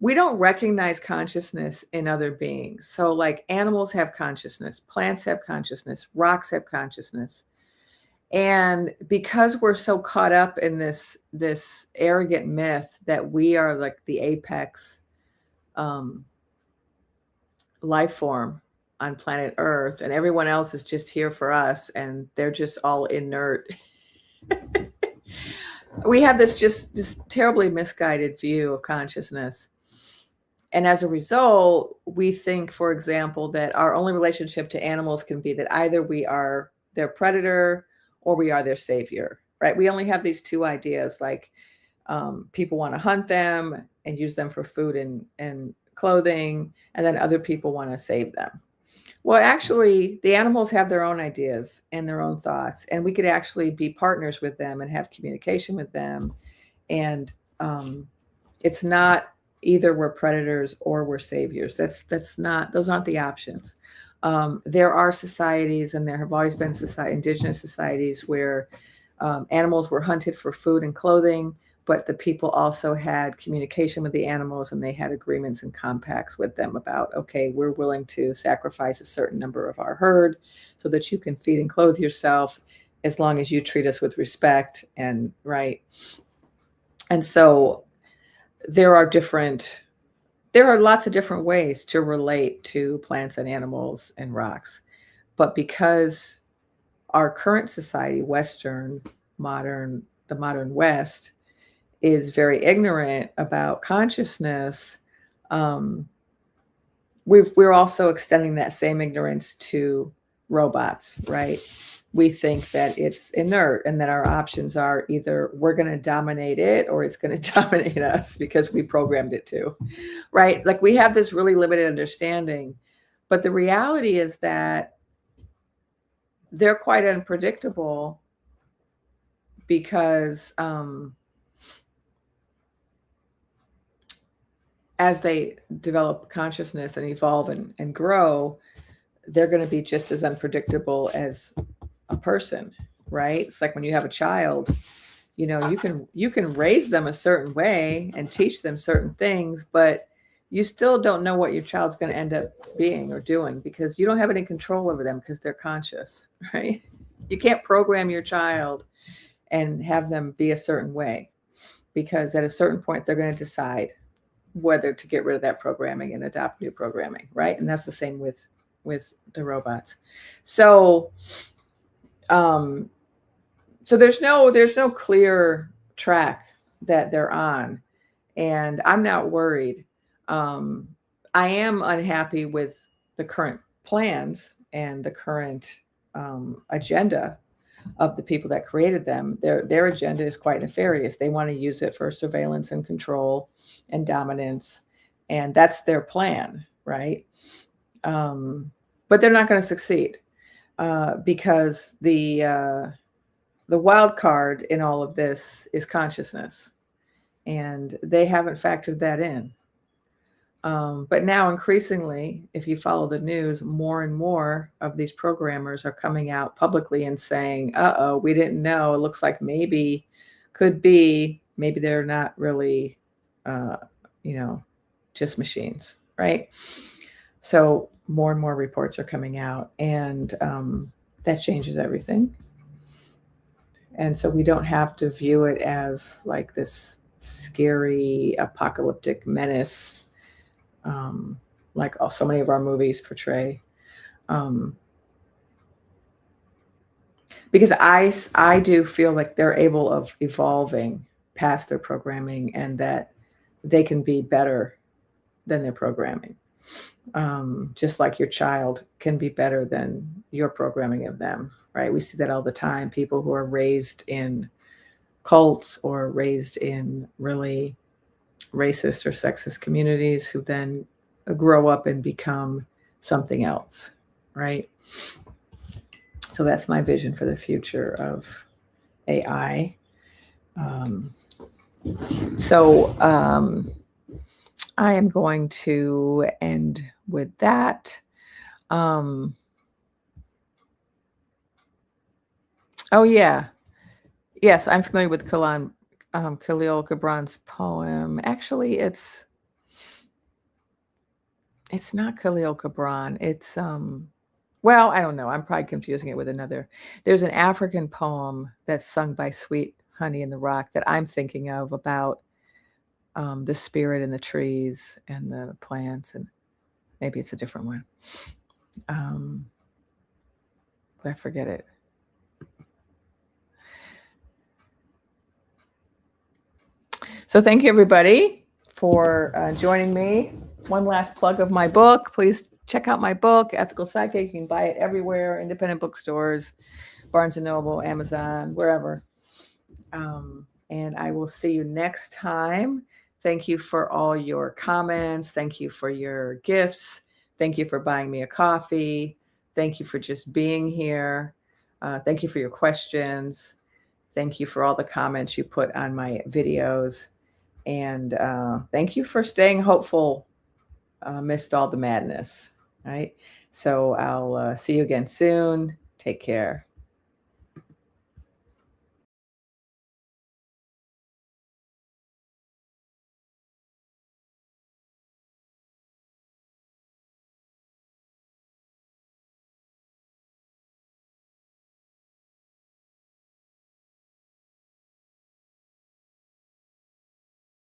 We don't recognize consciousness in other beings. So like animals have consciousness, plants have consciousness, rocks have consciousness. And because we're so caught up in this arrogant myth that we are like the apex life form on planet Earth, and everyone else is just here for us, and they're just all inert. We have this terribly misguided view of consciousness. And as a result, we think, for example, that our only relationship to animals can be that either we are their predator or we are their savior, right? We only have these two ideas, like people want to hunt them and use them for food and clothing, and then other people want to save them. Well, actually, the animals have their own ideas and their own thoughts, and we could actually be partners with them and have communication with them. And it's not either we're predators or we're saviors. Those aren't the options. There are societies, and there have always been indigenous societies where animals were hunted for food and clothing, but the people also had communication with the animals, and they had agreements and compacts with them about, okay, we're willing to sacrifice a certain number of our herd so that you can feed and clothe yourself as long as you treat us with respect, and right. And so there are lots of different ways to relate to plants and animals and rocks. But because our current society, Western, modern, the modern West, is very ignorant about consciousness, we're also extending that same ignorance to robots, right? We think that it's inert and that our options are either we're going to dominate it or it's going to dominate us because we programmed it to, right? Like we have this really limited understanding. But the reality is that they're quite unpredictable because as they develop consciousness and evolve and grow, they're going to be just as unpredictable as a person, right? It's like when you have a child, you know, you can raise them a certain way and teach them certain things, but you still don't know what your child's going to end up being or doing because you don't have any control over them because they're conscious, right? You can't program your child and have them be a certain way because at a certain point they're going to decide whether to get rid of that programming and adopt new programming, right? And that's the same with the robots. So so there's no clear track that they're on, and I'm not worried. I am unhappy with the current plans and the current agenda of the people that created them. Their agenda is quite nefarious. They want to use it for surveillance and control and dominance, and that's their plan, right? But they're not going to succeed because the wild card in all of this is consciousness, and they haven't factored that in. But now, increasingly, if you follow the news, more and more of these programmers are coming out publicly and saying, "Uh-oh, we didn't know. It looks like maybe, could be, maybe they're not really, you know, just machines," right? So more and more reports are coming out, and that changes everything. And so we don't have to view it as like this scary apocalyptic menace, like so many of our movies portray. Because I do feel like they're able of evolving past their programming and that they can be better than their programming. Just like your child can be better than your programming of them, right? We see that all the time. People who are raised in cults or raised in really racist or sexist communities who then grow up and become something else, right? So that's my vision for the future of AI. I am going to end with that. Oh yeah, yes, I'm familiar with Khalil Gibran's poem. Actually, it's not Khalil Gibran. It's well, I don't know. I'm probably confusing it with another. There's an African poem that's sung by Sweet Honey in the Rock that I'm thinking of about the spirit in the trees and the plants, and maybe it's a different one. But I forget it. So thank you, everybody, for joining me. One last plug of my book. Please check out my book, Ethical Psychic. You can buy it everywhere, independent bookstores, Barnes & Noble, Amazon, wherever. And I will see you next time. Thank you for all your comments. Thank you for your gifts. Thank you for buying me a coffee. Thank you for just being here. Thank you for your questions. Thank you for all the comments you put on my videos. And thank you for staying hopeful amidst all the madness. Right? So I'll see you again soon. Take care.